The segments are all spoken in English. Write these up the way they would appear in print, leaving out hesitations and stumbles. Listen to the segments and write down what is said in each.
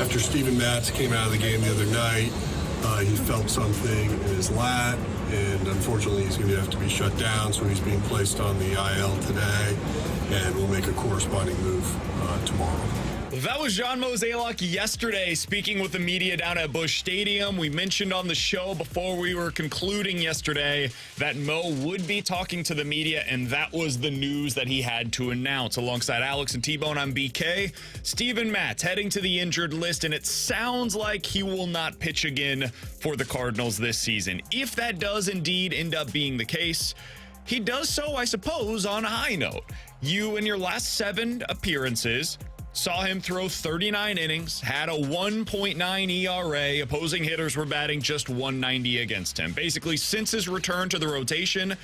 after Steven Matz came out of the game the other night, he felt something in his lat, and unfortunately he's going to have to be shut down, so he's being placed on the IL today, and we'll make a corresponding move tomorrow. That was John Mozeliak yesterday speaking with the media down at Busch Stadium. We mentioned on the show before we were concluding yesterday that Mo would be talking to the media, and that was the news that he had to announce. Alongside Alex and T-Bone, I'm BK. Steven Matz heading to the injured list, and it sounds like he will not pitch again for the Cardinals this season. If that does indeed end up being the case, he does so, I suppose, on a high note. You, in your last 7 appearances, saw him throw 39 innings, had a 1.9 ERA. Opposing hitters were batting just 190 against him. Basically, since his return to the rotation,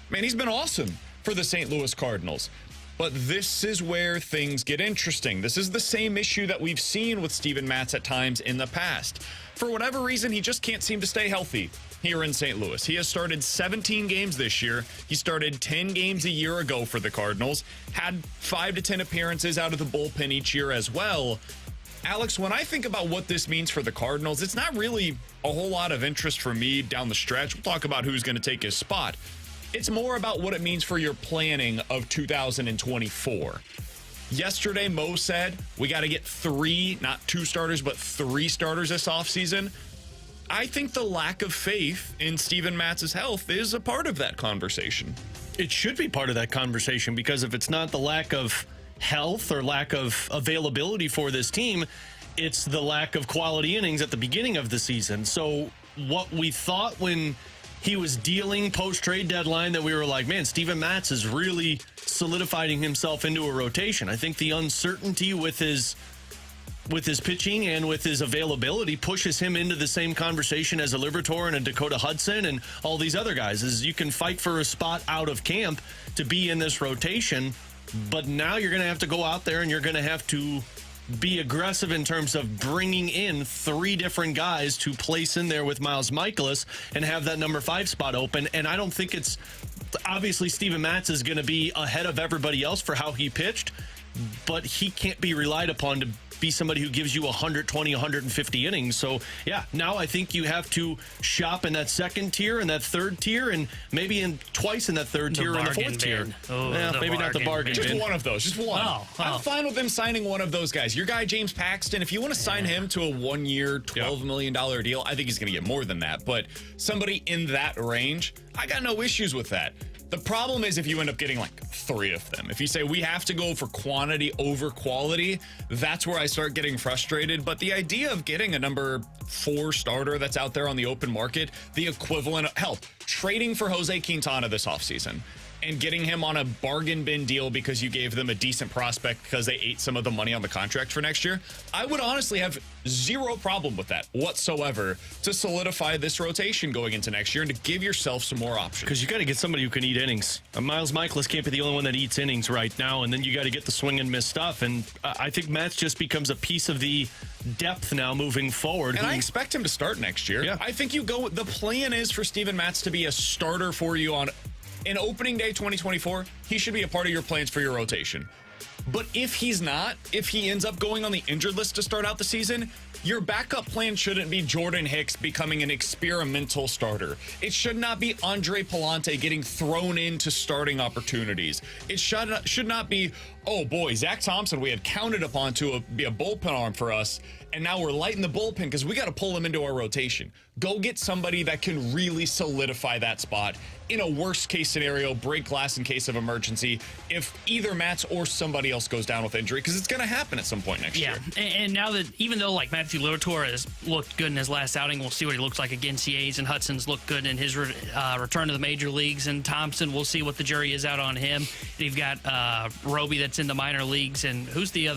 man, he's been awesome for the St. Louis Cardinals. But this is where things get interesting. This is the same issue that we've seen with Steven Matz at times in the past. For whatever reason, he just can't seem to stay healthy here in St. Louis. He has started 17 games this year. He started 10 games a year ago for the Cardinals, had 5 to 10 appearances out of the bullpen each year as well. Alex, when I think about what this means for the Cardinals, it's not really a whole lot of interest for me down the stretch. We'll talk about who's going to take his spot. It's more about what it means for your planning of 2024. Yesterday, Mo said we got to get 3, not 2 starters, but 3 starters this offseason. I think the lack of faith in Steven Matz's health is a part of that conversation. It should be part of that conversation, because if it's not the lack of health or lack of availability for this team, it's the lack of quality innings at the beginning of the season. So what we thought when he was dealing post-trade deadline, that we were like, man, Steven Matz is really solidifying himself into a rotation. I think the uncertainty with his pitching and with his availability pushes him into the same conversation as a Liberatore and a Dakota Hudson and all these other guys. Is you can fight for a spot out of camp to be in this rotation, but now you're going to have to go out there and you're going to have to be aggressive in terms of bringing in 3 different guys to place in there with Miles Mikolas and have that number 5 spot open. And I don't think it's obviously Steven Matz is going to be ahead of everybody else for how he pitched, but he can't be relied upon to be somebody who gives you 120, 150 innings. So, yeah, now I think you have to shop in that second tier and that third tier, and maybe twice in that third tier and the fourth tier. Oh, yeah, maybe not the bargain bin. Just one of those. Just one. I'm fine with them signing one of those guys. Your guy, James Paxton, if you want to sign him to a 1-year, $12 million deal, I think he's going to get more than that. But somebody in that range, I got no issues with that. The problem is if you end up getting like 3 of them. If you say we have to go for quantity over quality, that's where I start getting frustrated. But the idea of getting a number 4 starter that's out there on the open market, the equivalent of, hell, trading for Jose Quintana this offseason and getting him on a bargain bin deal because you gave them a decent prospect because they ate some of the money on the contract for next year, I would honestly have 0 problem with that whatsoever to solidify this rotation going into next year and to give yourself some more options. Because you got to get somebody who can eat innings. Miles Mikolas can't be the only one that eats innings right now, and then you got to get the swing and miss stuff. And I think Matz just becomes a piece of the depth now moving forward. And I expect him to start next year. Yeah. I think the plan is for Steven Matz to be a starter for you on in opening day 2024. He should be a part of your plans for your rotation. But if he's not, if he ends up going on the injured list to start out the season, your backup plan shouldn't be Jordan Hicks becoming an experimental starter. It should not be Andre Palante getting thrown into starting opportunities. It should not be, oh boy, Zack Thompson we had counted upon to be a bullpen arm for us, and now we're lighting the bullpen because we got to pull him into our rotation. Go get somebody that can really solidify that spot. In a worst case scenario, break glass in case of emergency if either Matz or somebody else goes down with injury, because it's going to happen at some point next year. Yeah, and now that even though like Matthew Liberatore has looked good in his last outing, we'll see what he looks like against the A's, and Hudson's looked good in his return to the major leagues, and Thompson, we'll see what the jury is out on him. You've got Roby that's in the minor leagues, and who's the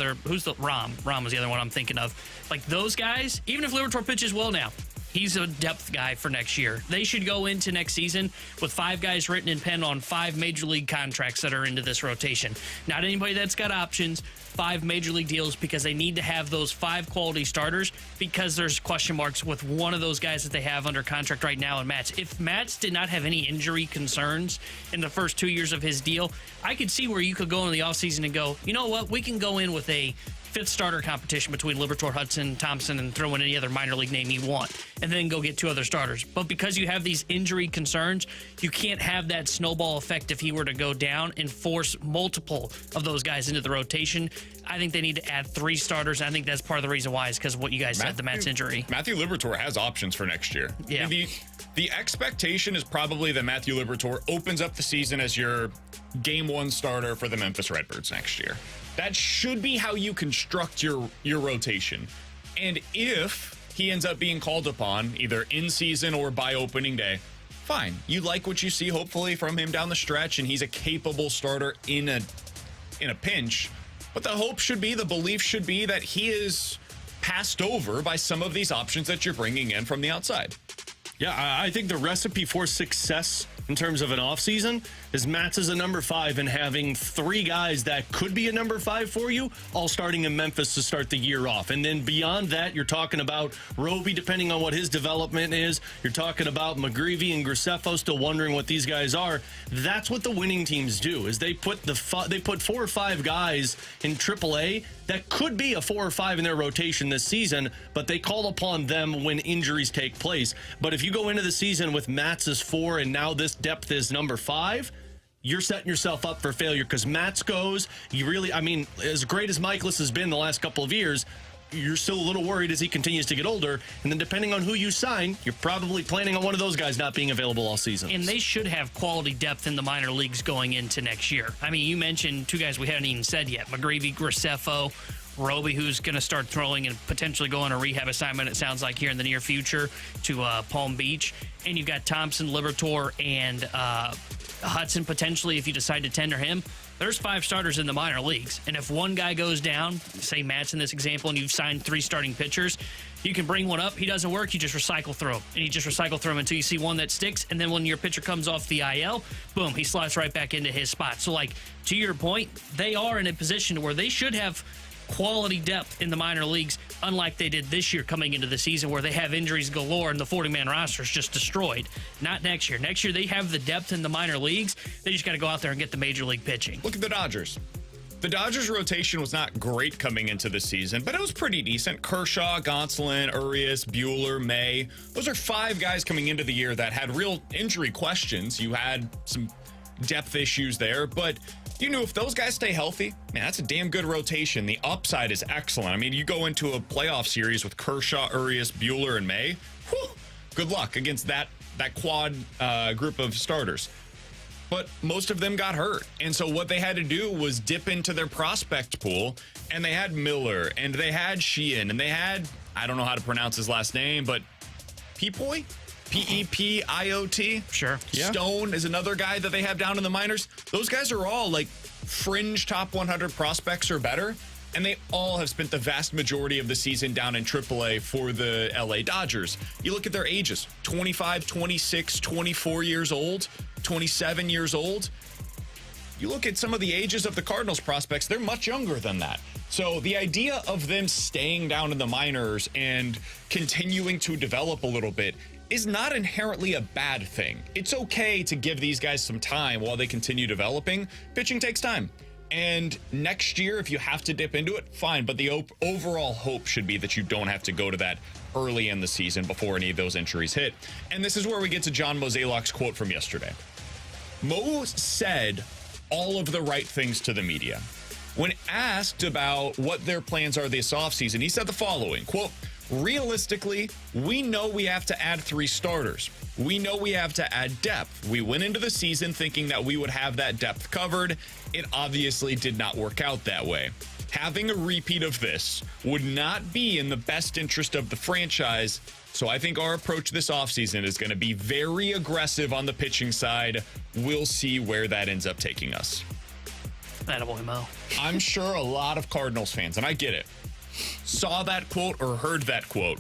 Rom was the other one I'm thinking of. Like those guys, even if Liberatore pitches well now, he's a depth guy for next year. They should go into next season with 5 guys written in pen on 5 major league contracts that are into this rotation. Not anybody that's got options, 5 major league deals, because they need to have those 5 quality starters, because there's question marks with one of those guys that they have under contract right now in Matz. If Matz did not have any injury concerns in the first 2 years of his deal, I could see where you could go in the offseason and go, you know what, we can go in with a fifth starter competition between Liberatore, Hudson, Thompson, and throw in any other minor league name you want, and then go get two other starters. But because you have these injury concerns, you can't have that snowball effect if he were to go down and force multiple of those guys into the rotation. I think they need to add 3 starters. I think that's part of the reason why is because of what you guys said, the Matz injury. Matthew Liberatore has options for next year. Yeah. The expectation is probably that Matthew Liberatore opens up the season as your game 1 starter for the Memphis Redbirds next year. That should be how you construct your rotation. And if he ends up being called upon either in season or by opening day, fine. You like what you see, hopefully, from him down the stretch, and he's a capable starter in a pinch. But the hope should be, the belief should be that he is passed over by some of these options that you're bringing in from the outside. Yeah, I think the recipe for success in terms of an offseason is Matz as a number 5 and having 3 guys that could be a number 5 for you, all starting in Memphis to start the year off. And then beyond that, you're talking about Roby, depending on what his development is. You're talking about McGreevy and Graceffo, still wondering what these guys are. That's what the winning teams do, is they put 4 or 5 guys in AAA that could be a 4 or 5 in their rotation this season, but they call upon them when injuries take place. But if you go into the season with Matz as 4 and now this depth is number 5, you're setting yourself up for failure because Matz goes. As great as Michaelis has been the last couple of years, you're still a little worried as he continues to get older. And then depending on who you sign, you're probably planning on one of those guys not being available all season. And they should have quality depth in the minor leagues going into next year. I mean, you mentioned 2 guys we haven't even said yet, McGreevy, Graceffo, Roby, who's going to start throwing and potentially go on a rehab assignment, it sounds like, here in the near future to Palm Beach. And you've got Thompson, Liberatore, and Hudson potentially if you decide to tender him. There's 5 starters in the minor leagues. And if one guy goes down, say Matz in this example, and you've signed 3 starting pitchers, you can bring one up. He doesn't work, you just recycle through him. And you just recycle through him until you see one that sticks. And then when your pitcher comes off the IL, boom, he slides right back into his spot. So, to your point, they are in a position where they should have quality depth in the minor leagues, unlike they did this year coming into the season where they have injuries galore and the 40-man roster is just destroyed. Not next year. Next year, they have the depth in the minor leagues. They just got to go out there and get the major league pitching. Look at the Dodgers. The Dodgers' rotation was not great coming into the season, but it was pretty decent. Kershaw, Gonsolin, Urias, Buehler, May. Those are 5 guys coming into the year that had real injury questions. You had some depth issues there, but you knew if those guys stay healthy, man, that's a damn good rotation. The upside is excellent. I mean, you go into a playoff series with Kershaw, Urias, Buehler, and May. Whew, good luck against that quad group of starters. But most of them got hurt. And so what they had to do was dip into their prospect pool. And they had Miller, and they had Sheehan, and they had, I don't know how to pronounce his last name, but Peepoy? Pepiot? Sure. Yeah. Stone is another guy that they have down in the minors. Those guys are all fringe top 100 prospects or better. And they all have spent the vast majority of the season down in AAA for the LA Dodgers. You look at their ages, 25, 26, 24 years old, 27 years old. You look at some of the ages of the Cardinals prospects, they're much younger than that. So the idea of them staying down in the minors and continuing to develop a little bit is not inherently a bad thing. It's okay to give these guys some time while they continue developing. Pitching takes time. And next year, if you have to dip into it, fine. But the overall hope should be that you don't have to go to that early in the season before any of those injuries hit. And this is where we get to John Mozeliak's quote from yesterday. Mo said all of the right things to the media. When asked about what their plans are this offseason, he said the following, quote, "Realistically, we know we have to add 3 starters. We know we have to add depth. We went into the season thinking that we would have that depth covered. It obviously did not work out that way. Having a repeat of this would not be in the best interest of the franchise. So I think our approach this offseason is going to be very aggressive on the pitching side. We'll see where that ends up taking us." Attaboy, Mo. I'm sure a lot of Cardinals fans, and I get it, saw that quote or heard that quote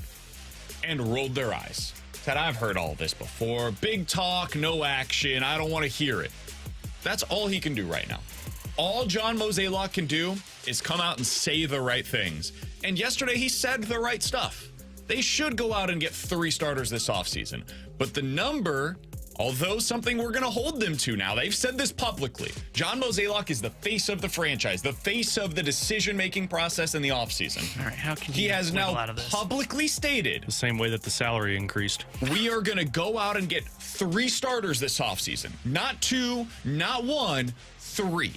and rolled their eyes. Said, I've heard all this before. Big talk, no action. I don't want to hear it. That's all he can do right now. All John Mozeliak can do is come out and say the right things. And yesterday he said the right stuff. They should go out and get 3 starters this offseason. But the number although something we're going to hold them to now. They've said this publicly. John Mozeliak is the face of the franchise, the face of the decision-making process in the offseason. All right, how can he has now out of this? publicly stated The same way that the salary increased. we are going to go out and get 3 starters this offseason. Not 2, not 1, 3.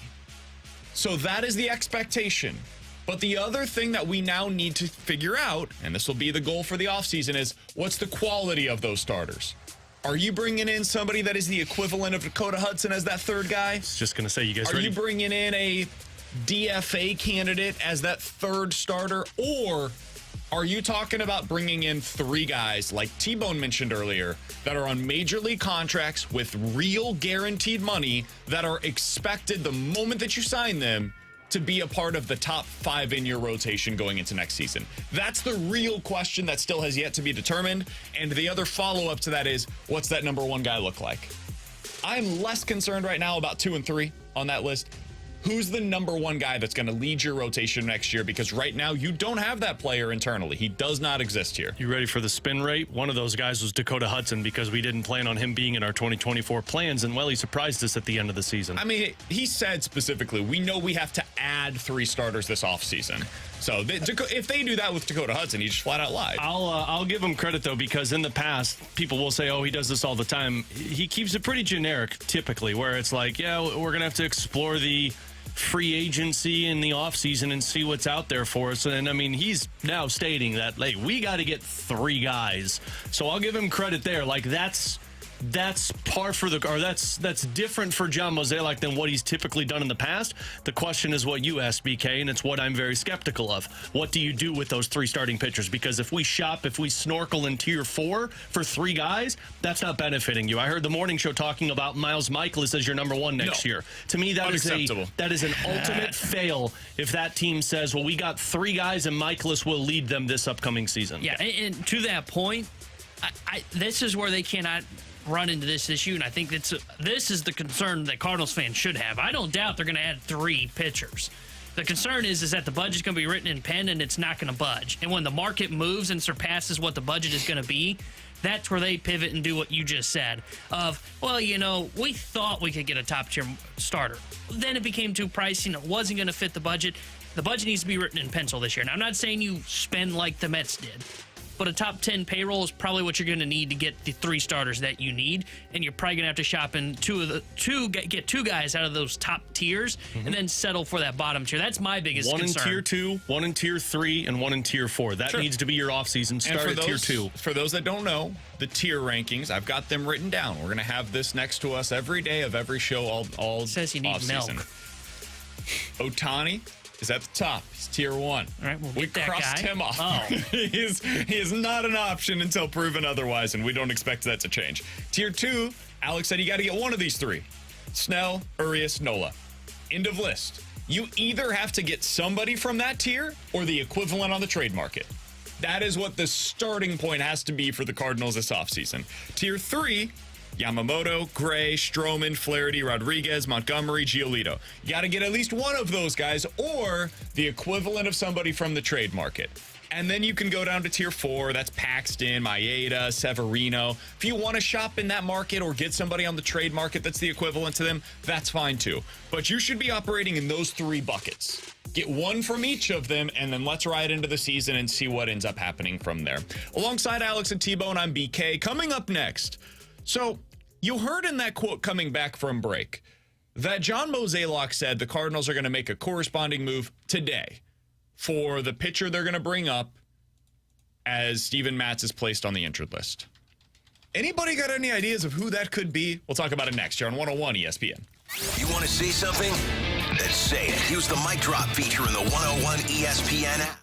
So that is the expectation. But the other thing that we now need to figure out, and this will be the goal for the offseason, is what's the quality of those starters? Are you bringing in somebody that is the equivalent of Dakota Hudson as that third guy? I was just going to say, you guys Are ready? you bringing in a DFA candidate as that third starter? Or are you talking about bringing in 3 guys, like T-Bone mentioned earlier, that are on major league contracts with real guaranteed money that are expected the moment that you sign them to be a part of the top 5 in your rotation going into next season? That's the real question that still has yet to be determined. And the other follow-up to that is, what's that number 1 guy look like? I'm less concerned right now about 2 and 3 on that list. Who's the number 1 guy that's going to lead your rotation next year? Because right now, you don't have that player internally. He does not exist here. You ready for the spin rate? One of those guys was Dakota Hudson because we didn't plan on him being in our 2024 plans, and well, he surprised us at the end of the season. I mean, he said specifically, we know we have to add 3 starters this offseason. So if they do that with Dakota Hudson, he just flat out lied. I'll give him credit, though, because in the past, people will say, oh, he does this all the time. He keeps it pretty generic, typically, where it's like, yeah, we're going to have to explore the free agency in the offseason and see what's out there for us. And I mean, he's now stating that, hey, we got to get 3 guys. So I'll give him credit there. Like, that's par for the, or that's different for John Mozeliak than what he's typically done in the past. The question is what you asked, BK, and it's what I'm very skeptical of. What do you do with those 3 starting pitchers? Because if we snorkel in tier 4 for 3 guys, that's not benefiting you. I heard the morning show talking about Miles Michaelis as your number 1 next year. To me, that is an ultimate fail if that team says, well, we got 3 guys and Michaelis will lead them this upcoming season. Yeah, and to that point, this is where they cannot run into this issue, and I think this is the concern that Cardinals fans should have. I don't doubt they're going to add 3 pitchers. The concern is that the budget's going to be written in pen and it's not going to budge. And when the market moves and surpasses what the budget is going to be, that's where they pivot and do what you just said of, well, we thought we could get a top-tier starter. Then it became too pricey and it wasn't going to fit the budget. The budget needs to be written in pencil this year. Now, I'm not saying you spend like the Mets did, but a top 10 payroll is probably what you're going to need to get the 3 starters that you need, and you're probably going to have to shop in get 2 guys out of those top tiers, and then settle for that bottom tier. That's my biggest concern. 1 in tier 2, 1 in tier 3, and 1 in tier 4. That needs to be your offseason. Start at tier 2. For those that don't know, the tier rankings, I've got them written down. We're going to have this next to us every day of every show all it says you need off-season. milk. Ohtani is at the top. He's tier 1. All right, We crossed him off. Oh. he is not an option until proven otherwise, and we don't expect that to change. Tier 2, Alex said you got to get one of these 3. Snell, Urias, Nola. End of list. You either have to get somebody from that tier or the equivalent on the trade market. That is what the starting point has to be for the Cardinals this offseason. Tier 3, Yamamoto, Gray, Stroman, Flaherty, Rodriguez, Montgomery, Giolito. You got to get at least one of those guys or the equivalent of somebody from the trade market. And then you can go down to tier 4. That's Paxton, Maeda, Severino. If you want to shop in that market or get somebody on the trade market that's the equivalent to them, that's fine too. But you should be operating in those 3 buckets. Get one from each of them, and then let's ride into the season and see what ends up happening from there. Alongside Alex and T-Bone, I'm BK. Coming up next, so you heard in that quote coming back from break that John Mozeliak said the Cardinals are going to make a corresponding move today for the pitcher they're going to bring up as Steven Matz is placed on the injured list. Anybody got any ideas of who that could be? We'll talk about it next year on 101 ESPN. You want to say something? Then say it. Use the mic drop feature in the 101 ESPN app.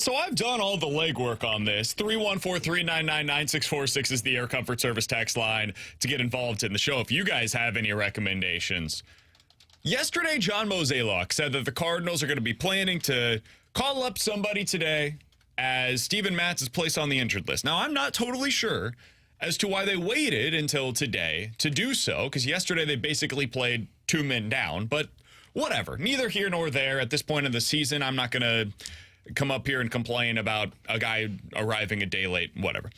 So I've done all the legwork on this. 314-399-9646 is the Air Comfort Service text line to get involved in the show if you guys have any recommendations. Yesterday, John Mozeliak said that the Cardinals are going to be planning to call up somebody today as Steven Matz is placed on the injured list. Now, I'm not totally sure as to why they waited until today to do so, because yesterday they basically played 2 men down, but whatever. Neither here nor there. At this point in the season, I'm not going to come up here and complain about a guy arriving a day late, whatever.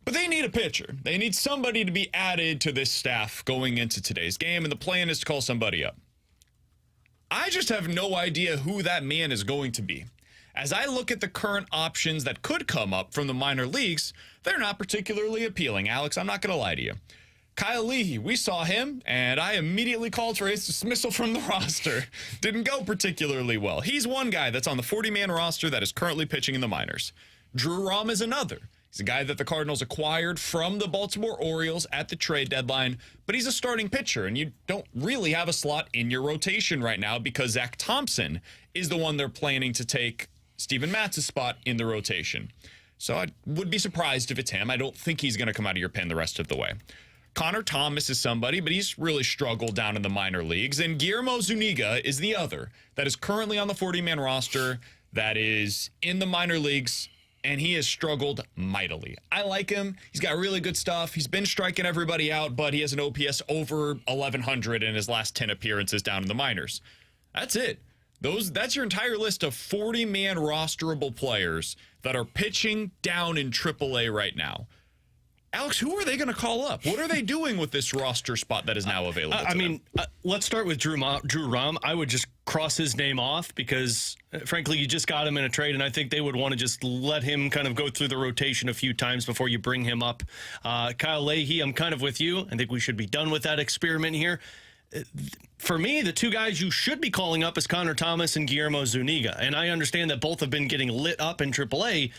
But they need a pitcher. They need somebody to be added to this staff going into today's game, and the plan is to call somebody up. I just have no idea who that man is going to be. As I look at the current options that could come up from the minor leagues, they're not particularly appealing, Alex. I'm not going to lie to you. Kyle Leahy, we saw him, and I immediately called for his dismissal from the roster. Didn't go particularly well. He's one guy that's on the 40-man roster that is currently pitching in the minors. Drew Rom is another. He's a guy that the Cardinals acquired from the Baltimore Orioles at the trade deadline, but he's a starting pitcher, and you don't really have a slot in your rotation right now because Zack Thompson is the one they're planning to take Steven Matz's spot in the rotation. So I would be surprised if it's him. I don't think he's going to come out of your pen the rest of the way. Connor Thomas is somebody, but he's really struggled down in the minor leagues. And Guillermo Zuniga is the other that is currently on the 40-man roster that is in the minor leagues, and he has struggled mightily. I like him. He's got really good stuff. He's been striking everybody out, but he has an OPS over 1,100 in his last 10 appearances down in the minors. That's it. That's your entire list of 40-man rosterable players that are pitching down in AAA right now. Alex, who are they going to call up? What are they doing with this roster spot that is now available to them? Let's start with Drew Rom. I would just cross his name off because, frankly, you just got him in a trade, and I think they would want to just let him kind of go through the rotation a few times before you bring him up. Kyle Leahy, I'm kind of with you. I think we should be done with that experiment here. For me, the 2 guys you should be calling up is Connor Thomas and Guillermo Zuniga, and I understand that both have been getting lit up in AAA,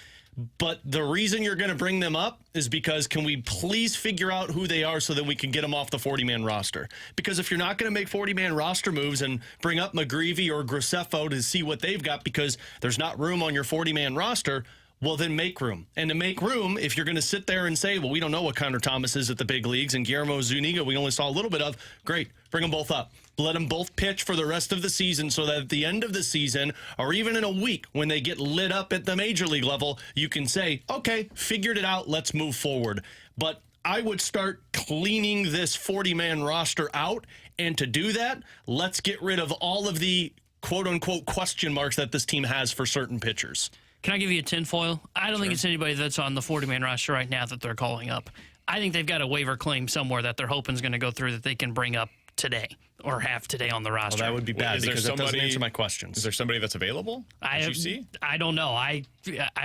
but the reason you're going to bring them up is because can we please figure out who they are so that we can get them off the 40-man roster? Because if you're not going to make 40-man roster moves and bring up McGreevy or Graceffo to see what they've got because there's not room on your 40-man roster, well, then make room. And to make room, if you're going to sit there and say, well, we don't know what Connor Thomas is at the big leagues, and Guillermo Zuniga we only saw a little bit of, great, bring them both up. Let them both pitch for the rest of the season so that at the end of the season, or even in a week when they get lit up at the major league level, you can say, okay, figured it out, let's move forward. But I would start cleaning this 40-man roster out, and to do that, let's get rid of all of the quote-unquote question marks that this team has for certain pitchers. Can I give you a tinfoil? I don't think it's anybody that's on the 40-man roster right now that they're calling up. I think they've got a waiver claim somewhere that they're hoping is going to go through that they can bring up today or have today on the roster. Well, that would be bad because that doesn't answer my questions. Is there somebody that's available? You see? I don't know. I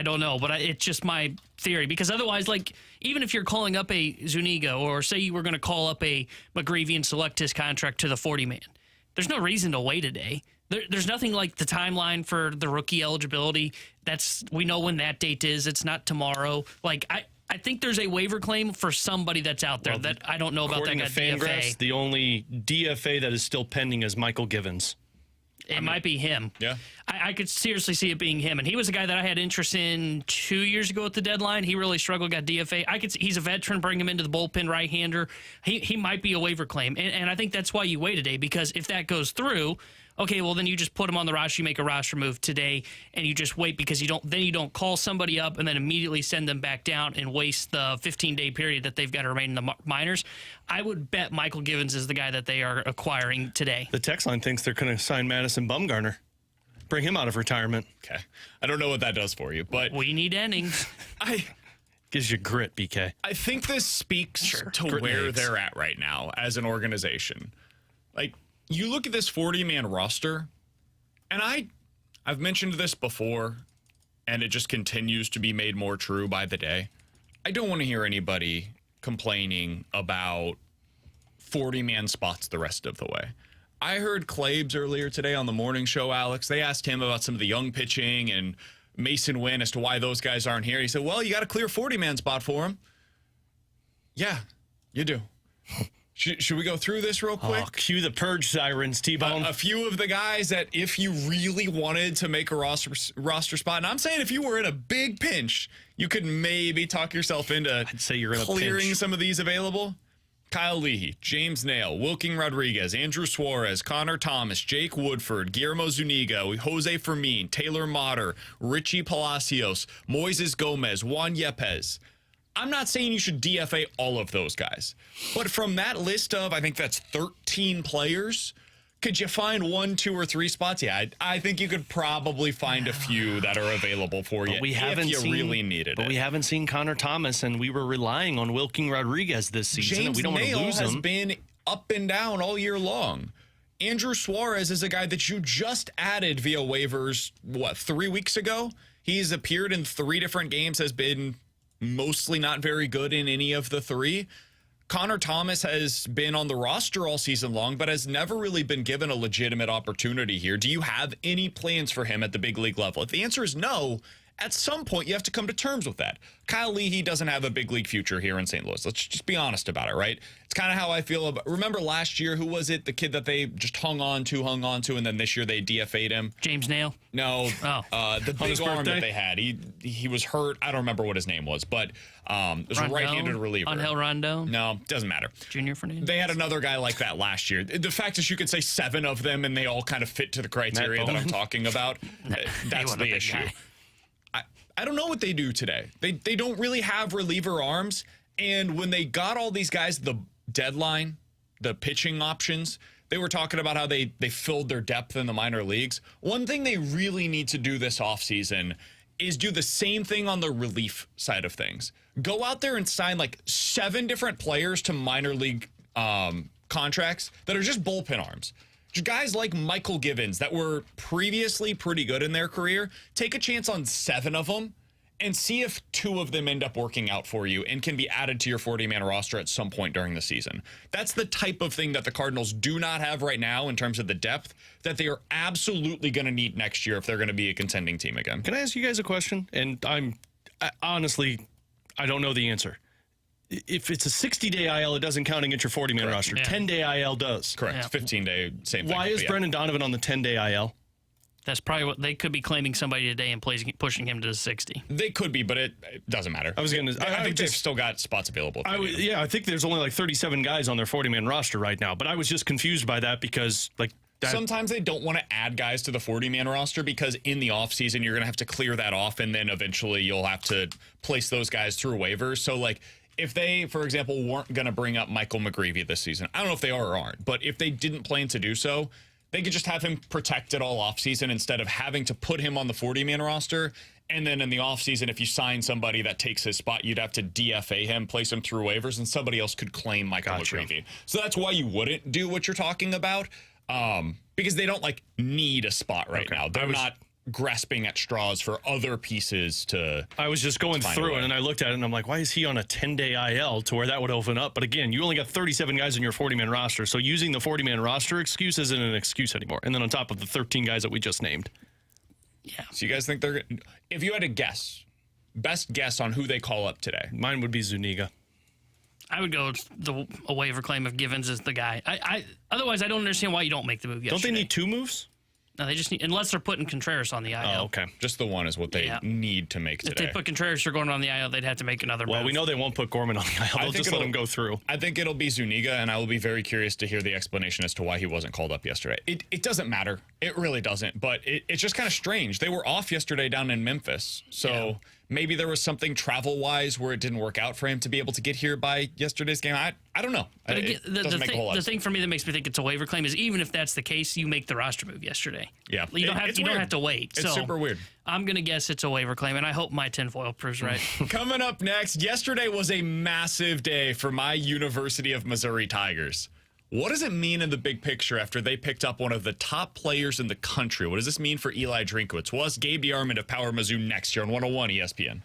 don't know, but it's just my theory because otherwise, like, even if you're calling up a Zuniga or say you were going to call up a McGreevy and select his contract to the 40-man, there's no reason to wait a day. There's nothing like the timeline for the rookie eligibility. We know when that date is. It's not tomorrow. Like, I think there's a waiver claim for somebody that's out there that I don't know about that got DFA. The only DFA that is still pending is Michael Givens. It might be him. Yeah. I could seriously see it being him. And he was a guy that I had interest in 2 years ago at the deadline. He really struggled, got DFA. He's a veteran, bring him into the bullpen right-hander. He might be a waiver claim. And I think that's why you wait a day, because if that goes through, okay, well, then you just put him on the roster, you make a roster move today, and you just wait because you don't call somebody up and then immediately send them back down and waste the 15-day period that they've got to remain in the minors. I would bet Michael Givens is the guy that they are acquiring today. The text line thinks they're going to sign Madison Bumgarner. Bring him out of retirement. Okay. I don't know what that does for you, but we need innings. Gives you grit, BK. I think this speaks to Grit where names. they're at right now as an organization. Like, you look at this 40-man roster, and I've mentioned this before, and it just continues to be made more true by the day. I don't want to hear anybody complaining about 40-man spots the rest of the way. I heard Claibs earlier today on the morning show, Alex. They asked him about some of the young pitching and Mason Wynn as to why those guys aren't here. He said, well, you got a clear 40-man spot for him. Yeah, you do. Should we go through this real quick? Oh, cue the purge sirens, T-Bone. A few of the guys that if you really wanted to make a roster spot, and I'm saying if you were in a big pinch, you could maybe talk yourself into I'd say you're in clearing a pinch. some of these available. Kyle Leahy, James Nail, Wilking Rodriguez, Andrew Suarez, Connor Thomas, Jake Woodford, Guillermo Zuniga, Jose Fermin, Taylor Motter, Richie Palacios, Moises Gomez, Juan Yepes. I'm not saying you should DFA all of those guys, but from that list of, I think that's 13 players, could you find 1, 2, or 3 spots? Yeah, I think you could probably find a few that are available for you if you really needed it. But we haven't seen Connor Thomas, and we were relying on Wilking Rodriguez this season, and James we don't want to Nail lose has him. been up and down all year long. Andrew Suarez is a guy that you just added via waivers, 3 weeks ago? He's appeared in 3 different games, has been mostly not very good in any of the 3. Connor Thomas has been on the roster all season long, but has never really been given a legitimate opportunity here. Do you have any plans for him at the big league level? If the answer is no, at some point you have to come to terms with that. Kyle Leahy doesn't have a big league future here in St. Louis. Let's just be honest about it, right? It's kind of how I feel about. Remember last year, who was it? The kid that they just hung on to, and then this year they DFA'd him. James Nail? No, the big arm birthday? that they had. He was hurt. I don't remember what his name was, but it was a right-handed reliever. Angel Rondon? No, doesn't matter. Junior Fernandez? They had another guy like that last year. The fact is you could say 7 of them and they all kind of fit to the criteria that I'm talking about. That's wasn't a the big issue. guy. I don't know what they do today. They don't really have reliever arms. And when they got all these guys, the deadline, the pitching options, they were talking about how they filled their depth in the minor leagues. One thing they really need to do this offseason is do the same thing on the relief side of things. Go out there and sign like 7 different players to minor league contracts that are just bullpen arms. Guys like Michael Givens that were previously pretty good in their career, take a chance on 7 of them and see if 2 of them end up working out for you and can be added to your 40-man roster at some point during the season. That's the type of thing that the Cardinals do not have right now in terms of the depth that they are absolutely going to need next year if they're going to be a contending team again. Can I ask you guys a question? And honestly, I don't know the answer. If it's a 60-day IL, it doesn't count against your 40-man roster. Yeah. 10-day IL does. Correct. Yeah. 15-day, same thing. Why is Yeah. Brendan Donovan on the 10-day IL? That's probably what they could be claiming somebody today and pushing him to the 60. They could be, but it doesn't matter. I think they've just still got spots available. I think there's only like 37 guys on their 40-man roster right now, but I was just confused by that because sometimes they don't want to add guys to the 40-man roster because in the offseason you're going to have to clear that off, and then eventually you'll have to place those guys through waivers. So, like, if they, for example, weren't going to bring up Michael McGreevy this season, I don't know if they are or aren't, but if they didn't plan to do so, they could just have him protected all offseason instead of having to put him on the 40-man roster. And then in the offseason, if you sign somebody that takes his spot, you'd have to DFA him, place him through waivers, and somebody else could claim Michael McGreevy. So that's why you wouldn't do what you're talking about, because they don't, need a spot right now. They're not grasping at straws for other pieces to. I was just going through it, and I looked at it, and I'm like, why is he on a 10-day IL to where that would open up? But again, you only got 37 guys in your 40-man roster, so using the 40-man roster excuse isn't an excuse anymore. And then on top of the 13 guys that we just named. Yeah. So you guys think they're, if you had a guess, best guess on who they call up today? Mine would be Zuniga. I would go a waiver claim if Givens is the guy. Otherwise, I don't understand why you don't make the move yesterday. Don't they need 2 moves? No, they just need, unless they're putting Contreras on the IL. Oh, okay. Just the one is what they need to make If today. they put Contreras or Gorman on the IL, they'd have to make another Well, move. we know they won't put Gorman on the IL. They'll just let him go through. I think it'll be Zuniga, and I will be very curious to hear the explanation as to why he wasn't called up yesterday. It doesn't matter. It really doesn't. But it's just kind of strange. They were off yesterday down in Memphis. So maybe there was something travel-wise where it didn't work out for him to be able to get here by yesterday's game. I don't know. But again, the the thing for me that makes me think it's a waiver claim is even if that's the case, you make the roster move yesterday. Yeah. You don't have to wait. It's super weird. I'm going to guess it's a waiver claim, and I hope my tinfoil proves right. Coming up next, yesterday was a massive day for my University of Missouri Tigers. What does it mean in the big picture after they picked up one of the top players in the country? What does this mean for Eli Drinkwitz? Well, it's Gabe DeArmond of Power Mizzou next year on 101 ESPN.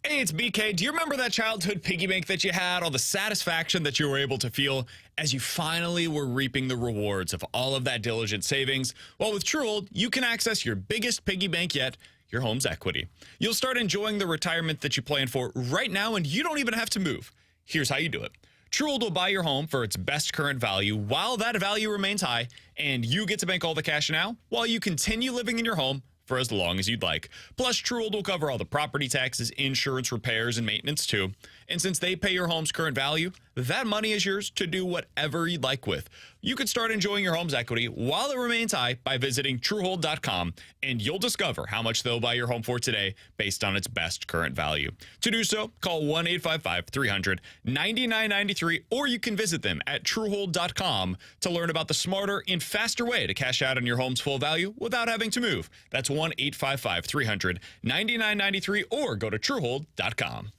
Hey, it's BK. Do you remember that childhood piggy bank that you had? All the satisfaction that you were able to feel as you finally were reaping the rewards of all of that diligent savings? Well, with Truehold, you can access your biggest piggy bank yet, your home's equity. You'll start enjoying the retirement that you plan for right now, and you don't even have to move. Here's how you do it. Truehold will buy your home for its best current value while that value remains high, and you get to bank all the cash now while you continue living in your home for as long as you'd like. Plus, Truehold will cover all the property taxes, insurance, repairs, and maintenance too. And since they pay your home's current value, that money is yours to do whatever you'd like with. You can start enjoying your home's equity while it remains high by visiting Truehold.com, and you'll discover how much they'll buy your home for today based on its best current value. To do so, call 1-855-300-9993, or you can visit them at Truehold.com to learn about the smarter and faster way to cash out on your home's full value without having to move. That's 1-855-300-9993, or go to Truehold.com.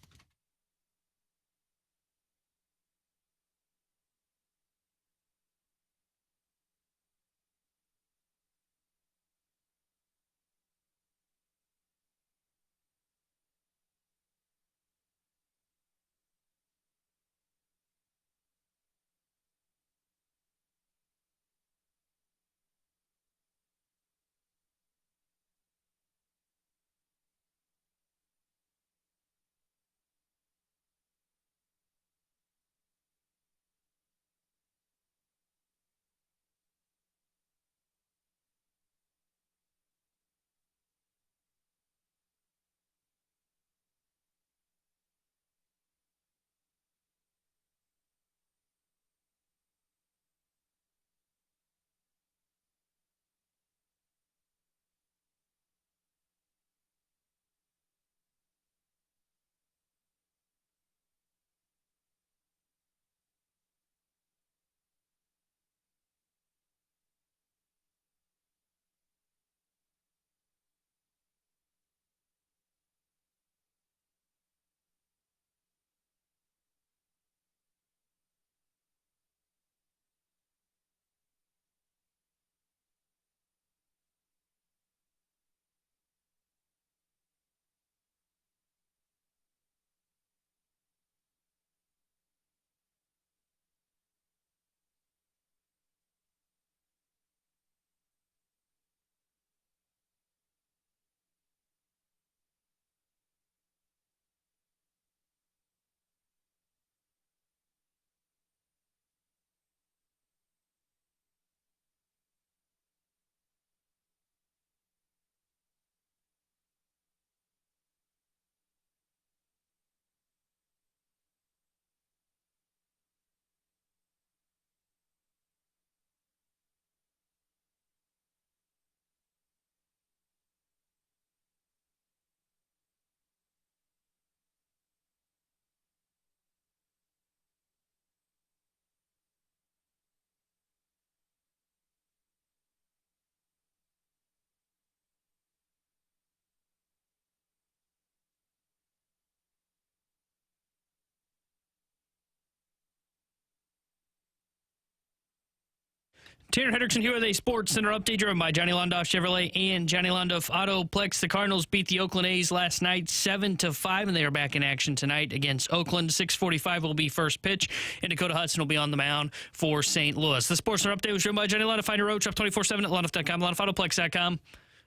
Tanner Hendrickson here with a Sports Center update driven by Johnny Londoff Chevrolet and Johnny Londoff Autoplex. The Cardinals beat the Oakland A's last night 7-5, and they are back in action tonight against Oakland. 6:45 will be first pitch, and Dakota Hudson will be on the mound for St. Louis. The Sports Center update was driven by Johnny Londoff. Find your road shop 24/7 at londoff.com, londoffAutoplex.com.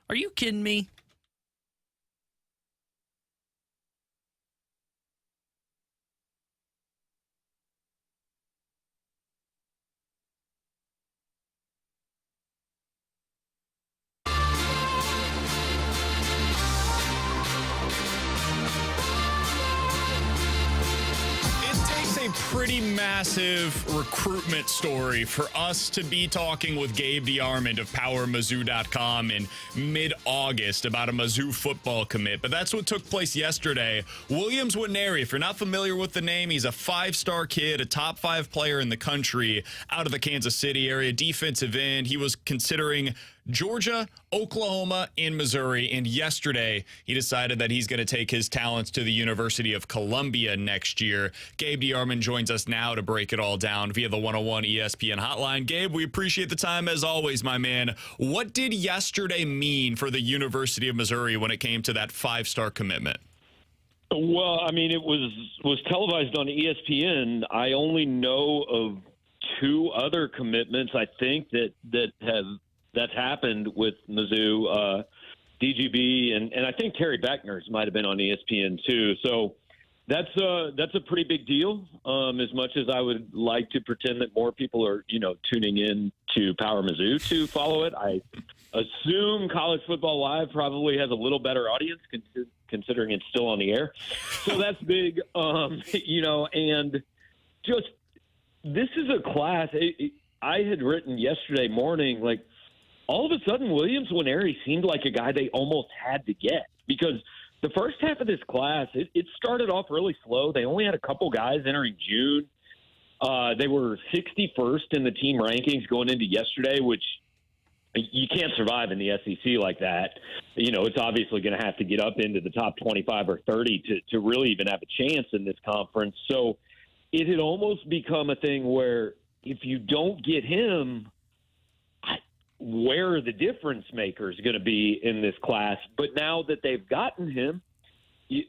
Are you kidding me? Pretty massive recruitment story for us to be talking with Gabe DeArmond of PowerMizzou.com in mid-August about a Mizzou football commit. But that's what took place yesterday. Williams Winneri, if you're not familiar with the name, he's a five-star kid, a top 5 player in the country out of the Kansas City area, defensive end. He was considering Georgia, Oklahoma, and Missouri. And yesterday, he decided that he's going to take his talents to the University of Columbia next year. Gabe DeArmond joins us now to break it all down via the 101 ESPN hotline. Gabe, we appreciate the time as always, my man. What did yesterday mean for the University of Missouri when it came to that 5-star commitment? Well, I mean, it was televised on ESPN. I only know of 2 other commitments, I think, that's happened with Mizzou, DGB, and I think Terry Beckner's might have been on ESPN too. So that's a pretty big deal. As much as I would like to pretend that more people are, tuning in to Power Mizzou to follow it, I assume College Football Live probably has a little better audience considering it's still on the air. So that's big, and just this is a class. I had written yesterday morning, like, all of a sudden Williams Nwaneri seemed like a guy they almost had to get, because the first half of this class, it started off really slow. They only had a couple guys entering June. They were 61st in the team rankings going into yesterday, which you can't survive in the SEC like that. It's obviously going to have to get up into the top 25 or 30 to really even have a chance in this conference. So it had almost become a thing where if you don't get him, where are the difference makers going to be in this class? But now that they've gotten him,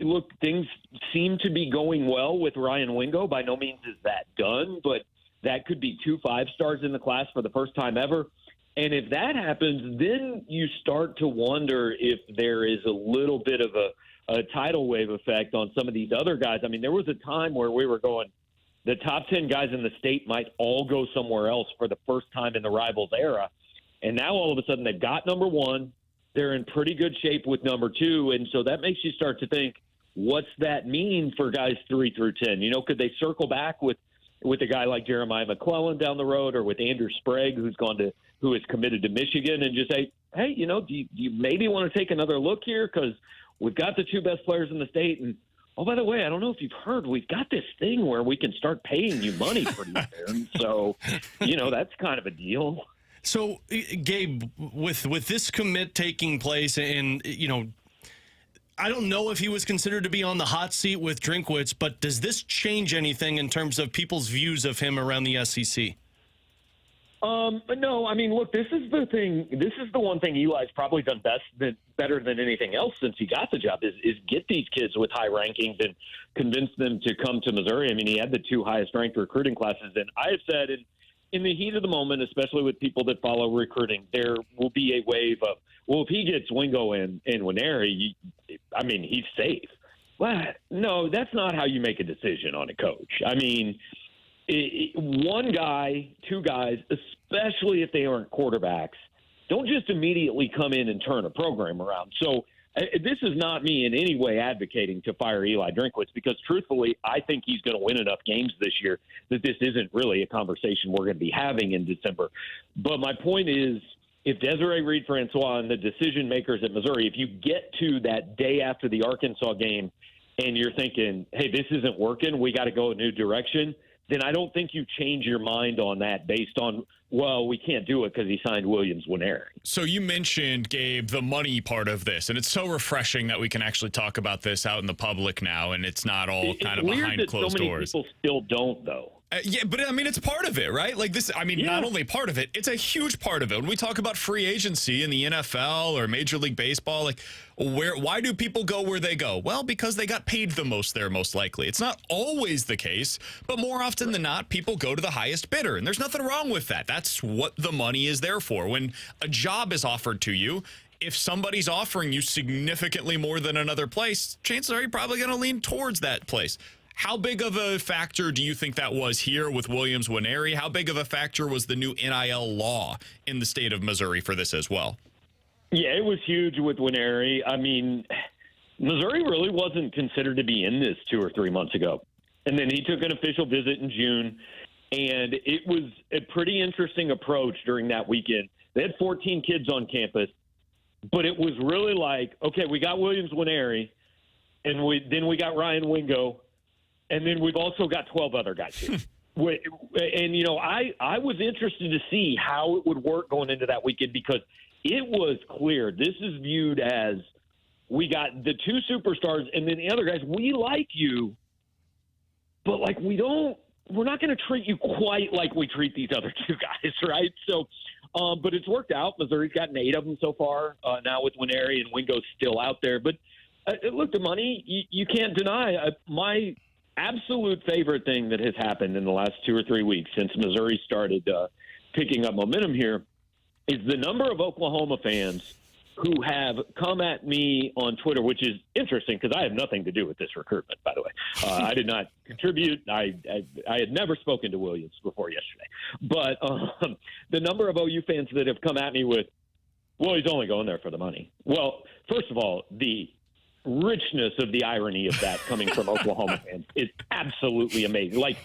look, things seem to be going well with Ryan Wingo. By no means is that done, but that could be 2 5-stars in the class for the first time ever. And if that happens, then you start to wonder if there is a little bit of a tidal wave effect on some of these other guys. I mean, there was a time where we were going, the top 10 guys in the state might all go somewhere else for the first time in the Rivals era. And now all of a sudden they've got number 1. They're in pretty good shape with number 2. And so that makes you start to think, what's that mean for guys 3 through 10? Could they circle back with a guy like Jeremiah McClellan down the road, or with Andrew Sprague, who is committed to Michigan, and just say, hey, do you maybe want to take another look here? Because we've got the 2 best players in the state. And, oh, by the way, I don't know if you've heard, we've got this thing where we can start paying you money pretty soon. So, that's kind of a deal. So, Gabe, with this commit taking place, and, I don't know if he was considered to be on the hot seat with Drinkwitz, but does this change anything in terms of people's views of him around the SEC? No, I mean, look, this is the thing. This is the one thing Eli's probably done better than anything else since he got the job is get these kids with high rankings and convince them to come to Missouri. I mean, he had the 2 highest ranked recruiting classes, and I have said in the heat of the moment, especially with people that follow recruiting, there will be a wave of, well, if he gets Wingo and Nwaneri, he's safe. Well, no, that's not how you make a decision on a coach. I mean, one guy, 2 guys, especially if they aren't quarterbacks, don't just immediately come in and turn a program around. So this is not me in any way advocating to fire Eli Drinkwitz, because truthfully, I think he's going to win enough games this year that this isn't really a conversation we're going to be having in December. But my point is, if Desiree Reed-Francois and the decision makers at Missouri, if you get to that day after the Arkansas game and you're thinking, hey, this isn't working, we got to go a new direction, then I don't think you change your mind on that based on, well, we can't do it because he signed Williams Nwaneri. So you mentioned, Gabe, the money part of this, and it's so refreshing that we can actually talk about this out in the public now, and it's not all kind of behind closed doors. So many people still don't, though. Yeah, but I mean, it's part of it, right? Like this, not only part of it, it's a huge part of it. When we talk about free agency in the NFL or Major League Baseball, like why do people go where they go? Well, because they got paid the most there, most likely. It's not always the case, but more often than not, people go to the highest bidder, and there's nothing wrong with that. That's what the money is there for. When a job is offered to you, if somebody's offering you significantly more than another place, chances are you're probably going to lean towards that place. How big of a factor do you think that was here with Williams Nwaneri? How big of a factor was the new NIL law in the state of Missouri for this as well? Yeah, it was huge with Nwaneri. I mean, Missouri really wasn't considered to be in this 2 or 3 months ago. And then he took an official visit in June, and it was a pretty interesting approach during that weekend. They had 14 kids on campus, but it was really like, okay, we got Williams Nwaneri, and then we got Ryan Wingo, and then we've also got 12 other guys here. And, I was interested to see how it would work going into that weekend, because it was clear this is viewed as, we got the 2 superstars and then the other guys, we like you, but we're not going to treat you quite like we treat these other 2 guys, right? So, but it's worked out. Missouri's gotten 8 of them so far now with Nwaneri, and Wingo's still out there. But Look, the money, you can't deny. My absolute favorite thing that has happened in the last 2 or 3 weeks since Missouri started picking up momentum here is the number of Oklahoma fans who have come at me on Twitter, which is interesting because I have nothing to do with this recruitment, by the way. I did not contribute. I had never spoken to Williams before yesterday. But the number of OU fans that have come at me with, well, he's only going there for the money. Well, first of all, the richness of the irony of that coming from Oklahoma fans is absolutely amazing. Like,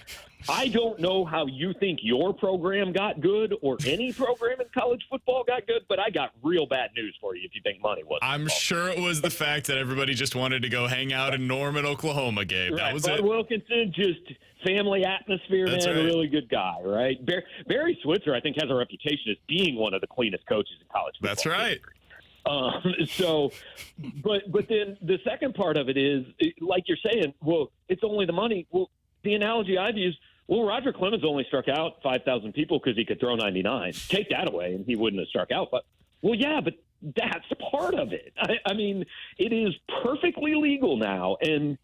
I don't know how you think your program got good or any program in college football got good, but I got real bad news for you if you think money was. I'm sure it was the fact that everybody just wanted to go hang out in Norman, Oklahoma, Gabe. Right. That was Bud it. Wilkinson, just family atmosphere, That's man, right. a really good guy, right? Barry Switzer, I think, has a reputation as being one of the cleanest coaches in college football. That's right. But then the second part of it is, like you're saying, well, it's only the money. Well, the analogy I've used, well, Roger Clemens only struck out 5,000 people because he could throw 99. Take that away, and he wouldn't have struck out. But, well, yeah, but that's part of it. I mean, it is perfectly legal now. And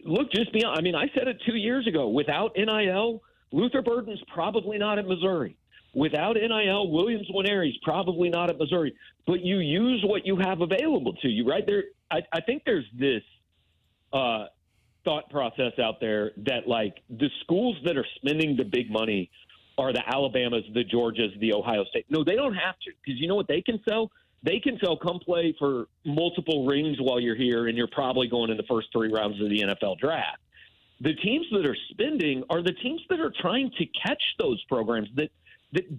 look, just beyond, I mean, I said it 2 years ago. Without NIL, Luther Burden's probably not at Missouri. Without NIL, Williams Nwaneri's probably not at Missouri. But you use what you have available to you, right? There, I think there's this thought process out there that, like, the schools that are spending the big money are the Alabamas, the Georgias, the Ohio State. No, they don't have to, because you know what they can sell? They can sell, come play for multiple rings while you're here, and you're probably going in the first 3 rounds of the NFL draft. The teams that are spending are the teams that are trying to catch those programs that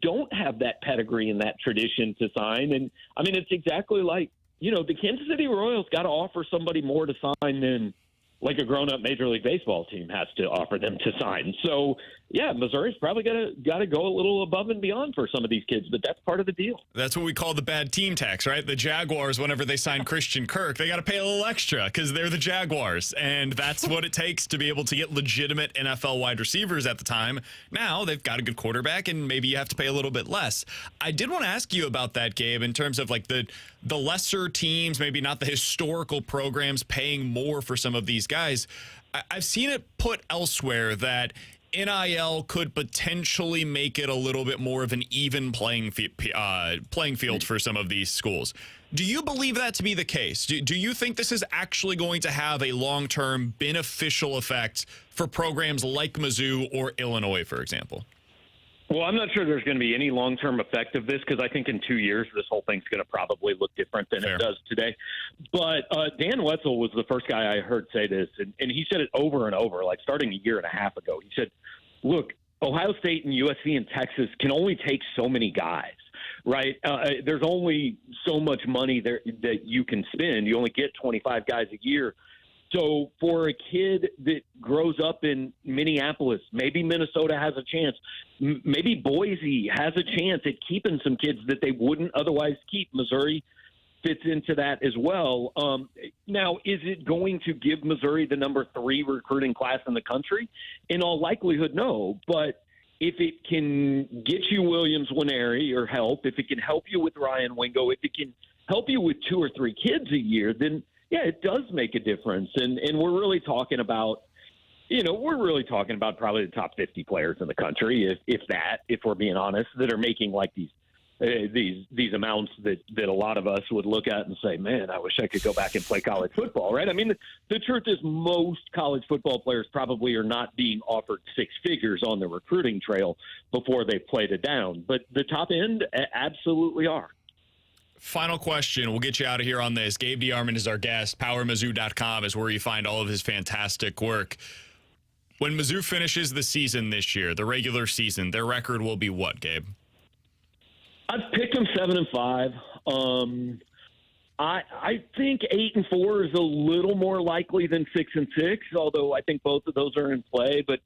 don't have that pedigree and that tradition to sign. And, I mean, it's exactly like, you know, the Kansas City Royals got to offer somebody more to sign than, like, a grown-up Major League Baseball team has to offer them to sign. So, yeah, Missouri's probably got to go a little above and beyond for some of these kids, but that's part of the deal. That's what we call the bad team tax, right? The Jaguars, whenever they sign Christian Kirk, they got to pay a little extra because they're the Jaguars, and that's what it takes to be able to get legitimate NFL wide receivers at the time. Now they've got a good quarterback, and maybe you have to pay a little bit less. I did want to ask you about that, Gabe, in terms of, like, the lesser teams, maybe not the historical programs paying more for some of these guys. I've seen it put elsewhere that NIL could potentially make it a little bit more of an even playing field for some of these schools. Do you believe that to be the case? Do you think this is actually going to have a long-term beneficial effect for programs like Mizzou or Illinois, for example? Well, I'm not sure there's going to be any long-term effect of this because I think in 2 years this whole thing's going to probably look different than Fair. it does today. But Dan Wetzel was the first guy I heard say this, and he said it over and over, like starting a year and a half ago. He said, look, Ohio State and USC and Texas can only take so many guys, right? There's only so much money there that you can spend. You only get 25 guys a year. So for a kid that grows up in Minneapolis, maybe Minnesota has a chance. Maybe Boise has a chance at keeping some kids that they wouldn't otherwise keep. Missouri fits into that as well. Now, is it going to give Missouri the number 3 recruiting class in the country? In all likelihood, no. But if it can get you Williams Nwaneri or help, if it can help you with Ryan Wingo, if it can help you with 2 or 3 kids a year, then yeah, it does make a difference. And we're really talking about, probably the top 50 players in the country, if we're being honest, that are making like these amounts that a lot of us would look at and say, man, I wish I could go back and play college football, right? I mean, the truth is most college football players probably are not being offered 6 figures on the recruiting trail before they've played it down. But the top end absolutely are. Final question. We'll get you out of here on this. Gabe DeArmond is our guest. PowerMizzou.com is where you find all of his fantastic work. When Mizzou finishes the season this year, the regular season, their record will be what, Gabe? I've picked them 7-5. I think 8-4 is a little more likely than 6-6, although I think both of those are in play. But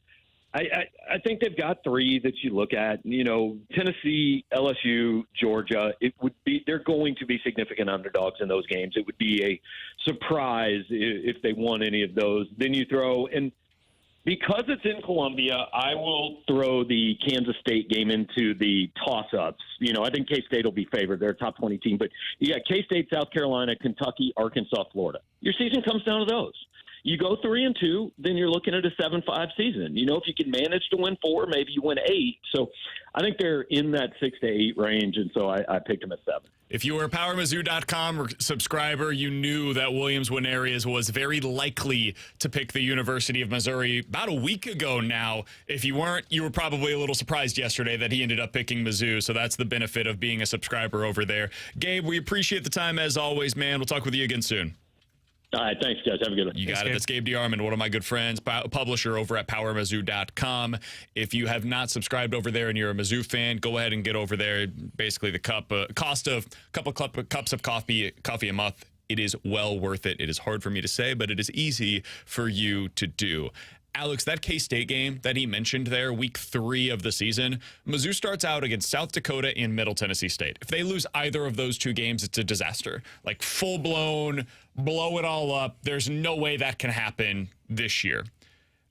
I think they've got 3 that you look at. Tennessee, LSU, Georgia. They're going to be significant underdogs in those games. It would be a surprise if they won any of those. Then you throw, and Because it's in Columbia, I will throw the Kansas State game into the toss-ups. You know, I think K-State will be favored. They're a top 20 team. But you got K-State, South Carolina, Kentucky, Arkansas, Florida. Your season comes down to those. You go 3-2, then you're looking at a 7-5 season. You know, if you can manage to win 4, maybe you win 8. So I think they're in that 6 to 8 range, and so I picked them at 7. If you were a PowerMizzou.com subscriber, you knew that Williams Nwaneri was very likely to pick the University of Missouri about a week ago now. If you weren't, you were probably a little surprised yesterday that he ended up picking Mizzou, so that's the benefit of being a subscriber over there. Gabe, we appreciate the time as always, man. We'll talk with you again soon. All right, thanks, guys. Have a good one. You got it. That's Gabe DeArmond, one of my good friends, publisher over at PowerMizzou.com. If you have not subscribed over there and you're a Mizzou fan, go ahead and get over there. Basically, the cost of a couple cups of coffee a month. It is well worth it. It is hard for me to say, but it is easy for you to do. Alex, that K-State game that he mentioned there, week 3 of the season, Mizzou starts out against South Dakota and Middle Tennessee State. If they lose either of those 2 games, it's a disaster. Like full-blown, blow it all up. There's no way that can happen this year.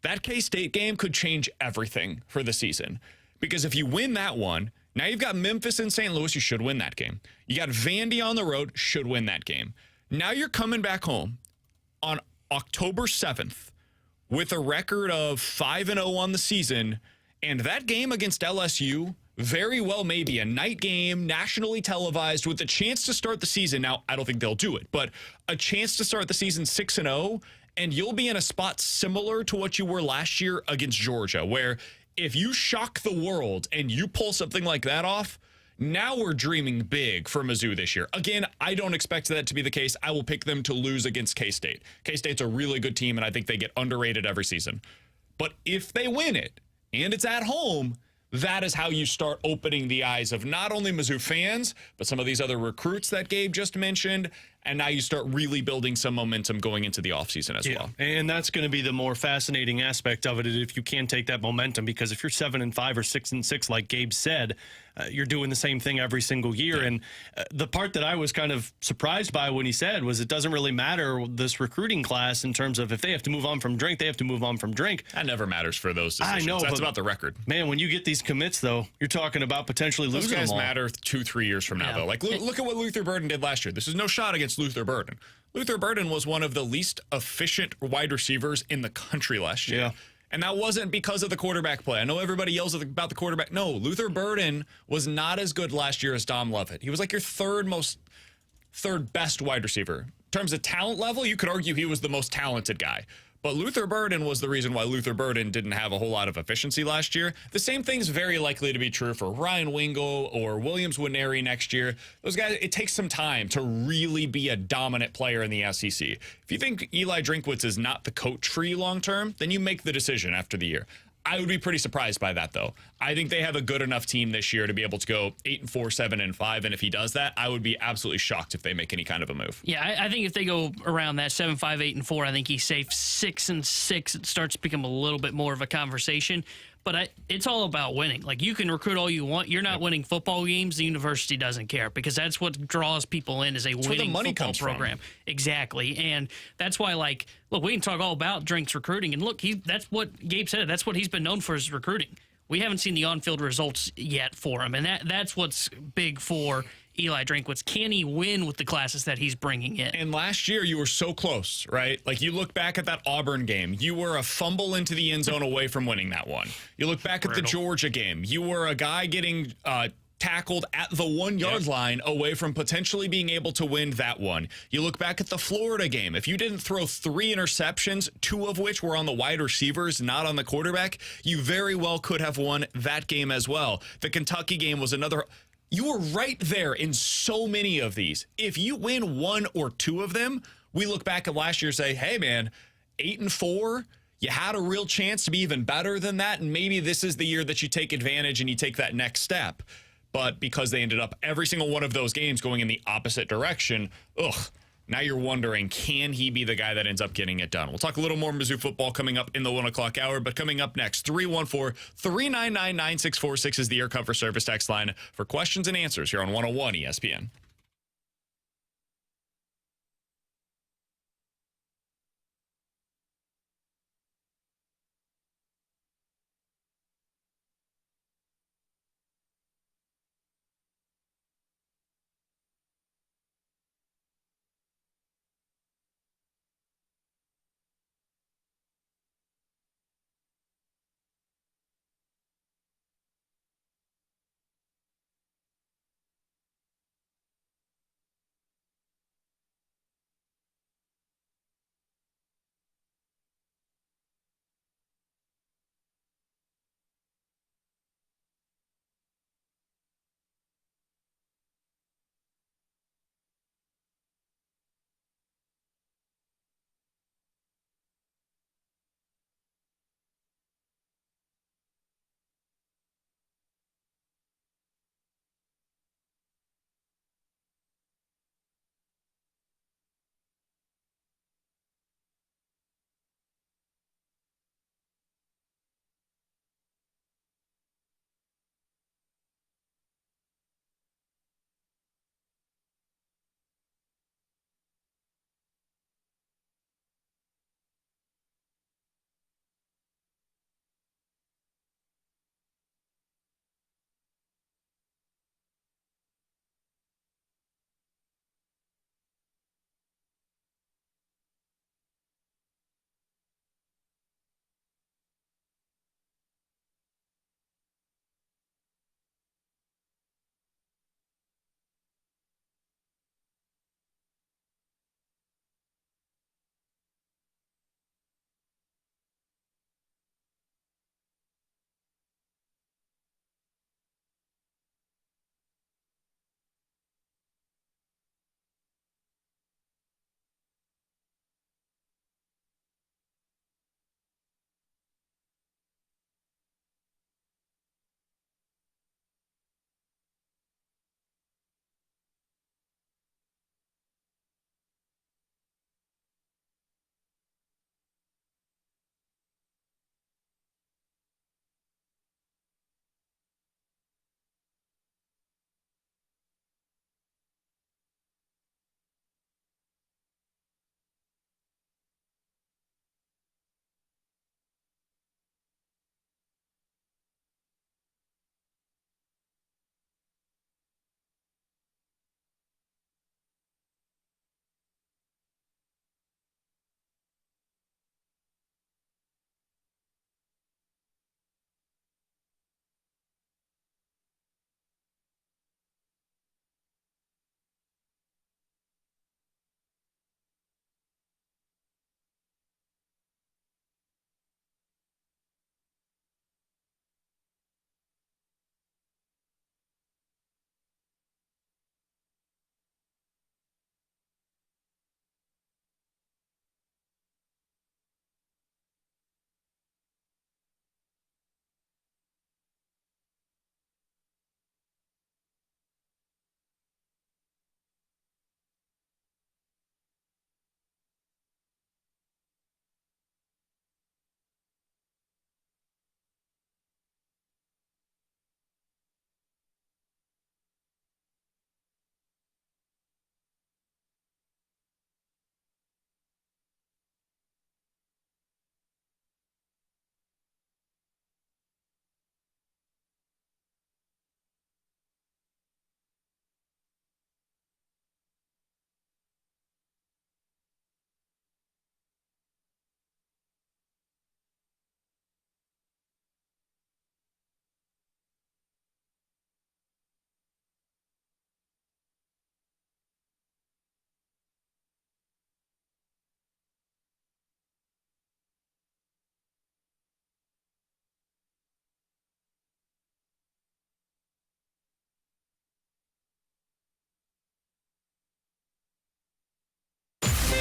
That K-State game could change everything for the season. Because if you win that one, now you've got Memphis and St. Louis, you should win that game. You got Vandy on the road, should win that game. Now you're coming back home on October 7th. With a record of 5-0 on the season, and that game against LSU very well may be a night game, nationally televised, with a chance to start the season. Now, I don't think they'll do it, but a chance to start the season 6-0, and you'll be in a spot similar to what you were last year against Georgia, where if you shock the world and you pull something like that off, now we're dreaming big for Mizzou this year. Again, I don't expect that to be the case. I will pick them to lose against K-State. K-State's a really good team, and I think they get underrated every season. But if they win it, and it's at home, that is how you start opening the eyes of not only Mizzou fans, but some of these other recruits that Gabe just mentioned. And now you start really building some momentum going into the offseason as well. And that's going to be the more fascinating aspect of it if you can take that momentum, because if you're 7-5 or 6-6, like Gabe said, you're doing the same thing every single year. Yeah. And the part that I was kind of surprised by when he said was it doesn't really matter this recruiting class in terms of if they have to move on from drink, they have to move on from drink. That never matters for those decisions. I know. That's about the record. Man, when you get these commits, though, you're talking about potentially losing them all. Those guys matter 2-3 years from now, though. Like, look at what Luther Burden did last year. This is no shot against Luther Burden. Luther Burden was one of the least efficient wide receivers in the country last year. Yeah. And that wasn't because of the quarterback play. I know everybody yells about the quarterback. No, Luther Burden was not as good last year as Dom Lovett. He was like your third best wide receiver. In terms of talent level, you could argue he was the most talented guy. But Luther Burden was the reason why Luther Burden didn't have a whole lot of efficiency last year. The same thing's very likely to be true for Ryan Wingo or Williams Nwaneri next year. Those guys, it takes some time to really be a dominant player in the SEC. If you think Eli Drinkwitz is not the coach for you long term, then you make the decision after the year. I would be pretty surprised by that, though. I think they have a good enough team this year to be able to go 8-4, 7-5, and if he does that, I would be absolutely shocked if they make any kind of a move. Yeah, I think if they go around that 7-5, 8-4, I think he's safe. 6-6, it starts to become a little bit more of a conversation. But it's all about winning. Like, you can recruit all you want. You're not winning football games. The university doesn't care, because that's what draws people in is a winning football program. Exactly. And that's why, like, look, we can talk all about Drink's recruiting. And look, that's what Gabe said. That's what he's been known for, is recruiting. We haven't seen the on-field results yet for him. And that's what's big for Eli Drinkwitz. Can he win with the classes that he's bringing in? And last year, you were so close, right? Like, you look back at that Auburn game, you were a fumble into the end zone away from winning that one. You look back at the Georgia game, you were a guy getting tackled at the 1-yard line away from potentially being able to win that one. You look back at the Florida game. If you didn't throw 3 interceptions, 2 of which were on the wide receivers, not on the quarterback, you very well could have won that game as well. The Kentucky game was another. You were right there in so many of these. If you win 1 or 2 of them, we look back at last year and say, hey, man, 8-4, you had a real chance to be even better than that, and maybe this is the year that you take advantage and you take that next step. But because they ended up every single one of those games going in the opposite direction, now you're wondering, can he be the guy that ends up getting it done? We'll talk a little more Mizzou football coming up in the 1 o'clock hour, but coming up next, 314-399-9646 is the Air Comfort Service text line for questions and answers here on 101 ESPN.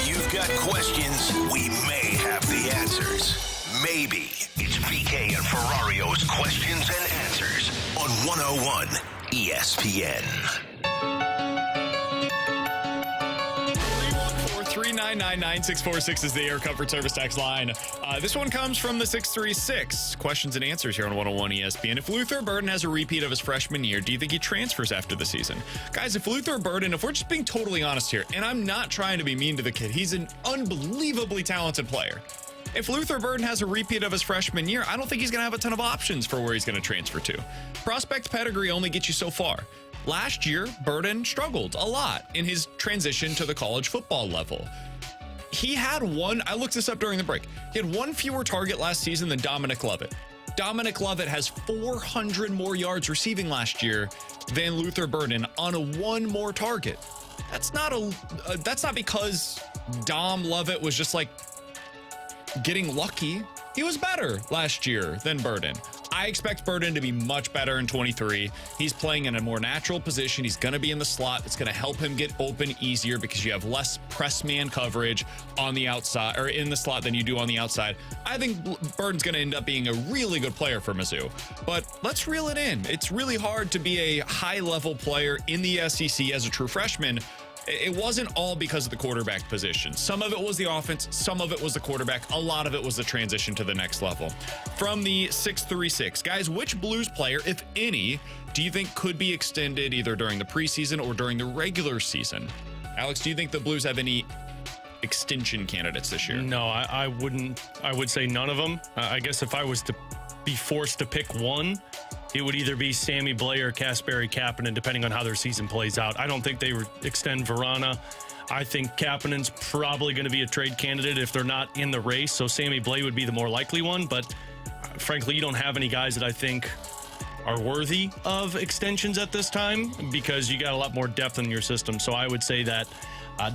you've got questions, we may have the answers. Maybe. It's BK and Ferrario's Questions and Answers on 101 ESPN. 319-9646 is the Air Comfort Service text line. This one comes from the 636. Questions and answers here on 101 ESPN. If Luther Burden has a repeat of his freshman year, do you think he transfers after the season? Guys, if Luther Burden, if we're just being totally honest here, and I'm not trying to be mean to the kid, he's an unbelievably talented player. If Luther Burden has a repeat of his freshman year, I don't think he's going to have a ton of options for where he's going to transfer to. Prospect pedigree only gets you so far. Last year, Burden struggled a lot in his transition to the college football level. He had one, I looked this up during the break, he had one fewer target last season than Dominic Lovett. Dominic Lovett has 400 more yards receiving last year than Luther Burden on a one more target. That's not because Dom Lovett was just like getting lucky. He was better last year than Burden. I expect Burden to be much better in 23. He's playing in a more natural position. He's going to be in the slot. It's going to help him get open easier because you have less press man coverage on the outside or in the slot than you do on the outside. I think Burden's going to end up being a really good player for Mizzou. But let's reel it in. It's really hard to be a high-level player in the SEC as a true freshman. It wasn't all because of the quarterback position. Some of it was the offense. Some of it was the quarterback. A lot of it was the transition to the next level. From the 636, guys, which Blues player, if any, do you think could be extended either during the preseason or during the regular season? Alex, do you think the Blues have any extension candidates this year? No, I wouldn't. I would say none of them. I guess if I was to be forced to pick one, it would either be Sammy Blay or Kasperi Kapanen, depending on how their season plays out. I don't think they would extend Verana. I think Kapanen's probably going to be a trade candidate if they're not in the race. So Sammy Blay would be the more likely one. But frankly, you don't have any guys that I think are worthy of extensions at this time because you got a lot more depth in your system. So I would say that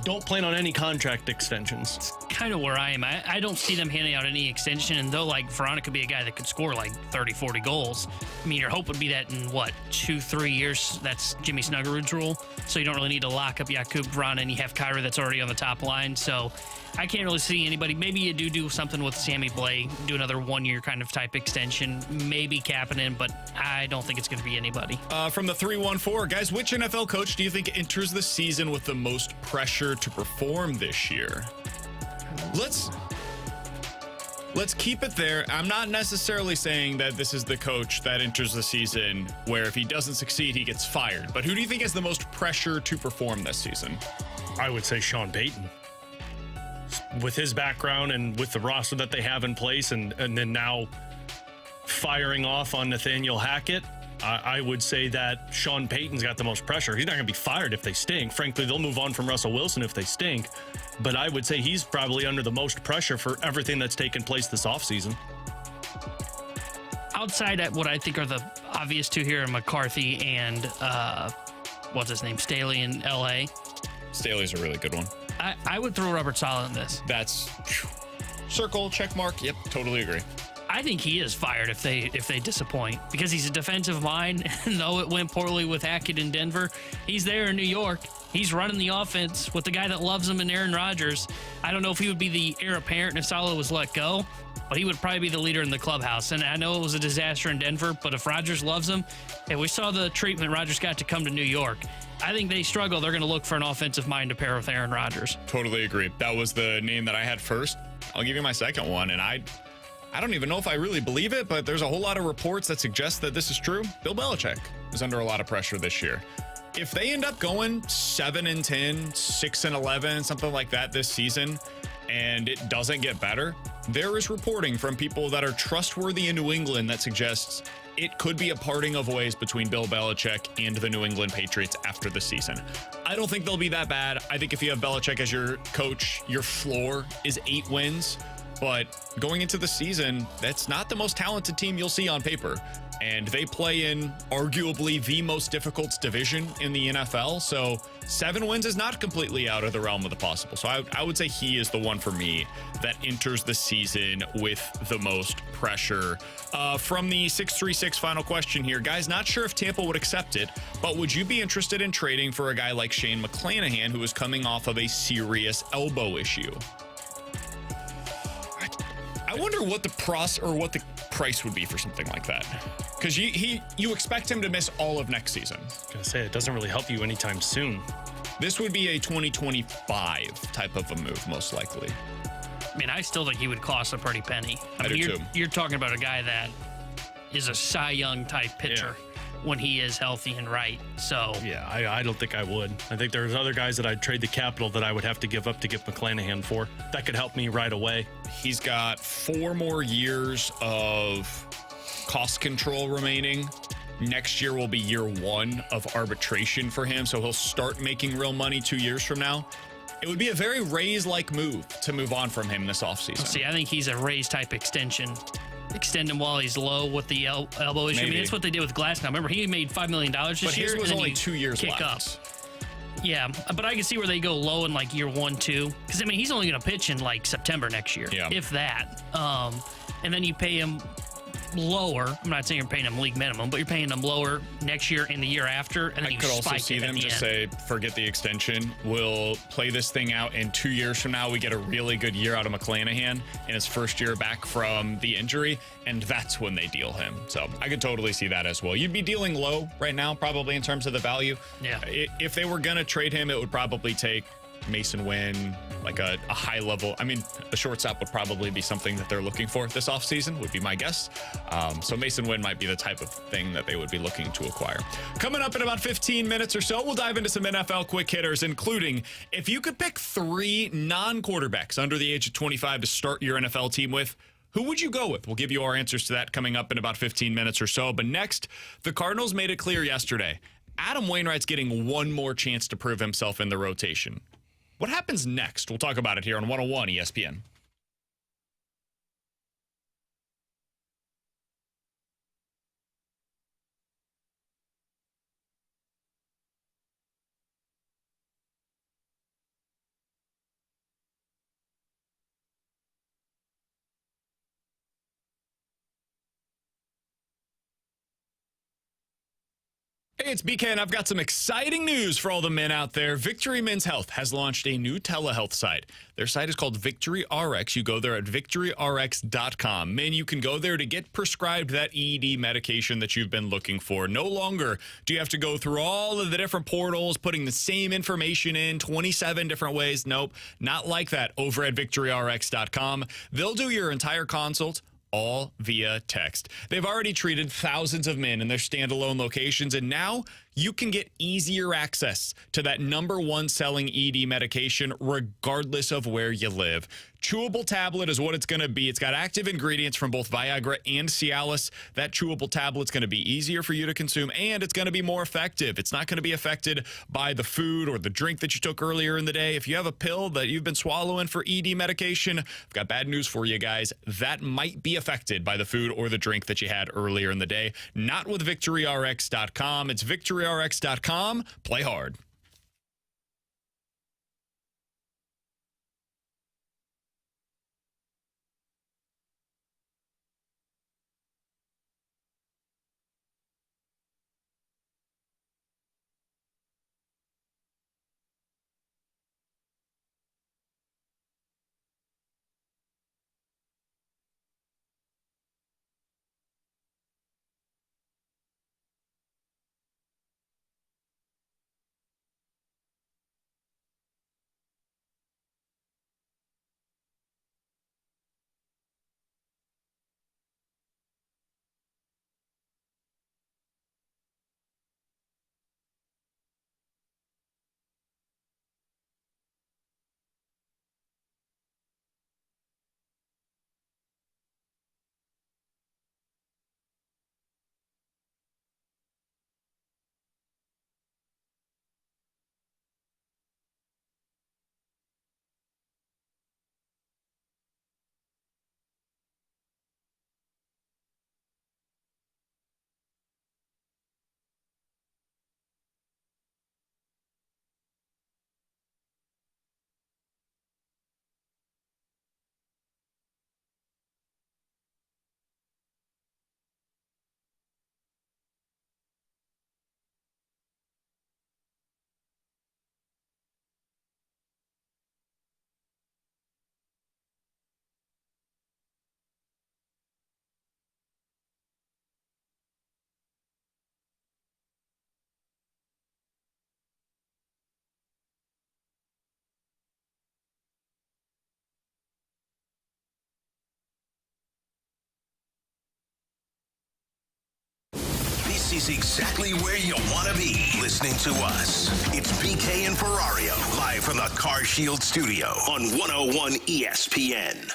don't plan on any contract extensions. It's kind of where I am. I don't see them handing out any extension. And though, like, Verona could be a guy that could score like 30, 40 goals, I mean, your hope would be that in, 2-3 years, that's Jimmy Snuggerud's rule. So you don't really need to lock up Jakub Verona, and you have Kyra that's already on the top line. So I can't really see anybody. Maybe you do something with Sammy Blay, do another 1-year kind of type extension, maybe Kapanen, but I don't think it's going to be anybody. From the 314, guys, which NFL coach do you think enters the season with the most pressure to perform this year? Let's keep it there. I'm not necessarily saying that this is the coach that enters the season where if he doesn't succeed, he gets fired. But who do you think has the most pressure to perform this season? I would say Sean Payton. With his background and with the roster that they have in place and then now firing off on Nathaniel Hackett, I would say that Sean Payton's got the most pressure. He's not going to be fired if they stink. Frankly, they'll move on from Russell Wilson if they stink. But I would say he's probably under the most pressure for everything that's taken place this offseason. Outside at what I think are the obvious two here are McCarthy and, what's his name, Staley in L.A. Staley's a really good one. I would throw Robert Saleh in this. That's circle, check mark. Yep, totally agree. I think he is fired if they disappoint because he's a defensive mind. And though it went poorly with Hackett in Denver, he's there in New York. He's running the offense with the guy that loves him in Aaron Rodgers. I don't know if he would be the heir apparent if Saleh was let go, but he would probably be the leader in the clubhouse. And I know it was a disaster in Denver, but if Rodgers loves him, and we saw the treatment Rodgers got to come to New York, I think they struggle. They're going to look for an offensive mind to pair with Aaron Rodgers. Totally agree. That was the name that I had first. I'll give you my second one, and I don't even know if I really believe it, but there's a whole lot of reports that suggest that this is true. Bill Belichick is under a lot of pressure this year. If they end up going 7-10, 6-11, something like that this season, and it doesn't get better, there is reporting from people that are trustworthy in New England that suggests it could be a parting of ways between Bill Belichick and the New England Patriots after the season. I don't think they'll be that bad. I think if you have Belichick as your coach, your floor is 8 wins. But going into the season, that's not the most talented team you'll see on paper. and they play in arguably the most difficult division in the NFL. So 7 wins is not completely out of the realm of the possible. So I would say he is the one for me that enters the season with the most pressure. From the 636 final question here, guys, not sure if Tampa would accept it, but would you be interested in trading for a guy like Shane McClanahan, who is coming off of a serious elbow issue? I wonder what the price would be for something like that, because you expect him to miss all of next season. I was gonna say, it doesn't really help you anytime soon. This would be a 2025 type of a move, most likely. I mean, I still think he would cost a pretty penny. I mean, do too. You're talking about a guy that is a Cy Young type pitcher when he is healthy and right. So Yeah, I don't think I would. I think there's other guys that I'd trade the capital that I would have to give up to get McClanahan for. That could help me right away. He's got 4 more years of cost control remaining. Next year will be year 1 of arbitration for him, so he'll start making real money 2 years from now. It would be a very Rays-like move to move on from him this offseason. See, I think he's a Rays type extension. Extend him while he's low with the elbow issue. I mean, that's what they did with Glass. Now, remember, he made $5 million this But year. his was and then only you 2 years kick left. up. Yeah, but I can see where they go low in like year 1, 2. Because, I mean, he's only going to pitch in like September next year, if that. And then you pay him lower. I'm not saying you're paying him league minimum, but you're paying him lower next year and the year after. And then I you could also spike see it them at the just end. say, forget the extension. We'll play this thing out, and 2 years from now, we get a really good year out of McClanahan in his first year back from the injury, and that's when they deal him. So I could totally see that as well. You'd be dealing low right now, probably in terms of the value. Yeah. If they were going to trade him, it would probably take Mason Wynn, like a high level. I mean, a shortstop would probably be something that they're looking for this offseason, would be my guess. So Mason Wynn might be the type of thing that they would be looking to acquire. Coming up in about 15 minutes or so, we'll dive into some NFL quick hitters, including if you could pick 3 non-quarterbacks under the age of 25 to start your NFL team with, who would you go with? We'll give you our answers to that coming up in about 15 minutes or so. But next, the Cardinals made it clear yesterday, Adam Wainwright's getting one more chance to prove himself in the rotation. What happens next? We'll talk about it here on 101 ESPN. Hey, it's BK, and I've got some exciting news for all the men out there. Victory Men's Health has launched a new telehealth site. Their site is called Victory RX. You go there at victoryrx.com. Men, you can go there to get prescribed that ED medication that you've been looking for. No longer do you have to go through all of the different portals, putting the same information in 27 different ways. Nope, not like that over at victoryrx.com. They'll do your entire consult all via text. They've already treated thousands of men in their standalone locations, and now you can get easier access to that #1 selling ED medication regardless of where you live. Chewable tablet is what it's going to be. It's got active ingredients from both Viagra and Cialis. That chewable tablet's going to be easier for you to consume, and it's going to be more effective. It's not going to be affected by the food or the drink that you took earlier in the day. If you have a pill that you've been swallowing for ED medication, I've got bad news for you guys. That might be affected by the food or the drink that you had earlier in the day. Not with VictoryRx.com. It's VictoryRx.com. Play hard. This is exactly where you want to be, listening to us. It's BK and Ferrario, live from the Car Shield studio on 101 ESPN.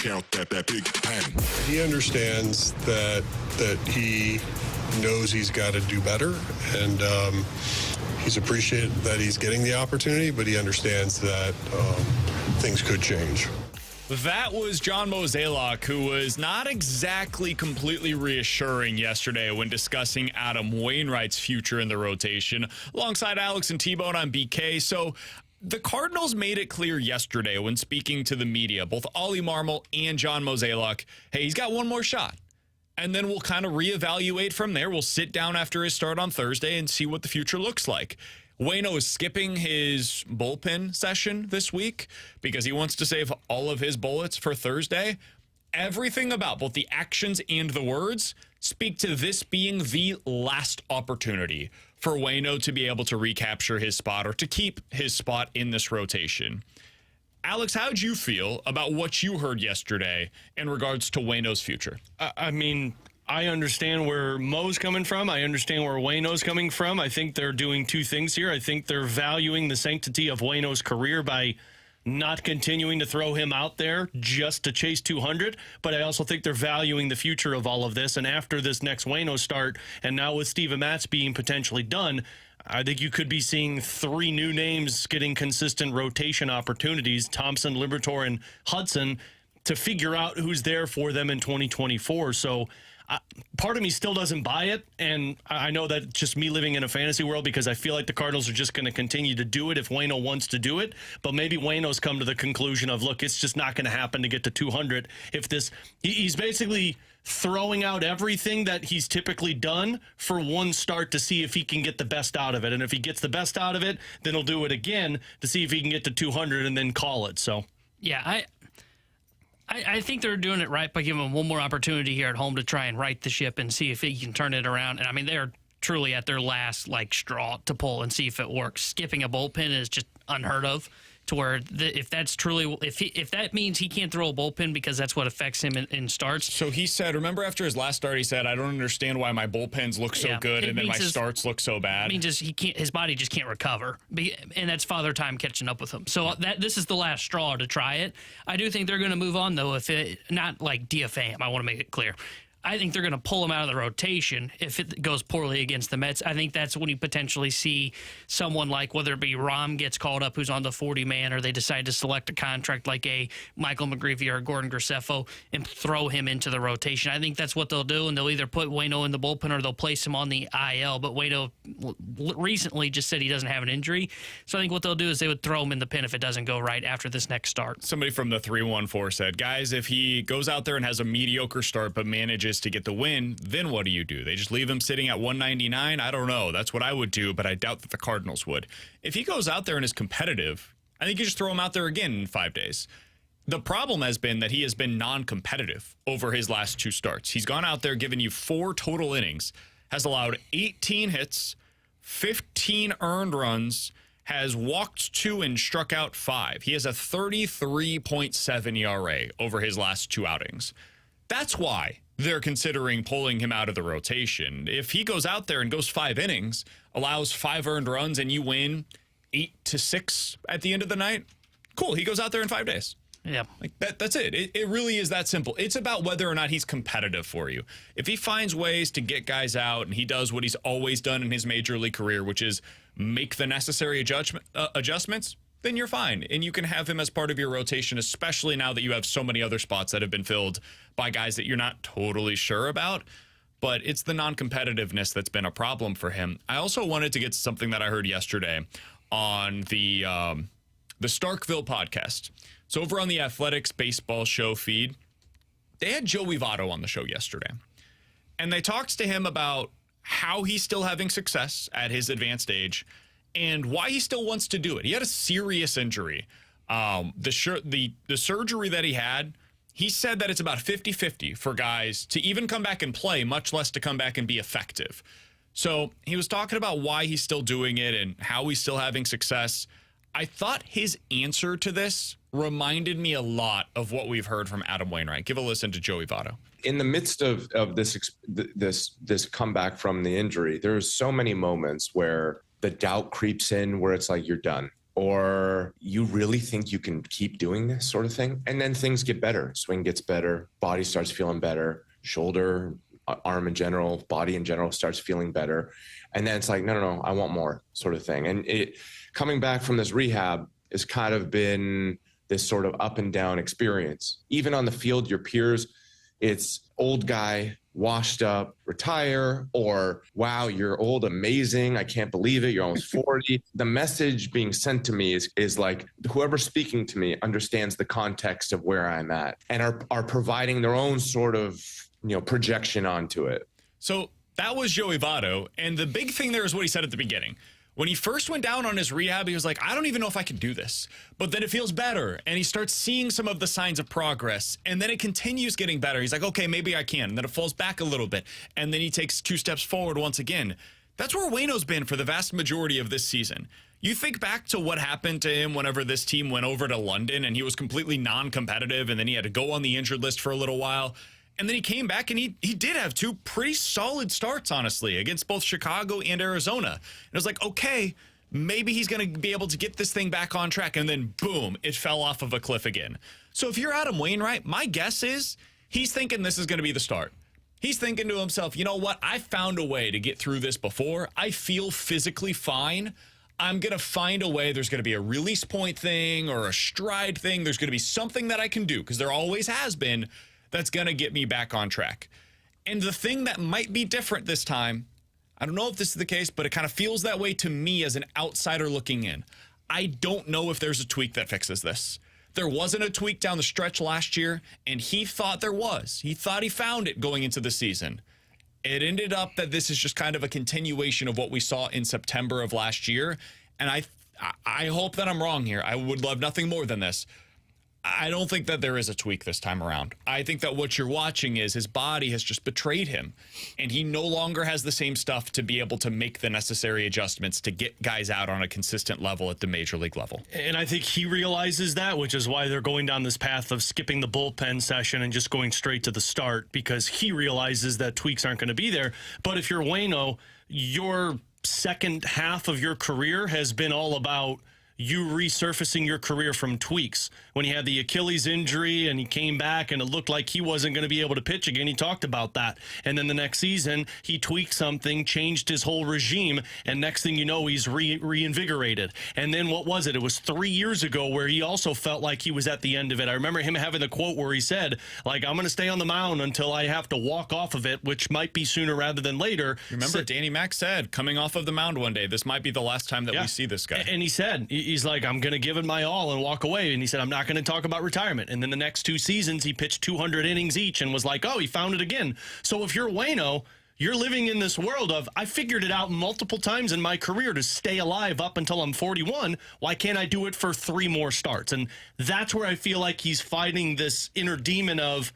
Count that big pen. He understands that he knows he's got to do better, and he's appreciated that he's getting the opportunity, but he understands that things could change. That was John Mozeliak, who was not exactly completely reassuring yesterday when discussing Adam Wainwright's future in the rotation, alongside Alex and T-Bone on BK. So the Cardinals made it clear yesterday when speaking to the media, both Ollie Marmol and John Mozeliak, hey, he's got one more shot. And then we'll kind of reevaluate from there. We'll sit down after his start on Thursday and see what the future looks like. Waino is skipping his bullpen session this week because he wants to save all of his bullets for Thursday. Everything about both the actions and the words speak to this being the last opportunity for Waino to be able to recapture his spot or to keep his spot in this rotation. Alex, how'd you feel about what you heard yesterday in regards to Waino's future? I mean, I understand where Mo's coming from. I understand where Waino's coming from. I think they're doing two things here. I think they're valuing the sanctity of Waino's career by not continuing to throw him out there just to chase 200, but I also think they're valuing the future of all of this. And after this next Waino start, and now with Steven Matz being potentially done, I think you could be seeing three new names getting consistent rotation opportunities, Thompson, Liberatore, and Hudson, to figure out who's there for them in 2024. So part of me still doesn't buy it, and I know that just me living in a fantasy world because I feel like the Cardinals are just going to continue to do it if Waino wants to do it. But maybe Waino's come to the conclusion of, look, it's just not going to happen to get to 200. If this, he's basically throwing out everything that he's typically done for one start to see if he can get the best out of it. And if he gets the best out of it, then he'll do it again to see if he can get to 200 and then call it. So, yeah, I think they're doing it right by giving him one more opportunity here at home to try and right the ship and see if he can turn it around. And I mean, they're truly at their last straw to pull and see if it works. Skipping a bullpen is just unheard of. To where if that's truly if that means he can't throw a bullpen because that's what affects him in starts. So he said, remember after his last start, he said, "I don't understand why my bullpens look so good and then my starts look so bad." I mean, his body just can't recover, and that's father time catching up with him. So this is the last straw to try it. I do think they're going to move on though, if it not like DFA him. I want to make it clear. I think they're going to pull him out of the rotation if it goes poorly against the Mets. I think that's when you potentially see someone like, whether it be Rom gets called up who's on the 40-man, or they decide to select a contract like a Michael McGreevy or Gordon Graceffo and throw him into the rotation. I think that's what they'll do, and they'll either put Waino in the bullpen or they'll place him on the IL. But Waino recently just said he doesn't have an injury. So I think what they'll do is they would throw him in the pen if it doesn't go right after this next start. Somebody from the 314 said, guys, if he goes out there and has a mediocre start but manages to get the win, then what do? They just leave him sitting at 199? I don't know. That's what I would do, but I doubt that the Cardinals would. If he goes out there and is competitive, I think you just throw him out there again in 5 days. The problem has been that he has been non-competitive over his last two starts. He's gone out there, given you 4 total innings, has allowed 18 hits, 15 earned runs, has walked 2 and struck out 5. He has a 33.7 ERA over his last 2 outings. That's why they're considering pulling him out of the rotation. If he goes out there and goes 5 innings, allows 5 earned runs, and you win 8-6 at the end of the night, cool. He goes out there in 5 days. Yeah. That's it. It really is that simple. It's about whether or not he's competitive for you. If he finds ways to get guys out and he does what he's always done in his major league career, which is make the necessary adjustments, then you're fine. And you can have him as part of your rotation, especially now that you have so many other spots that have been filled by guys that you're not totally sure about. But it's the non-competitiveness that's been a problem for him. I also wanted to get to something that I heard yesterday on the Starkville podcast. So over on the Athletics baseball show feed, they had Joey Votto on the show yesterday. And they talked to him about how he's still having success at his advanced age and why he still wants to do it. He had a serious injury. The surgery that he had, he said that it's about 50-50 for guys to even come back and play, much less to come back and be effective. So he was talking about why he's still doing it and how he's still having success. I thought his answer to this reminded me a lot of what we've heard from Adam Wainwright. Give a listen to Joey Votto. In the midst of this comeback from the injury, there's so many moments where the doubt creeps in, where it's like you're done, or you really think you can keep doing this sort of thing, and then things get better. Swing gets better, body starts feeling better, shoulder, arm in general, body in general starts feeling better, and then it's like no, I want more sort of thing. And coming back from this rehab has kind of been this sort of up and down experience. Even on the field, your peers, it's old guy, washed up, retire, or wow, you're old, amazing, I can't believe it, you're almost 40. The message being sent to me is like, whoever's speaking to me understands the context of where I'm at and are providing their own sort of, projection onto it. So that was Joey Votto, and the big thing there is what he said at the beginning. When he first went down on his rehab, he was like, I don't even know if I can do this. But then it feels better, and he starts seeing some of the signs of progress, and then it continues getting better. He's like, okay, maybe I can. And then it falls back a little bit, and then he takes 2 steps forward once again. That's where Waino's been for the vast majority of this season. You think back to what happened to him whenever this team went over to London, and he was completely non-competitive, and then he had to go on the injured list for a little while. And then he came back, and he did have 2 pretty solid starts, honestly, against both Chicago and Arizona. And it was like, okay, maybe he's going to be able to get this thing back on track. And then, boom, it fell off of a cliff again. So if you're Adam Wainwright, my guess is he's thinking this is going to be the start. He's thinking to himself, you know what? I found a way to get through this before. I feel physically fine. I'm going to find a way. There's going to be a release point thing or a stride thing. There's going to be something that I can do, because there always has been, that's going to get me back on track. And the thing that might be different this time, I don't know if this is the case, but it kind of feels that way to me as an outsider looking in. I don't know if there's a tweak that fixes this. There wasn't a tweak down the stretch last year, and he thought there was. He thought he found it going into the season. It ended up that this is just kind of a continuation of what we saw in September of last year, and I hope that I'm wrong here. I would love nothing more than this. I don't think that there is a tweak this time around. I think that what you're watching is his body has just betrayed him, and he no longer has the same stuff to be able to make the necessary adjustments to get guys out on a consistent level at the major league level. And I think he realizes that, which is why they're going down this path of skipping the bullpen session and just going straight to the start, because he realizes that tweaks aren't going to be there. But if you're Waino, your second half of your career has been all about you resurfacing your career from tweaks. When he had the Achilles injury and he came back and it looked like he wasn't going to be able to pitch again, he talked about that. And then the next season, he tweaked something, changed his whole regime, and next thing you know, he's reinvigorated. And then what was it? It was 3 years ago where he also felt like he was at the end of it. I remember him having the quote where he said, like, I'm going to stay on the mound until I have to walk off of it, which might be sooner rather than later. Remember, Danny Mac said, coming off of the mound one day, this might be the last time that we see this guy. And he said, he's like, I'm going to give it my all and walk away. And he said, I'm not going to talk about retirement. And then the next 2 seasons, he pitched 200 innings each and was like, oh, he found it again. So if you're Waino, you're living in this world of, I figured it out multiple times in my career to stay alive up until I'm 41. Why can't I do it for 3 more starts? And that's where I feel like he's fighting this inner demon of,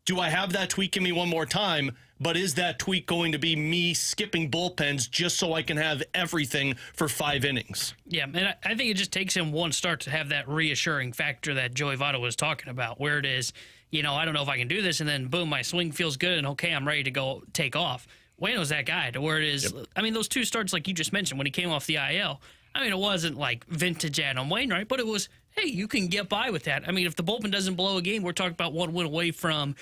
do I have that tweak in me one more time? But is that tweak going to be me skipping bullpens just so I can have everything for 5 innings? Yeah, and I think it just takes him one start to have that reassuring factor that Joey Votto was talking about, where it is, I don't know if I can do this, and then boom, my swing feels good, and okay, I'm ready to go take off. Waino's that guy to where it is, those 2 starts like you just mentioned when he came off the IL, it wasn't like vintage Adam Wainwright, but it was, hey, you can get by with that. If the bullpen doesn't blow a game, we're talking about 1 win away from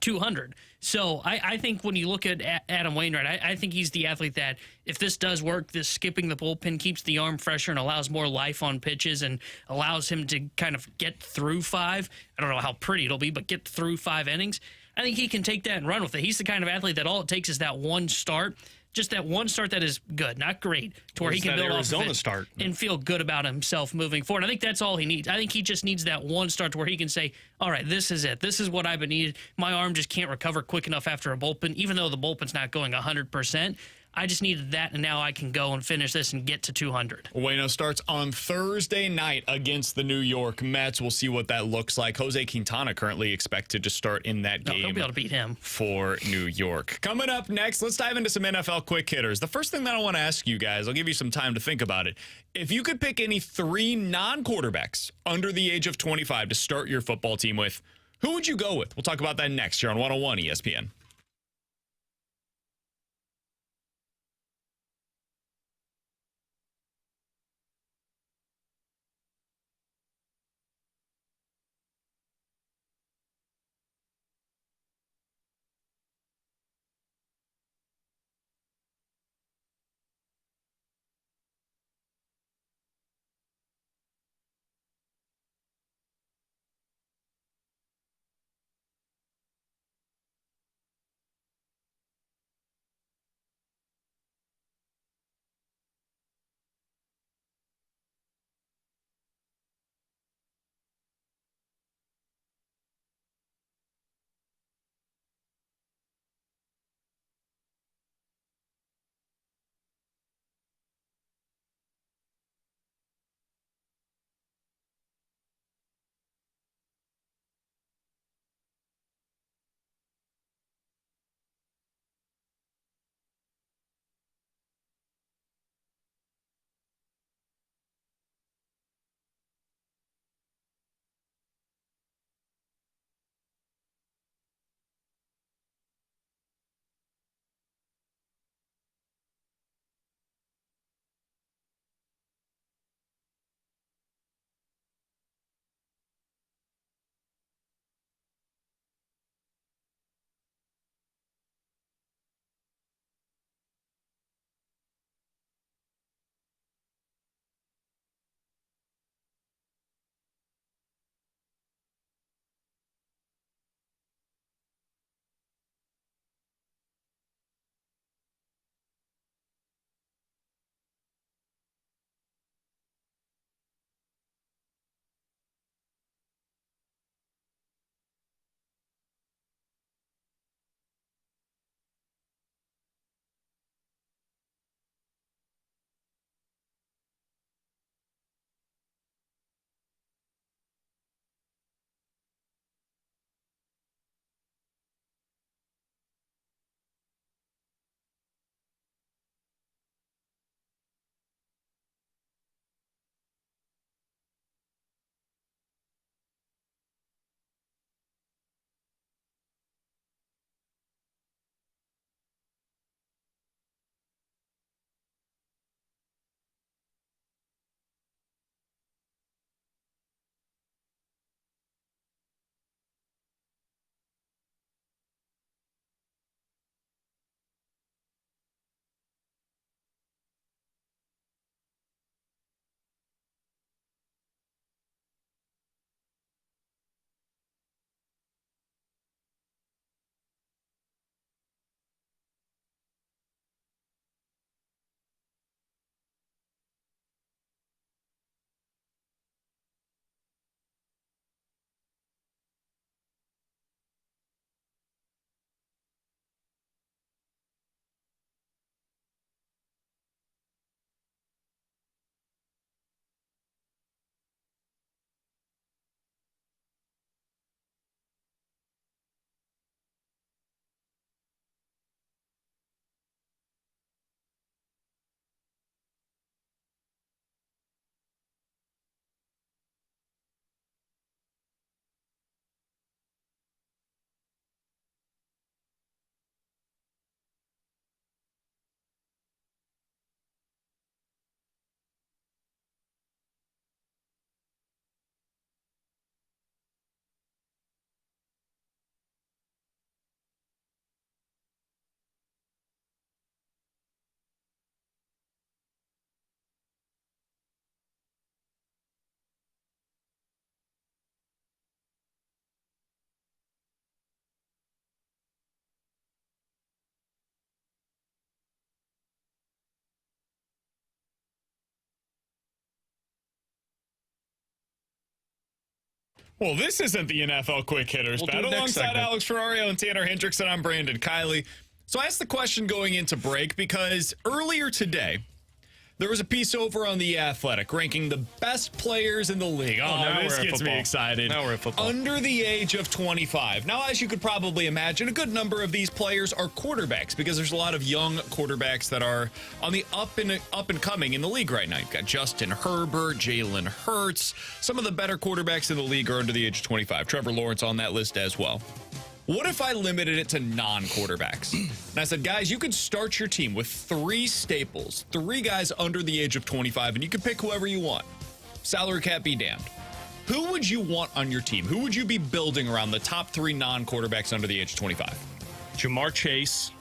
200. So I think when you look at Adam Wainwright, I think he's the athlete that if this does work, this skipping the bullpen keeps the arm fresher and allows more life on pitches and allows him to kind of get through 5. I don't know how pretty it'll be, but get through 5 innings. I think he can take that and run with it. He's the kind of athlete that all it takes is that one start. Just that one start that is good, not great, to where he can build off of it start and feel good about himself moving forward. I think that's all he needs. I think he just needs that one start to where he can say, all right, this is it. This is what I've been needed. My arm just can't recover quick enough after a bullpen, even though the bullpen's not going 100%. I just needed that, and now I can go and finish this and get to 200. Waino starts on Thursday night against the New York Mets. We'll see what that looks like. Jose Quintana currently expected to start in that game. They'll be able to beat him. For New York. Coming up next, let's dive into some NFL quick hitters. The first thing that I want to ask you guys, I'll give you some time to think about it. If you could pick any 3 non-quarterbacks under the age of 25 to start your football team with, who would you go with? We'll talk about that next here on 101 ESPN. Well, this isn't the NFL Quick Hitters We'll do battle. it next Alongside segment. Alex Ferrario and Tanner Hendrickson, I'm Brandon Kiley. So I asked the question going into break because earlier today, there was a piece over on The Athletic ranking the best players in the league. Oh, now this we're at gets me football. excited. Now we're at football. Under the age of 25. Now, as you could probably imagine, a good number of these players are quarterbacks because there's a lot of young quarterbacks that are on the up and coming in the league right now. You've got Justin Herbert, Jalen Hurts. Some of the better quarterbacks in the league are under the age of 25. Trevor Lawrence on that list as well. What if I limited it to non-quarterbacks? And I said, guys, you could start your team with 3 staples, 3 guys under the age of 25, and you can pick whoever you want. Salary cap be damned. Who would you want on your team? Who would you be building around the top 3 non-quarterbacks under the age of 25? Jamar Chase.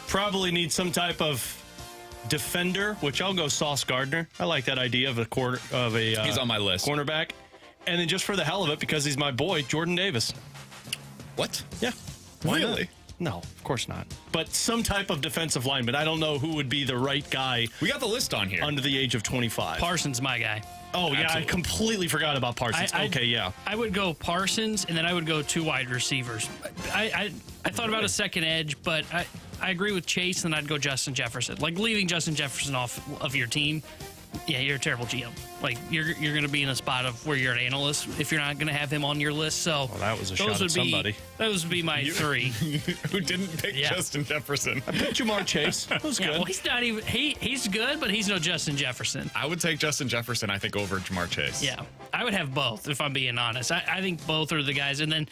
Probably need some type of defender, which I'll go Sauce Gardner. I like that idea of a He's on my list. Cornerback. And then just for the hell of it, because he's my boy, Jordan Davis. What? Yeah. Why Really? not? No, of course not. But some type of defensive lineman. I don't know who would be the right guy We got the list on here. under the age of 25. Parsons, my guy. Oh, yeah, Absolutely. I completely forgot about Parsons. Okay, yeah. I would go Parsons, and then I would go 2 wide receivers. I thought about a second edge, but I agree with Chase, and I'd go Justin Jefferson. Like, leaving Justin Jefferson off of your team, yeah, you're a terrible GM. Like, you're going to be in a spot of where you're an analyst if you're not going to have him on your list. So Well, that was a shot at somebody. Those would be my 3. Who didn't pick Yeah. Justin Jefferson? I picked Jamar Chase. That was Yeah, good. well, he's not even he's good, but he's no Justin Jefferson. I would take Justin Jefferson, I think, over Jamar Chase. Yeah, I would have both if I'm being honest. I think both are the guys. And then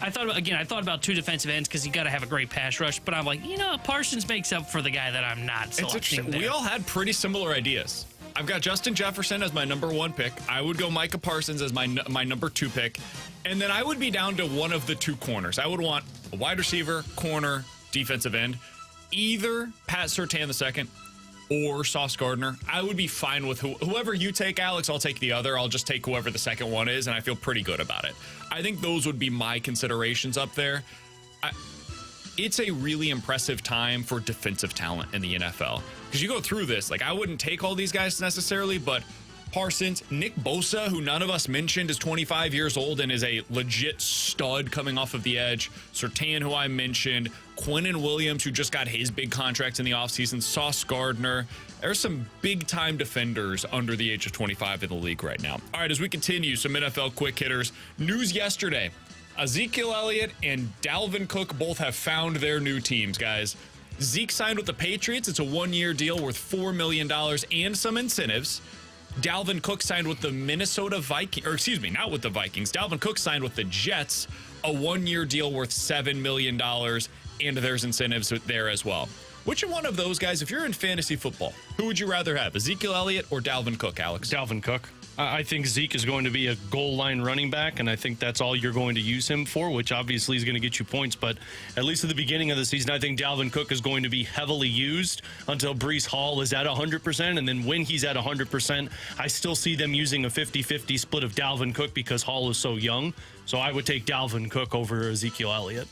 I thought about 2 defensive ends because you got to have a great pass rush. But I'm like, Parsons makes up for the guy that I'm not It's selecting interesting. there. We all had pretty similar ideas. I've got Justin Jefferson as my number 1 pick. I would go Micah Parsons as my number 2 pick. And then I would be down to one of the 2 corners. I would want a wide receiver, corner, defensive end. Either Pat Surtain II or Sauce Gardner. I would be fine with whoever you take, Alex. I'll take the other. I'll just take whoever the second one is, and I feel pretty good about it. I think those would be my considerations up there. It's a really impressive time for defensive talent in the NFL. Because you go through this, like, I wouldn't take all these guys necessarily, but Parsons, Nick Bosa, who none of us mentioned, is 25 years old and is a legit stud coming off of the edge. Surtain, who I mentioned. Quinnen Williams, who just got his big contract in the offseason. Sauce Gardner. There's some big-time defenders under the age of 25 in the league right now. All right, as we continue, some NFL quick hitters. News yesterday. Ezekiel Elliott and Dalvin Cook both have found their new teams, guys. Zeke signed with the Patriots. It's a 1-year deal worth $4 million and some incentives. Dalvin Cook signed with the Minnesota Vikings, or excuse me, not with the Vikings. Dalvin Cook signed with the Jets, a 1-year deal worth $7 million, and there's incentives there as well. Which one of those guys, if you're in fantasy football, who would you rather have, Ezekiel Elliott or Dalvin Cook, Alex? Dalvin Cook. I think Zeke is going to be a goal line running back, and I think that's all you're going to use him for, which obviously is going to get you points. But at least at the beginning of the season, I think Dalvin Cook is going to be heavily used until Breece Hall is at 100%. And then when he's at 100%, I still see them using a 50-50 split of Dalvin Cook because Hall is so young. So I would take Dalvin Cook over Ezekiel Elliott.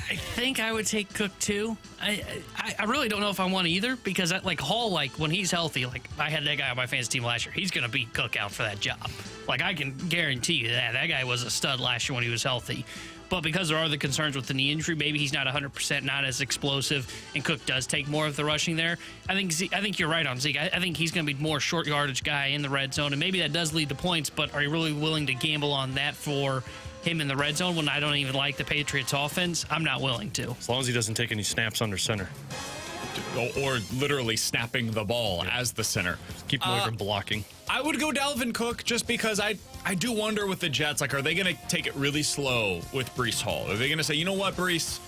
I think I would take Cook too. I really don't know if I want either because Hall, when he's healthy, I had that guy on my fantasy team last year. He's going to beat Cook out for that job. I can guarantee you that guy was a stud last year when he was healthy. But because there are the concerns with the knee injury, maybe he's not 100%, not as explosive, and Cook does take more of the rushing there. I think you're right on Zeke. I think he's going to be more short yardage guy in the red zone, and maybe that does lead to points. But are you really willing to gamble on that for him in the red zone when I don't even like the Patriots offense? I'm not willing to. As long as he doesn't take any snaps under center. Or literally snapping the ball as the center. Keep him away from blocking. I would go Dalvin Cook just because I do wonder with the Jets, are they going to take it really slow with Breece Hall? Are they going to say, you know what, Breece,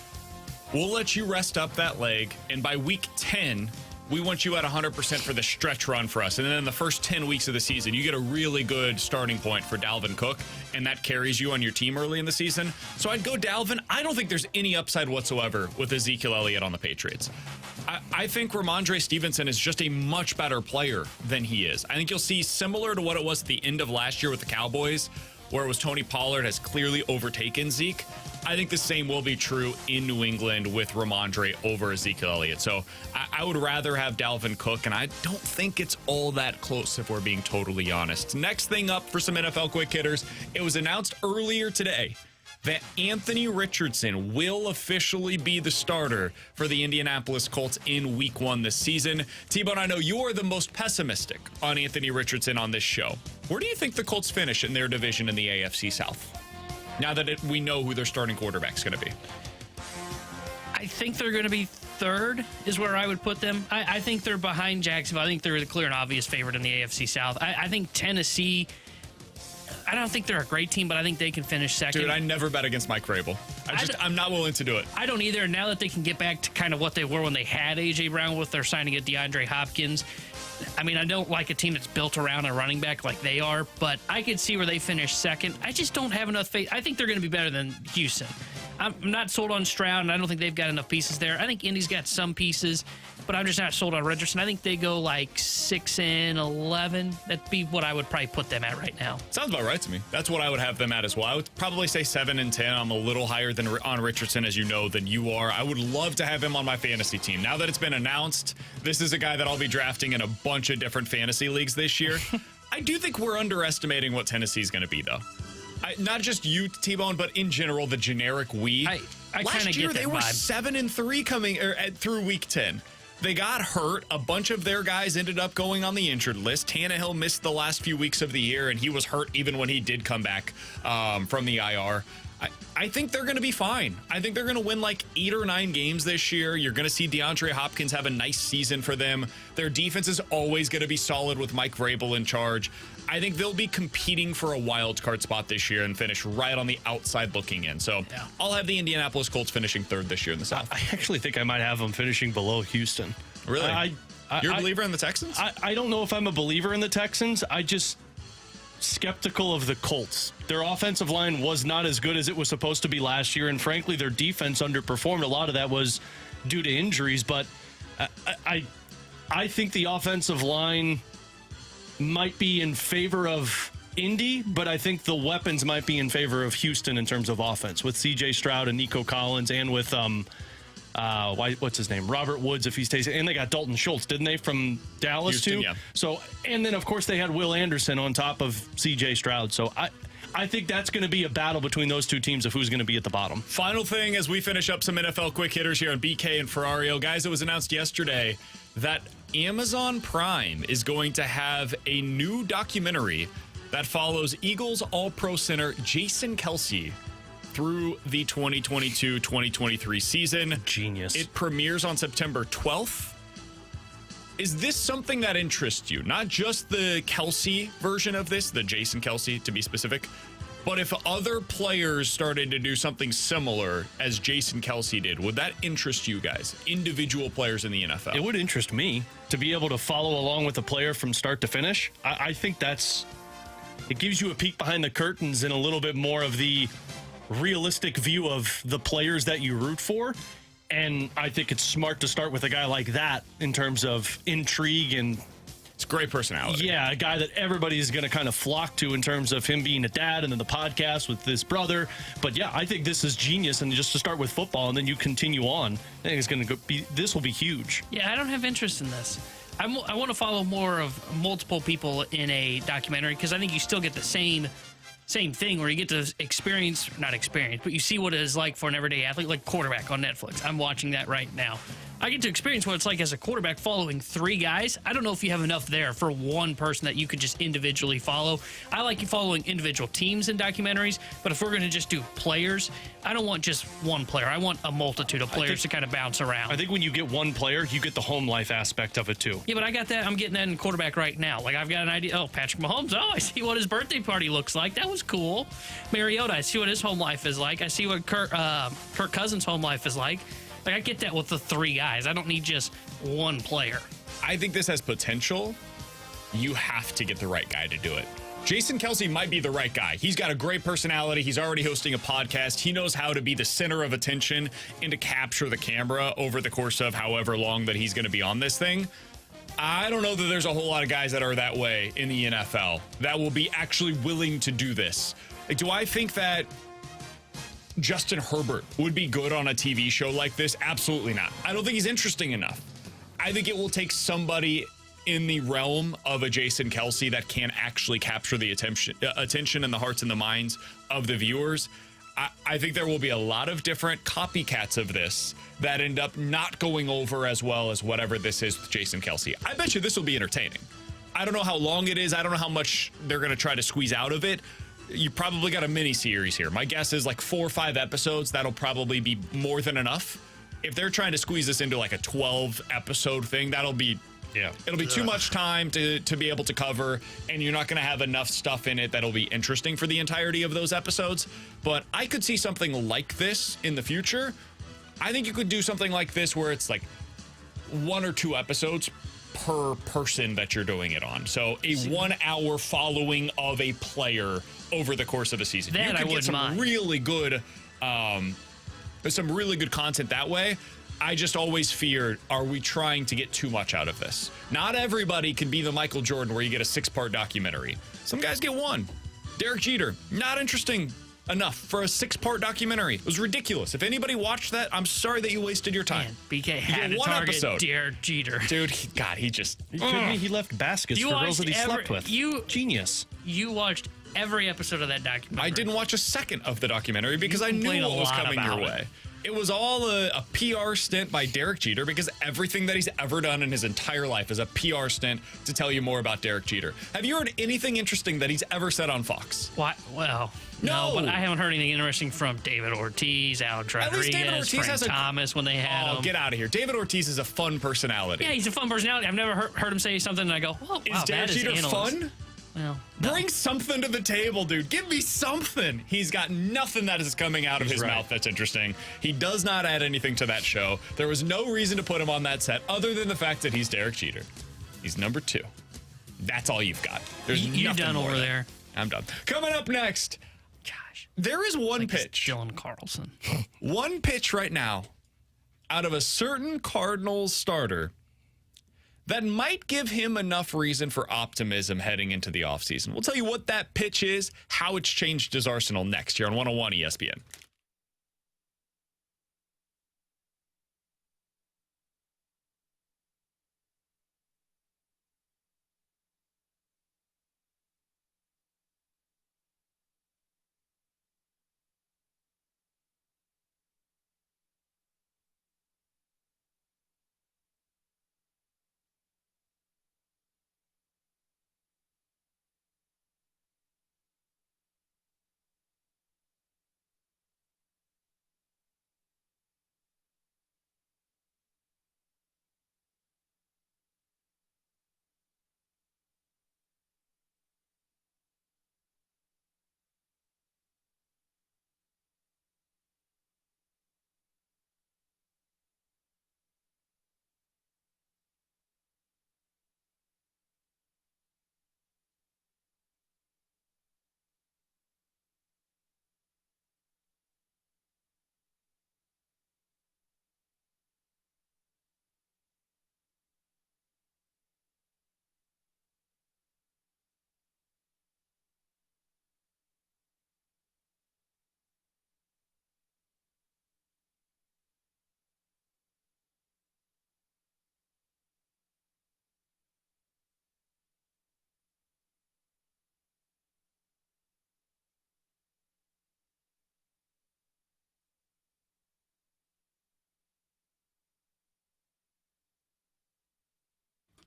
we'll let you rest up that leg, and by week 10, we want you at 100% for the stretch run for us. And then in the first 10 weeks of the season, you get a really good starting point for Dalvin Cook, and that carries you on your team early in the season. So I'd go Dalvin. I don't think there's any upside whatsoever with Ezekiel Elliott on the Patriots. I think Ramondre Stevenson is just a much better player than he is. I think you'll see similar to what it was at the end of last year with the Cowboys, where it was Tony Pollard has clearly overtaken Zeke. I think the same will be true in New England with Ramondre over Ezekiel Elliott. So I would rather have Dalvin Cook, and I don't think it's all that close if we're being totally honest. Next thing up for some NFL quick hitters, it was announced earlier today that Anthony Richardson will officially be the starter for the Indianapolis Colts in Week 1 this season. T-Bone, I know you are the most pessimistic on Anthony Richardson on this show. Where do you think the Colts finish in their division in the AFC South? Now that we know who their starting quarterback's going to be. I think they're going to be third is where I would put them. I think they're behind Jacksonville. I think they're the clear and obvious favorite in the AFC South. I think Tennessee, I don't think they're a great team, but I think they can finish second. Dude, I never bet against Mike Vrabel. I'm not willing to do it. I don't either. Now that they can get back to kind of what they were when they had A.J. Brown with their signing of DeAndre Hopkins, I mean, I don't like a team that's built around a running back like they are, but I could see where they finish second. I just don't have enough faith. I think they're going to be better than Houston. I'm not sold on Stroud, and I don't think they've got enough pieces there. I think Indy's got some pieces, but I'm just not sold on Richardson. I think they go like 6-11. That'd be what I would probably put them at right now. Sounds about right to me. That's what I would have them at as well. I would probably say 7-10. I'm a little higher than on Richardson, as you know, than you are. I would love to have him on my fantasy team. Now that it's been announced, this is a guy that I'll be drafting in a bunch of different fantasy leagues this year. I do think we're underestimating what Tennessee's going to be, though. Not just you, T-Bone, but in general, the generic we. I Last year, get that they were vibe. 7-3 coming through Week 10. They got hurt. A bunch of their guys ended up going on the injured list. Tannehill missed the last few weeks of the year, and he was hurt even when he did come back from the IR. I think they're going to be fine. I think they're going to win like 8 or 9 games this year. You're going to see DeAndre Hopkins have a nice season for them. Their defense is always going to be solid with Mike Vrabel in charge. I think they'll be competing for a wild card spot this year and finish right on the outside looking in. So yeah. I'll have the Indianapolis Colts finishing third this year in the South. I actually think I might have them finishing below Houston. Really? You're a believer in the Texans? I don't know if I'm a believer in the Texans. I just skeptical of the Colts. Their offensive line was not as good as it was supposed to be last year, and frankly, their defense underperformed. A lot of that was due to injuries, but I think the offensive line might be in favor of Indy, but I think the weapons might be in favor of Houston in terms of offense with C.J. Stroud and Nico Collins, and with what's his name, Robert Woods, if he stays, and they got Dalton Schultz, didn't they, from Dallas Houston, too? Yeah. So, and then of course they had Will Anderson on top of C.J. Stroud. So I think that's going to be a battle between those two teams of who's going to be at the bottom. Final thing as we finish up some NFL quick hitters here on BK and Ferrario. Guys, it was announced yesterday that Amazon Prime is going to have a new documentary that follows Eagles All-Pro center Jason Kelce through the 2022-2023 season. Genius. It premieres on September 12th. Is this something that interests you? Not just the Kelce version of this, the Jason Kelce to be specific, but if other players started to do something similar as Jason Kelce did, would that interest you guys, individual players in the NFL? It would interest me to be able to follow along with a player from start to finish. I think it gives you a peek behind the curtains and a little bit more of the realistic view of the players that you root for. And I think it's smart to start with a guy like that in terms of intrigue and it's great personality. Yeah, a guy that everybody's going to kind of flock to in terms of him being a dad and then the podcast with his brother. But yeah, I think this is genius. And just to start with football and then you continue on, I think it's going to be, this will be huge. Yeah, I don't have interest in this. I want to follow more of multiple people in a documentary because I think you still get the same thing where you get to not experience, but you see what it is like for an everyday athlete, like quarterback on Netflix. I'm watching that right now. I get to experience what it's like as a quarterback following 3 guys. I don't know if you have enough there for one person that you could just individually follow. I like you following individual teams in documentaries, but if we're going to just do players, I don't want just one player. I want a multitude of players to kind of bounce around. I think when you get one player, you get the home life aspect of it too. Yeah, but I got that. I'm getting that in quarterback right now. Like, I've got an idea. Oh, Patrick Mahomes. Oh, I see what his birthday party looks like. That was cool. Mariota, I see what his home life is like. I see what Kirk Cousins' home life is like. Like, I get that with the 3 guys. I don't need just one player. I think this has potential. You have to get the right guy to do it. Jason Kelce might be the right guy. He's got a great personality. He's already hosting a podcast. He knows how to be the center of attention and to capture the camera over the course of however long that he's going to be on this thing. I don't know that there's a whole lot of guys that are that way in the NFL that will be actually willing to do this. Like, do I think that Justin Herbert would be good on a TV show like this? Absolutely not. I don't think he's interesting enough. I think it will take somebody in the realm of a Jason Kelce that can actually capture the attention and the hearts and the minds of the viewers. I think there will be a lot of different copycats of this that end up not going over as well as whatever this is with Jason Kelce. I bet you this will be entertaining. I don't know how long it is. I don't know how much they're going to try to squeeze out of it. You probably got a mini series here. My guess is like 4 or 5 episodes. That'll probably be more than enough. If they're trying to squeeze this into like a 12 episode thing, it'll be too much time to be able to cover, and you're not going to have enough stuff in it that'll be interesting for the entirety of those episodes. But I could see something like this in the future. I think you could do something like this where it's like 1 or 2 episodes per person that you're doing it on. So a 1 hour following of a player over the course of a season. That I wouldn't mind. Really good, some really good content that way. I just always feared, are we trying to get too much out of this? Not everybody can be the Michael Jordan where you get a 6-part documentary. Some guys get 1. Derek Jeter, not interesting enough for a 6-part documentary. It was ridiculous. If anybody watched that, I'm sorry that you wasted your time. Man, BK had to target Derek Jeter. Dude, he just... It could be he left baskets for girls that he slept with. Genius. You watched every episode of that documentary. I didn't watch a second of the documentary because I knew what was coming your way. It was all a PR stint by Derek Jeter because everything that he's ever done in his entire life is a PR stint to tell you more about Derek Jeter. Have you heard anything interesting that he's ever said on Fox? What? Well, no, but I haven't heard anything interesting from David Ortiz, Alex Rodriguez, Frank Thomas when they had him. Oh, get out of here. David Ortiz is a fun personality. Yeah, he's a fun personality. I've never heard him say something and I go, oh, wow, is Derek Jeter fun? Well, no. Bring something to the table, dude. Give me something. He's got nothing that is coming out of his mouth that's interesting. He does not add anything to that show. There was no reason to put him on that set other than the fact that he's Derek Jeter. He's number 2. That's all you've got. There's you're nothing done more over there. I'm done. Coming up next, gosh, there is one pitch. Dylan Carlson. One pitch right now out of a certain Cardinals starter that might give him enough reason for optimism heading into the offseason. We'll tell you what that pitch is, how it's changed his arsenal next year on 101 ESPN.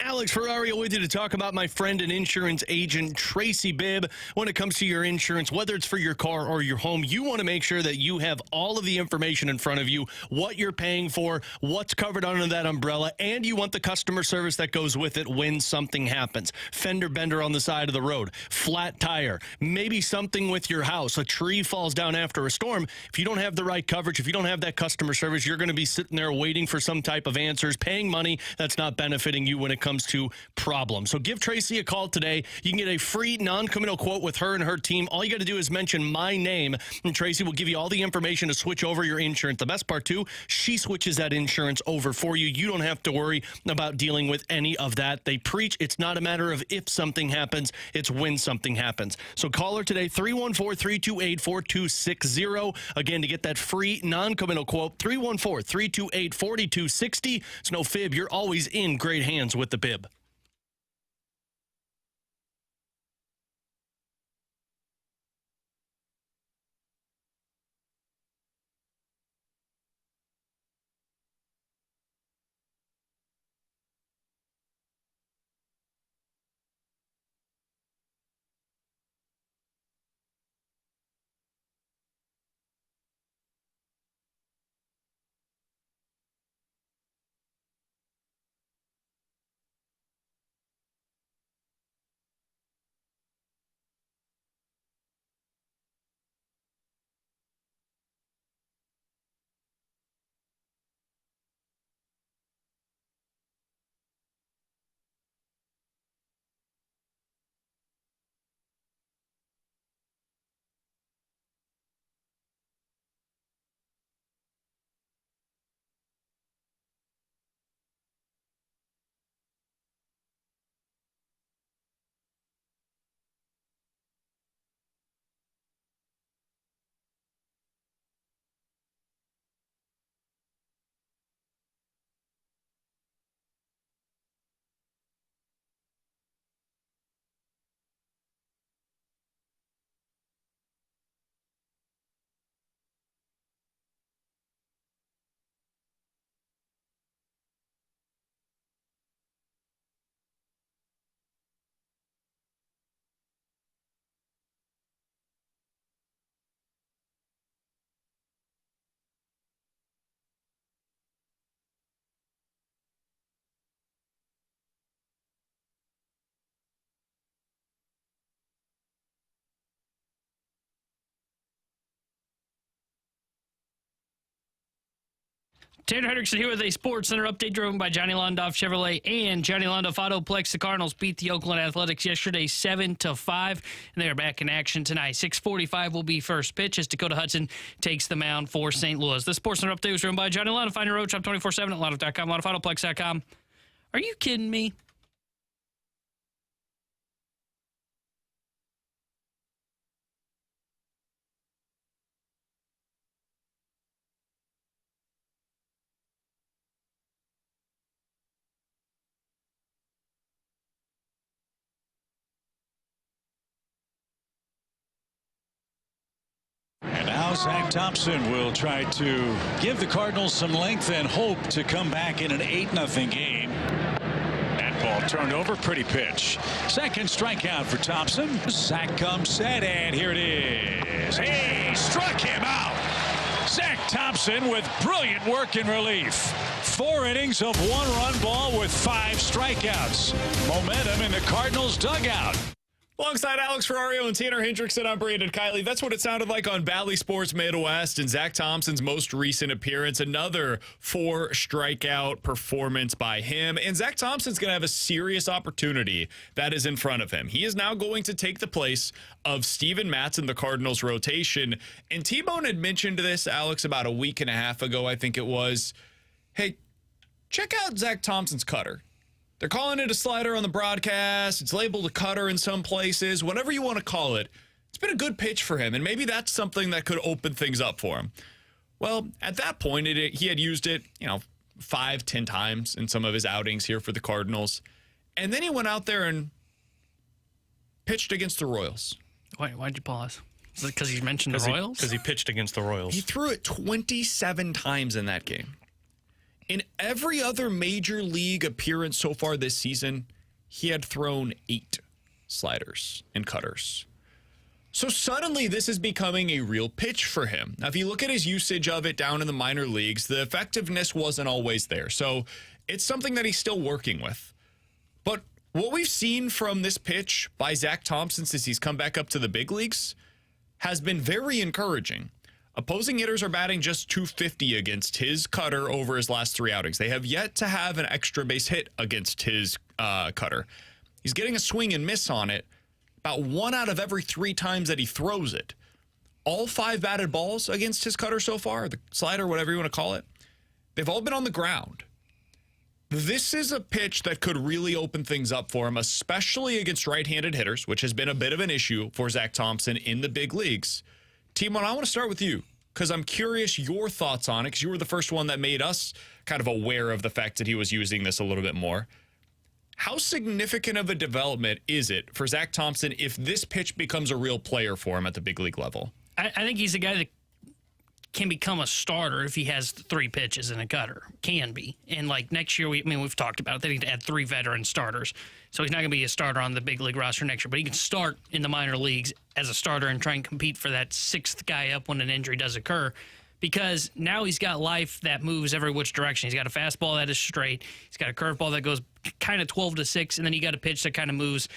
Alex Ferrario with you to talk about my friend and insurance agent, Tracy Bibb. When it comes to your insurance, whether it's for your car or your home, you want to make sure that you have all of the information in front of you, what you're paying for, what's covered under that umbrella, and you want the customer service that goes with it when something happens. Fender bender on the side of the road, flat tire, maybe something with your house, a tree falls down after a storm. If you don't have the right coverage, if you don't have that customer service, you're going to be sitting there waiting for some type of answers, paying money that's not benefiting you when it comes to problems. So give Tracy a call today. You can get a free non-committal quote with her and her team. All you got to do is mention my name, and Tracy will give you all the information to switch over your insurance. The best part, too, she switches that insurance over for you. You don't have to worry about dealing with any of that. They preach it's not a matter of if something happens, it's when something happens. So call her today, 314-328-4260. Again, to get that free non-committal quote, 314-328-4260. It's no fib. You're always in great hands with the Bib. Tanner Hendrickson here with a Sports Center update driven by Johnny Londoff Chevrolet and Johnny Londoff Autoplex. The Cardinals beat the Oakland Athletics yesterday 7-5, and they're back in action tonight. 6:45 will be first pitch as Dakota Hudson takes the mound for St. Louis. The Sports Center update was driven by Johnny Londoff. Find your road shop 24/7 at londoff.com, londoffAutoplex.com. Are you kidding me? And now Zack Thompson will try to give the Cardinals some length and hope to come back in an 8-0 game. That ball turned over. Pretty pitch. Second strikeout for Thompson. Zack comes set, and here it is. He struck him out. Zack Thompson with brilliant work in relief. 4 innings of 1-run ball with 5 strikeouts. Momentum in the Cardinals dugout. Alongside Alex Ferrario and Tanner Hendrickson, I'm Brandon Kiley. That's what it sounded like on Bally Sports Midwest and Zack Thompson's most recent appearance. Another 4 strikeout performance by him. And Zack Thompson's going to have a serious opportunity that is in front of him. He is now going to take the place of Steven Matz in the Cardinals rotation. And T-Bone had mentioned this, Alex, about a week and a half ago, I think it was. Hey, check out Zack Thompson's cutter. They're calling it a slider on the broadcast. It's labeled a cutter in some places. Whatever you want to call it, it's been a good pitch for him, and maybe that's something that could open things up for him. Well, at that point, he had used it, 5-10 times in some of his outings here for the Cardinals. And then he went out there and pitched against the Royals. Why'd you pause? Is it because you mentioned the Royals? Because he pitched against the Royals. He threw it 27 times in that game. In every other major league appearance so far this season, he had thrown 8 sliders and cutters. So suddenly this is becoming a real pitch for him. Now, if you look at his usage of it down in the minor leagues, the effectiveness wasn't always there. So it's something that he's still working with. But what we've seen from this pitch by Zack Thompson since he's come back up to the big leagues has been very encouraging. Opposing hitters are batting just .250 against his cutter over his last 3 outings. They have yet to have an extra base hit against his cutter. He's getting a swing and miss on it about 1 out of every 3 times that he throws it. All 5 batted balls against his cutter so far, the slider, whatever you want to call it, they've all been on the ground. This is a pitch that could really open things up for him, especially against right-handed hitters, which has been a bit of an issue for Zack Thompson in the big leagues. T-Mon, I want to start with you because I'm curious your thoughts on it because you were the first one that made us kind of aware of the fact that he was using this a little bit more. How significant of a development is it for Zack Thompson if this pitch becomes a real player for him at the big league level? I think he's a guy that can become a starter if he has 3 pitches in a cutter. Can be. And like next year, we've talked about it. They need to add 3 veteran starters. So he's not going to be a starter on the big league roster next year, but he can start in the minor leagues as a starter and try and compete for that 6th guy up when an injury does occur. Because now he's got life that moves every which direction. He's got a fastball that is straight. He's got a curveball that goes kind of 12-6, and then you got a pitch that kind of moves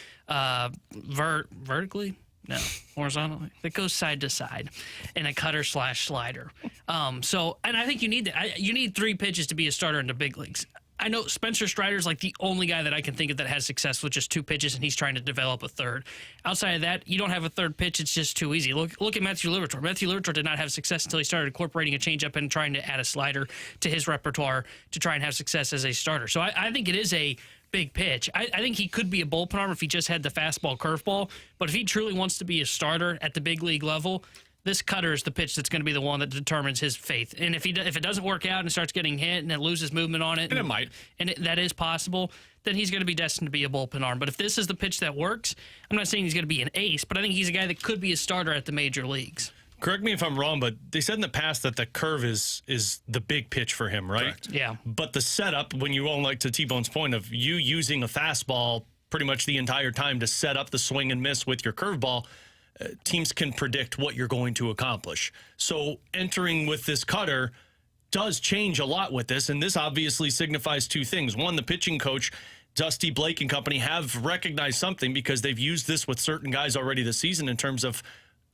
vertically. No, horizontally. That goes side to side, and a cutter/slider. And I think you need that. You need 3 pitches to be a starter in the big leagues. I know Spencer Strider's like the only guy that I can think of that has success with just 2 pitches, and he's trying to develop a 3rd. Outside of that, you don't have a 3rd pitch. It's just too easy. Look at Matthew Liberatore. Matthew Liberatore did not have success until he started incorporating a changeup and trying to add a slider to his repertoire to try and have success as a starter. So I think it is a big pitch. I think he could be a bullpen arm if he just had the fastball curveball. But if he truly wants to be a starter at the big league level, this cutter is the pitch that's going to be the one that determines his faith. And if it doesn't work out and starts getting hit and it loses movement on it, and it might, and that is possible, then he's going to be destined to be a bullpen arm. But if this is the pitch that works, I'm not saying he's going to be an ace, but I think he's a guy that could be a starter at the major leagues. Correct me if I'm wrong, but they said in the past that the curve is the big pitch for him, right? Correct. Yeah. But the setup, when you all like to T-Bone's point of you using a fastball pretty much the entire time to set up the swing and miss with your curveball, teams can predict what you're going to accomplish. So entering with this cutter does change a lot with this, and this obviously signifies 2 things. One, the pitching coach, Dusty Blake and company, have recognized something because they've used this with certain guys already this season in terms of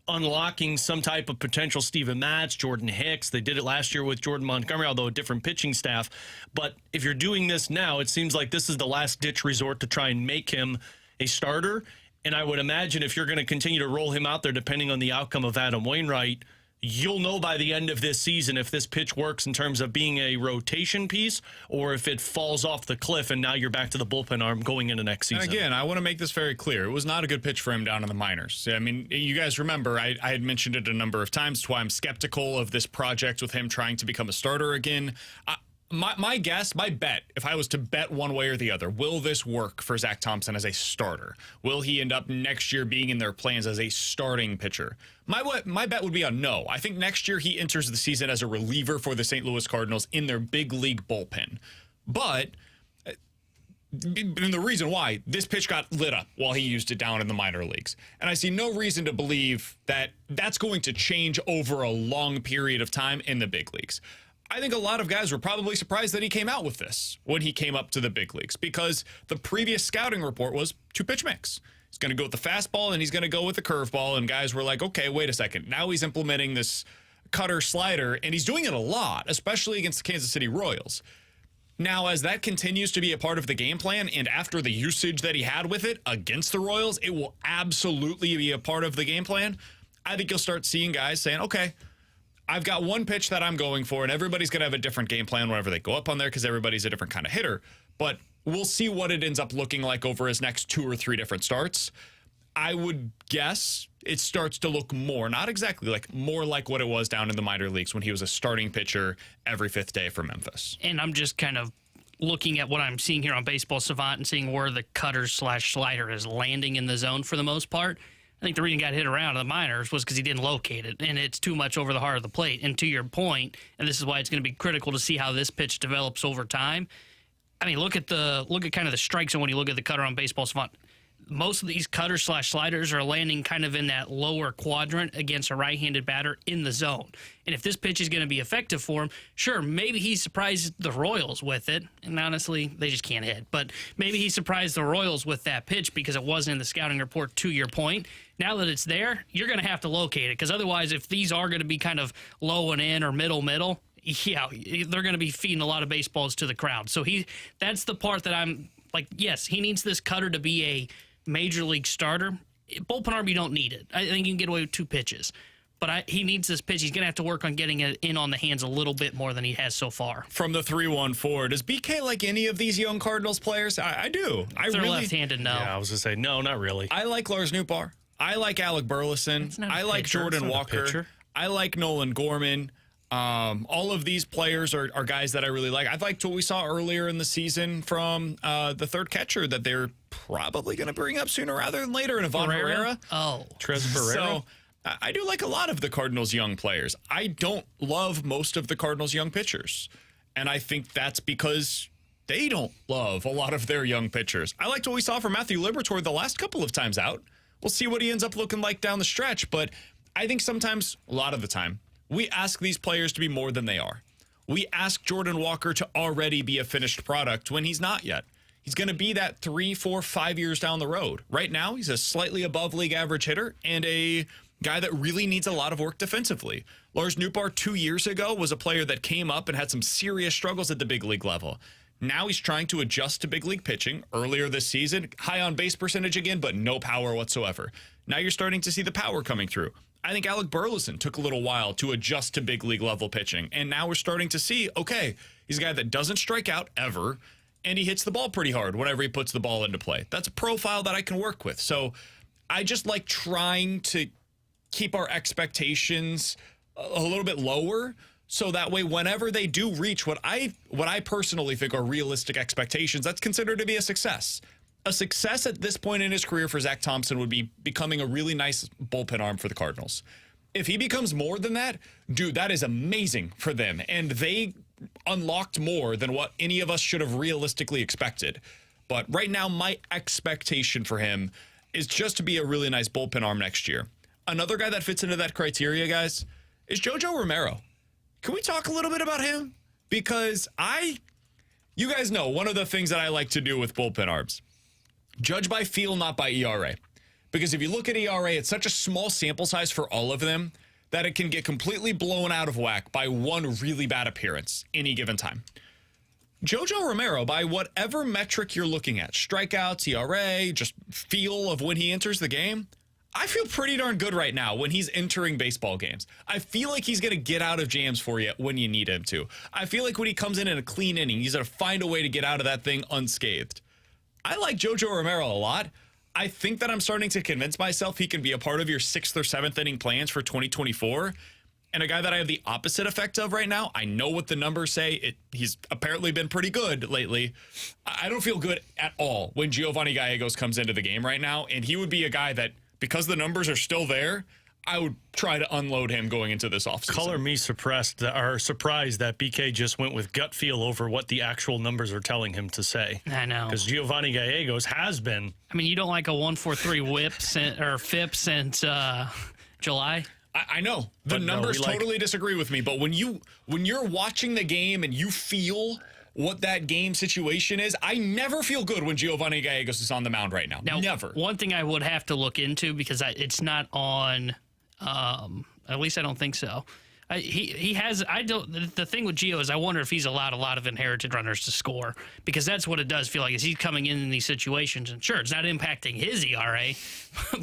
unlocking some type of potential Steven Matz, Jordan Hicks. They did it last year with Jordan Montgomery, although a different pitching staff. But if you're doing this now, it seems like this is the last-ditch resort to try and make him a starter. And I would imagine if you're going to continue to roll him out there, depending on the outcome of Adam Wainwright, you'll know by the end of this season if this pitch works in terms of being a rotation piece or if it falls off the cliff and now you're back to the bullpen arm going into next season. And again, I want to make this very clear. It was not a good pitch for him down in the minors. I mean, you guys remember, I had mentioned it a number of times. That's why I'm skeptical of this project with him trying to become a starter again. My guess, my bet, if I was to bet one way or the other, will this work for Zack Thompson as a starter? Will he end up next year being in their plans as a starting pitcher? My bet would be a no. I think next year he enters the season as a reliever for the St. Louis Cardinals in their big league bullpen. But and the reason why, this pitch got lit up while he used it down in the minor leagues. And I see no reason to believe that that's going to change over a long period of time in the big leagues. I think a lot of guys were probably surprised that he came out with this when he came up to the big leagues because the previous scouting report was 2-pitch mix. He's going to go with the fastball and he's going to go with the curveball. And guys were like, okay, wait a second. Now he's implementing this cutter slider and he's doing it a lot, especially against the Kansas City Royals. Now, as that continues to be a part of the game plan and after the usage that he had with it against the Royals, it will absolutely be a part of the game plan. I think you'll start seeing guys saying, okay, I've got one pitch that I'm going for, and everybody's going to have a different game plan whenever they go up on there because everybody's a different kind of hitter. But we'll see what it ends up looking like over his next 2 or 3 different starts. I would guess it starts to look more, not exactly like, more like what it was down in the minor leagues when he was a starting pitcher every 5th day for Memphis. And I'm just kind of looking at what I'm seeing here on Baseball Savant and seeing where the cutter/slider is landing in the zone for the most part. I think the reason he got hit around in the minors was because he didn't locate it, and it's too much over the heart of the plate. And to your point, and this is why it's going to be critical to see how this pitch develops over time. I mean, look at kind of the strike zone when you look at the cutter on Baseball Savant. Most of these cutter/sliders are landing kind of in that lower quadrant against a right-handed batter in the zone. And if this pitch is going to be effective for him, sure, maybe he surprised the Royals with it. And honestly, they just can't hit. But maybe he surprised the Royals with that pitch because it wasn't in the scouting report, to your point. Now that it's there, you're going to have to locate it. Because otherwise, if these are going to be kind of low and in or middle, yeah, they're going to be feeding a lot of baseballs to the crowd. So that's the part that I'm like, yes, he needs this cutter to be a major league starter. Bullpen arm, you don't need it. I think you can get away with 2 pitches. But he needs this pitch. He's going to have to work on getting it in on the hands a little bit more than he has so far. From the 3-1-4, does BK like any of these young Cardinals players? I do. If they're left-handed, no. Yeah, I was going to say, no, not really. I like Lars Nootbaar. I like Alec Burleson. I like Jordan Walker. I like Nolan Gorman. All of these players are guys that I really like. I liked what we saw earlier in the season from the third catcher that they're probably going to bring up sooner rather than later in Ivan Herrera. Oh. Tres Barrera. So I do like a lot of the Cardinals' young players. I don't love most of the Cardinals' young pitchers. And I think that's because they don't love a lot of their young pitchers. I liked what we saw from Matthew Liberatore the last couple of times out. We'll see what he ends up looking like down the stretch. But I think sometimes, a lot of the time, we ask these players to be more than they are. We ask Jordan Walker to already be a finished product when he's not yet. He's going to be that 3, 4, 5 years down the road. Right now, he's a slightly above league average hitter and a guy that really needs a lot of work defensively. Lars Nootbaar 2 years ago was a player that came up and had some serious struggles at the big league level. Now he's trying to adjust to big league pitching. Earlier this season, high on base percentage again, but no power whatsoever. Now you're starting to see the power coming through. I think Alec Burleson took a little while to adjust to big league level pitching. And now we're starting to see, okay, he's a guy that doesn't strike out ever, and he hits the ball pretty hard whenever he puts the ball into play. That's a profile that I can work with. So I just like trying to keep our expectations a little bit lower, so that way whenever they do reach what I personally think are realistic expectations, that's considered to be a success. A success at this point in his career for Zack Thompson would be becoming a really nice bullpen arm for the Cardinals. If he becomes more than that, dude, that is amazing for them. And they unlocked more than what any of us should have realistically expected. But right now, my expectation for him is just to be a really nice bullpen arm next year. Another guy that fits into that criteria, guys, is Jojo Romero. Can we talk a little bit about him? Because you guys know, one of the things that I like to do with bullpen arms, judge by feel, not by ERA. Because if you look at ERA, it's such a small sample size for all of them that it can get completely blown out of whack by one really bad appearance any given time. JoJo Romero, by whatever metric you're looking at, strikeouts, ERA, just feel of when he enters the game, I feel pretty darn good right now when he's entering baseball games. I feel like he's going to get out of jams for you when you need him to. I feel like when he comes in a clean inning, he's going to find a way to get out of that thing unscathed. I like JoJo Romero a lot. I think that I'm starting to convince myself he can be a part of your 6th or 7th inning plans for 2024. And a guy that I have the opposite effect of right now, I know what the numbers say. He's apparently been pretty good lately. I don't feel good at all when Giovanni Gallegos comes into the game right now. And he would be a guy that, because the numbers are still there, I would try to unload him going into this offseason. Color me surprised that BK just went with gut feel over what the actual numbers are telling him to say. I know. Because Giovanni Gallegos has been. I mean, you don't like a 1.43 whip or FIP since July? I know. The numbers totally disagree with me, but when you're watching the game and you feel what that game situation is, I never feel good when Giovanni Gallegos is on the mound right now. Never. One thing I would have to look into, because it's not on, at least I don't think so. He has. I don't. The thing with Gio is I wonder if he's allowed a lot of inherited runners to score, because that's what it does feel like. Is he's coming in these situations, and sure, it's not impacting his ERA,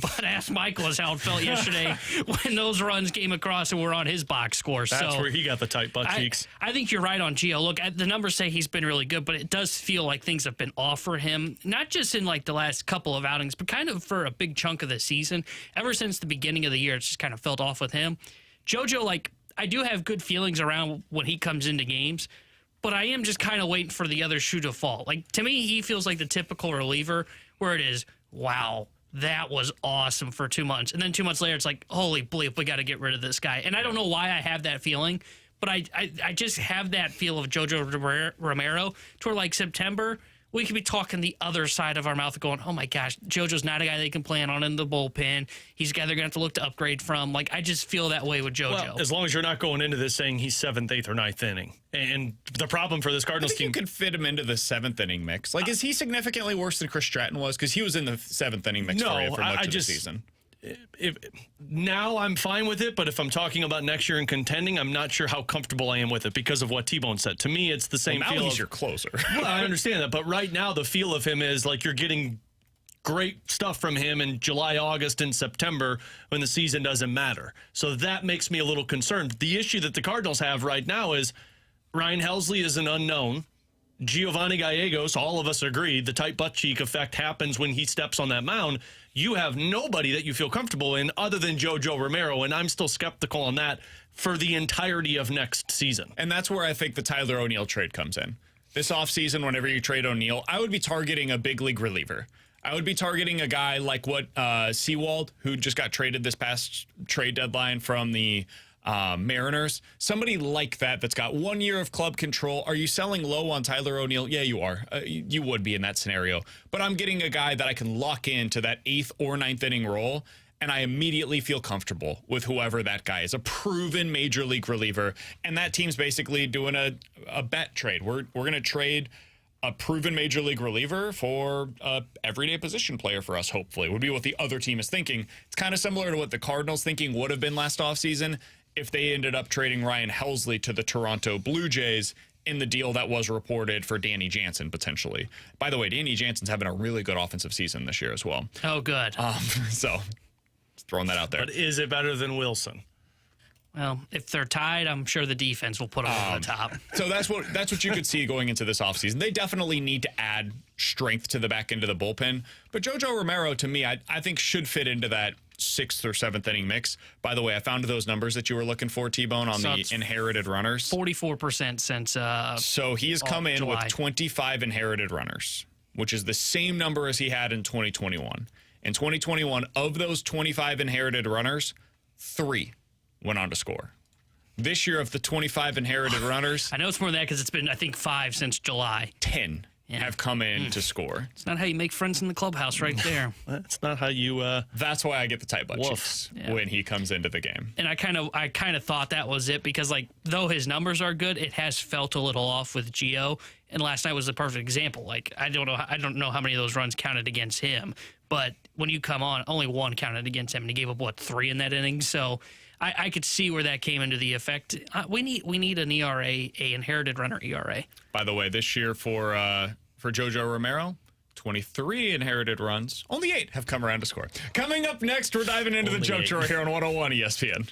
but ask Michael as how it felt yesterday when those runs came across and were on his box score. That's where he got the tight butt cheeks. I think you're right on Gio. Look, the numbers say he's been really good, but it does feel like things have been off for him, not just in like the last couple of outings, but kind of for a big chunk of the season. Ever since the beginning of the year, it's just kind of felt off with him. JoJo, I do have good feelings around when he comes into games, but I am just kind of waiting for the other shoe to fall. To me, he feels like the typical reliever where it is, wow, that was awesome for 2 months. And then 2 months later, it's like, holy bleep, we got to get rid of this guy. And I don't know why I have that feeling, but I just have that feel of JoJo Romero to where September, we could be talking the other side of our mouth going, oh my gosh, JoJo's not a guy they can plan on in the bullpen. He's a guy they're going to have to look to upgrade from. I just feel that way with JoJo. Well, as long as you're not going into this saying he's 7th, 8th, or 9th inning. And the problem for this Cardinals team. You could fit him into the 7th inning mix. Is he significantly worse than Chris Stratton was? Because he was in the 7th inning mix for much of the season. Now I'm fine with it, but if I'm talking about next year and contending, I'm not sure how comfortable I am with it because of what T-Bone said. To me, it's the same feel. Now he's your closer. Well, I understand that, but right now the feel of him is like you're getting great stuff from him in July, August, and September when the season doesn't matter. So that makes me a little concerned. The issue that the Cardinals have right now is Ryan Helsley is an unknown. Giovanni Gallegos, all of us agree, the tight butt cheek effect happens when he steps on that mound. You have nobody that you feel comfortable in other than JoJo Romero, and I'm still skeptical on that for the entirety of next season. And that's where I think the Tyler O'Neill trade comes in. This offseason, whenever you trade O'Neill, I would be targeting a big league reliever. I would be targeting a guy like what Sewald, who just got traded this past trade deadline from the Mariners, somebody like that's got 1 year of club control. Are you selling low on Tyler O'Neill? Yeah, you are. You would be in that scenario. But I'm getting a guy that I can lock into that 8th or 9th inning role, and I immediately feel comfortable with whoever that guy is, a proven major league reliever. And that team's basically doing a bet trade. We're going to trade a proven major league reliever for a everyday position player for us, hopefully, would be what the other team is thinking. It's kind of similar to what the Cardinals thinking would have been last offseason if they ended up trading Ryan Helsley to the Toronto Blue Jays in the deal that was reported for Danny Jansen, potentially. By the way, Danny Jansen's having a really good offensive season this year as well. Oh, good. So, just throwing that out there. But is it better than Wilson? Well, if they're tied, I'm sure the defense will put them on the top. So that's what you could see going into this offseason. They definitely need to add strength to the back end of the bullpen. But JoJo Romero, to me, I think should fit into that 6th or 7th inning mix. By the way, I found those numbers that you were looking for, T-Bone, on the inherited runners. 44% since So he has come in July. with 25 inherited runners, which is the same number as he had in 2021. In 2021, of those 25 inherited runners, 3 went on to score. This year, of the 25 inherited runners, I know it's more than that because it's been, I think, 5 since July. 10 have come in to score. It's not how you make friends in the clubhouse right there. That's not how you... That's why I get the tight butt cheeks when he comes into the game. And I kind of thought that was it because, though his numbers are good, it has felt a little off with Gio. And last night was the perfect example. I don't know how many of those runs counted against him. But when you come on, only one counted against him, and he gave up, 3 in that inning? So I could see where that came into the effect. We need an ERA, a inherited runner ERA. By the way, this year for Jojo Romero, 23 inherited runs. Only 8 have come around to score. Coming up next, we're diving into the jump drawer here on 101 ESPN.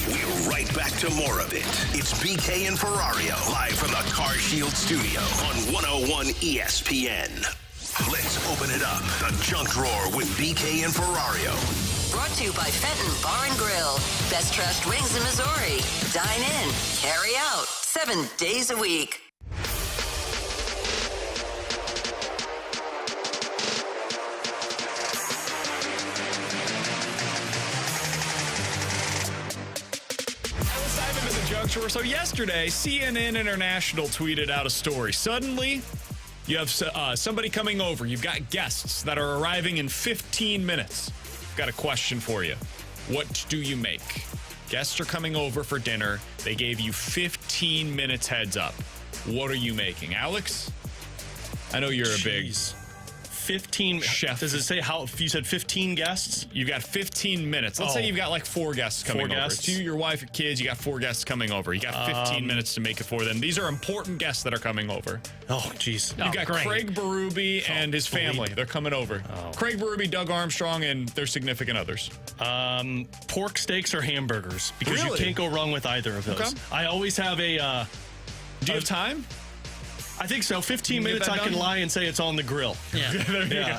We're right back to more of it. It's BK and Ferrario, live from the Car Shield studio on 101 ESPN. Let's open it up. The Junk Drawer with BK and Ferrario. Brought to you by Fenton Bar and Grill. Best trust wings in Missouri. Dine in, carry out, 7 days a week. juncture. So yesterday, CNN International tweeted out a story. Suddenly, you have somebody coming over. You've got guests that are arriving in 15 minutes. Got a question for you. What do you make? Guests are coming over for dinner. They gave you 15 minutes heads up. What are you making? Alex? I know you're a big 15 chef. Does it say how? If you said 15 guests, you've got 15 minutes. Let's say you've got like 4 guests coming over. It's you, your wife, your kids. You got 4 guests coming over. You got 15 minutes to make it for them. These are important guests that are coming over. Oh, geez. You got Craig Berube and his family. They're coming over. Craig Berube, Doug Armstrong, and their significant others. Pork steaks or hamburgers, because you can't go wrong with either of those. Okay. I always have a. Do you have time? I think so. 15 minutes I can lie and say it's on the grill. Yeah.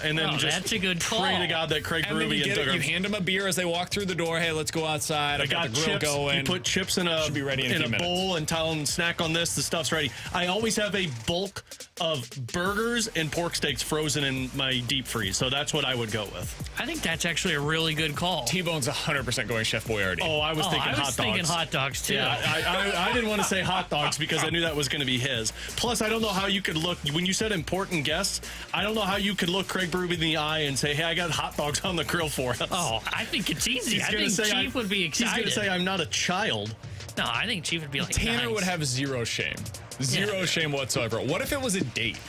And then just that's a good call. Pray to God that Craig Berube and Doug You hand them a beer as they walk through the door. Hey, let's go outside. I got the grill chips going. You put chips in a Should be ready in a bowl and tell them snack on this. The stuff's ready. I always have a bulk of burgers and pork steaks frozen in my deep freeze. So that's what I would go with. I think that's actually a really good call. T-Bone's 100% going Chef Boyardee. Oh, I was thinking hot dogs. I was thinking hot dogs, too. Yeah, I didn't want to say hot dogs because I knew that was going to be his. Plus, I don't know how you could look. When you said important guests, I don't know how you could look Craig Berube in the eye and say, hey, I got hot dogs on the grill for us. Oh, I think it's easy. I think Chief would be excited. He's going to say I'm not a child. No, I think Chief would be like, Tanner would have zero shame. Zero shame whatsoever. What if it was a date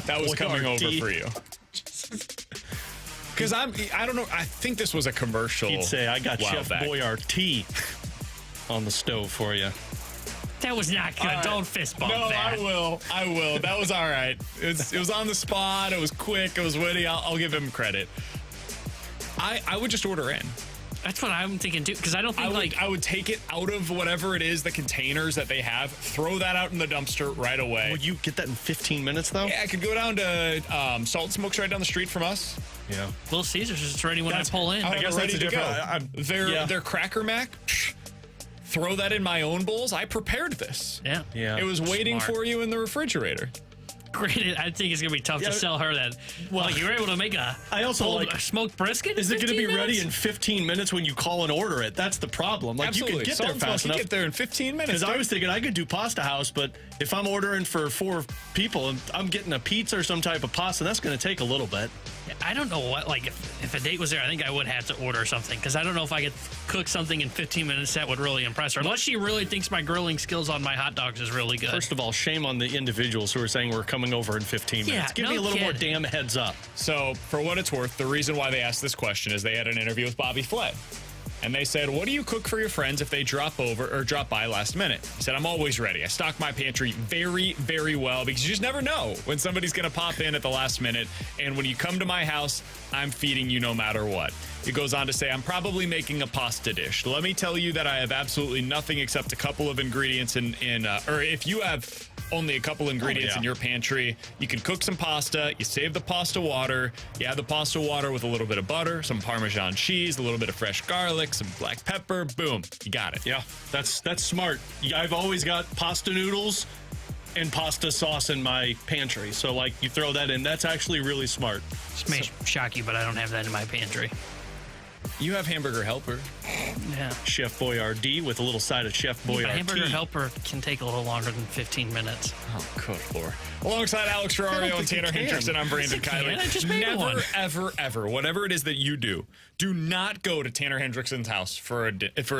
that was coming over for you? Because I don't know. I think this was a commercial. He'd say, I got Chef Boyardee on the stove for you. That was not good. Right. Don't fist bump that. No, I will. That was all right. It was on the spot. It was quick. It was witty. I'll give him credit. I would just order in. That's what I'm thinking too, because I don't think I would take it out of whatever it is, the containers that they have, throw that out in the dumpster right away. Would you get that in 15 minutes though? Yeah, I could go down to Salt and Smoke's right down the street from us. Yeah, Little Caesars is ready when I pull in. I guess that's a different. Their Cracker Mac. Throw that in my own bowls. I prepared this. Yeah. It was waiting for you in the refrigerator. Granted, I think it's gonna be tough to sell her that. Well, you were able to make a smoked brisket. Is it going to be ready in 15 minutes when you call and order it? That's the problem. Like Absolutely. You can get there fast enough. You get there in 15 minutes. Because I was thinking I could do Pasta House, but if I'm ordering for 4 people and I'm getting a pizza or some type of pasta, that's going to take a little bit. I don't know what, like, if a date was there, I think I would have to order something, because I don't know if I could cook something in 15 minutes that would really impress her, unless she really thinks my grilling skills on my hot dogs is really good. First of all, shame on the individuals who are saying we're coming over in 15 minutes. Give me a little more damn heads up. So, for what it's worth, the reason why they asked this question is they had an interview with Bobby Flay. And they said, what do you cook for your friends if they drop by last minute? He said, I'm always ready. I stock my pantry very, very well, because you just never know when somebody's going to pop in at the last minute. And when you come to my house, I'm feeding you no matter what. It goes on to say, I'm probably making a pasta dish. Let me tell you that I have absolutely nothing except a couple of ingredients or if you have only a couple ingredients in your pantry, you can cook some pasta, you save the pasta water, you add the pasta water with a little bit of butter, some Parmesan cheese, a little bit of fresh garlic, some black pepper, boom, you got it. Yeah, that's smart. I've always got pasta noodles and pasta sauce in my pantry. So, like, you throw that in. That's actually really smart. This may shock you, but I don't have that in my pantry. You have Hamburger Helper. Yeah. Chef Boyardee with a little side of Chef Boyardee. Hamburger Helper can take a little longer than 15 minutes. Oh, good Lord. Alongside Alex Ferrario and Tanner Hendrickson, I'm Brandon Kyler. I just made one. Never, ever, whatever it is that you do not go to Tanner Hendrickson's house for a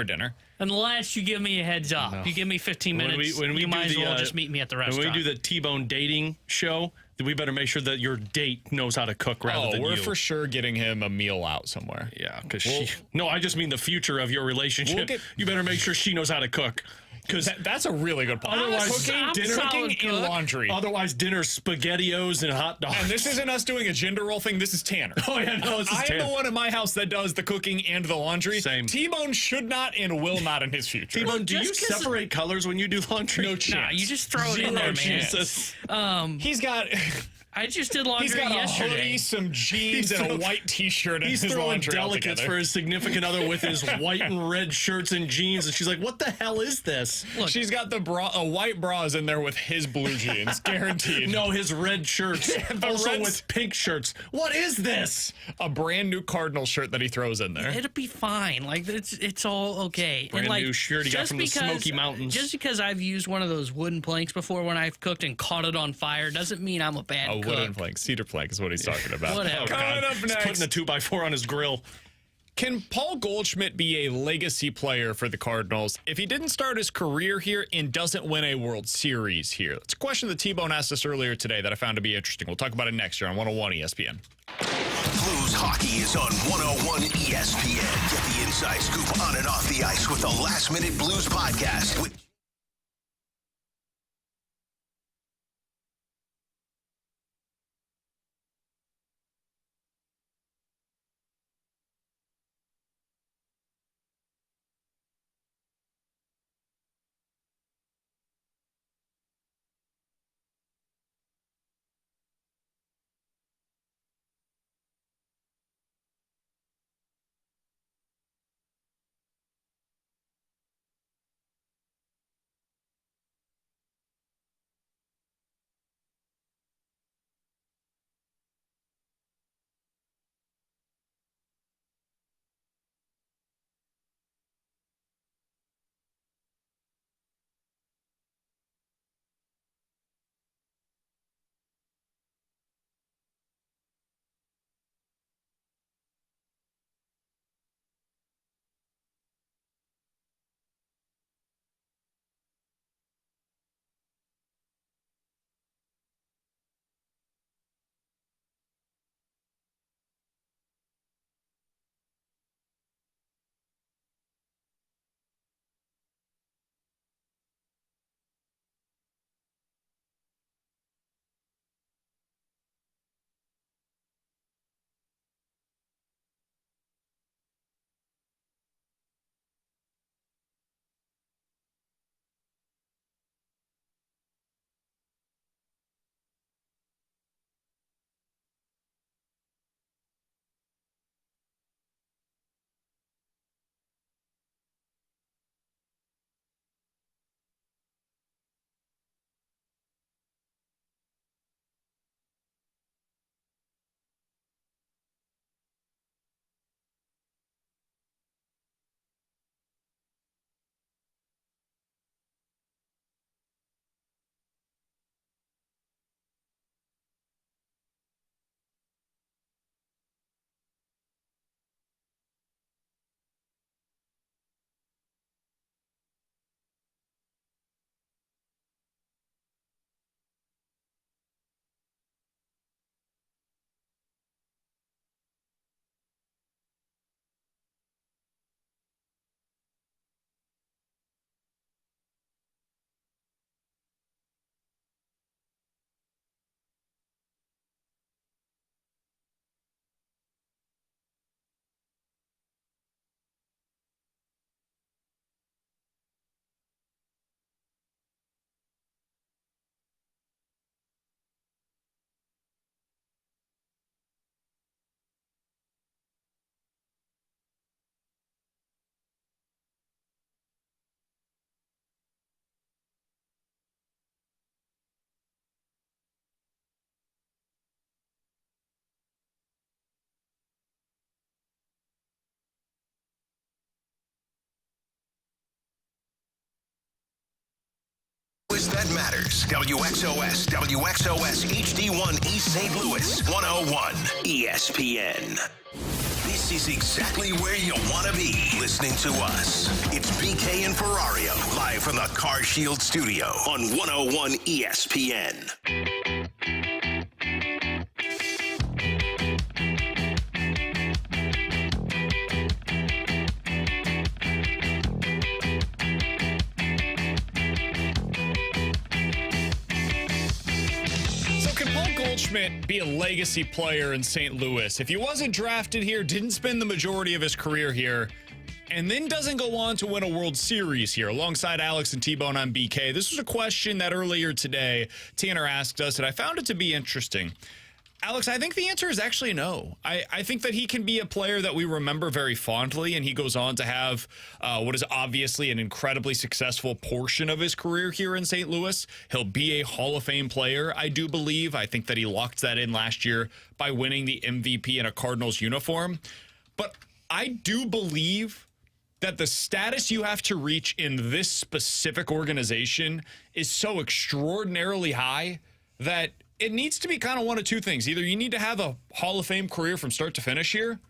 dinner. Unless you give me a heads up. No. You give me 15 minutes, you might as well just meet me at the restaurant. When we do the T-Bone dating show, we better make sure that your date knows how to cook rather than you. We're for sure getting him a meal out somewhere. Yeah, because No, I just mean the future of your relationship. You better make sure she knows how to cook. Because that's a really good point. Otherwise, cooking and laundry. Otherwise, dinner, SpaghettiOs, and hot dogs. And this isn't us doing a gender role thing. This is Tanner. Oh, yeah, no, this is I Tanner. am the one in my house that does the cooking and the laundry. Same. T-Bone should not and will not in his future. T-Bone, do you separate colors when you do laundry? No chance. Nah, you just throw it in there, man. Jesus. He's got... I just did laundry He's got yesterday. a hoodie, some jeans, and a white T-shirt. He's his throwing laundry delicates altogether. for his significant other with his white and red shirts and jeans, and she's like, "What the hell is this?" Look, She's got the white bras in there with his blue jeans, guaranteed. No, his red shirts, also reds- with pink shirts. What is this? A brand new Cardinal shirt that he throws in there. it'll be fine. Like it's all okay. Brand and like, new shirt he got just from the Smoky Mountains. Just because I've used one of those wooden planks before when I've cooked and caught it on fire doesn't mean I'm a bad A cook. wooden plank, cedar plank is what he's talking about. Whatever. Coming up He's next, putting a 2x4 on his grill. can Paul Goldschmidt be a legacy player for the Cardinals if he didn't start his career here and doesn't win a World Series here? That's a question that T-Bone asked us earlier today that I found to be interesting. We'll talk about it next year on 101 ESPN. Blues hockey is on 101 ESPN. Get the inside scoop on and off the ice with the Last Minute Blues podcast. That matters. WXOS, WXOS HD1 East St. Louis, 101 ESPN. This is exactly where you want to be listening to us. It's BK and Ferrario, live from the Car Shield studio on 101 ESPN. Goldschmidt be a legacy player in St. Louis if he wasn't drafted here, didn't spend the majority of his career here, and then doesn't go on to win a World Series here. Alongside Alex and T-Bone on BK, this was a question that earlier today Tanner asked us, and I found it to be interesting. Alex, I think the answer is actually no. I think that he can be a player that we remember very fondly, and he goes on to have what is obviously an incredibly successful portion of his career here in St. Louis. He'll be a Hall of Fame player, I do believe. I think that he locked that in last year by winning the MVP in a Cardinals uniform. But I do believe that the status you have to reach in this specific organization is so extraordinarily high that it needs to be kind of one of two things. Either you need to have a Hall of Fame career from start to finish here,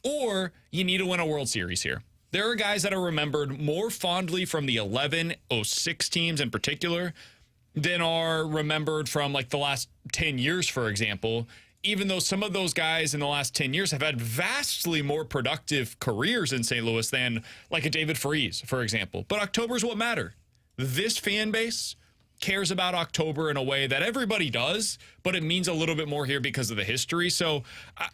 or you need to win a World Series here. There are guys that are remembered more fondly from the 11-06 teams in particular than are remembered from like the last 10 years, for example, even though some of those guys in the last 10 years have had vastly more productive careers in St. Louis than like a David Freese, for example. But October's what matter. This fan base cares about October in a way that everybody does, but it means a little bit more here because of the history. So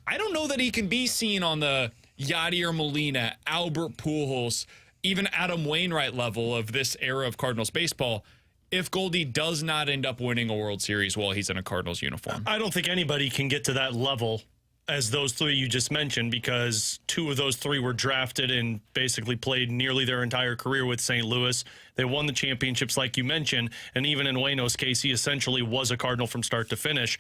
I don't know that he can be seen on the Yadier Molina, Albert Pujols, even Adam Wainwright level of this era of Cardinals baseball if Goldie does not end up winning a World Series while he's in a Cardinals uniform. I don't think anybody can get to that level as those three you just mentioned, because two of those three were drafted and basically played nearly their entire career with St. Louis. They won the championships, like you mentioned, and even in Waino's case, he essentially was a Cardinal from start to finish.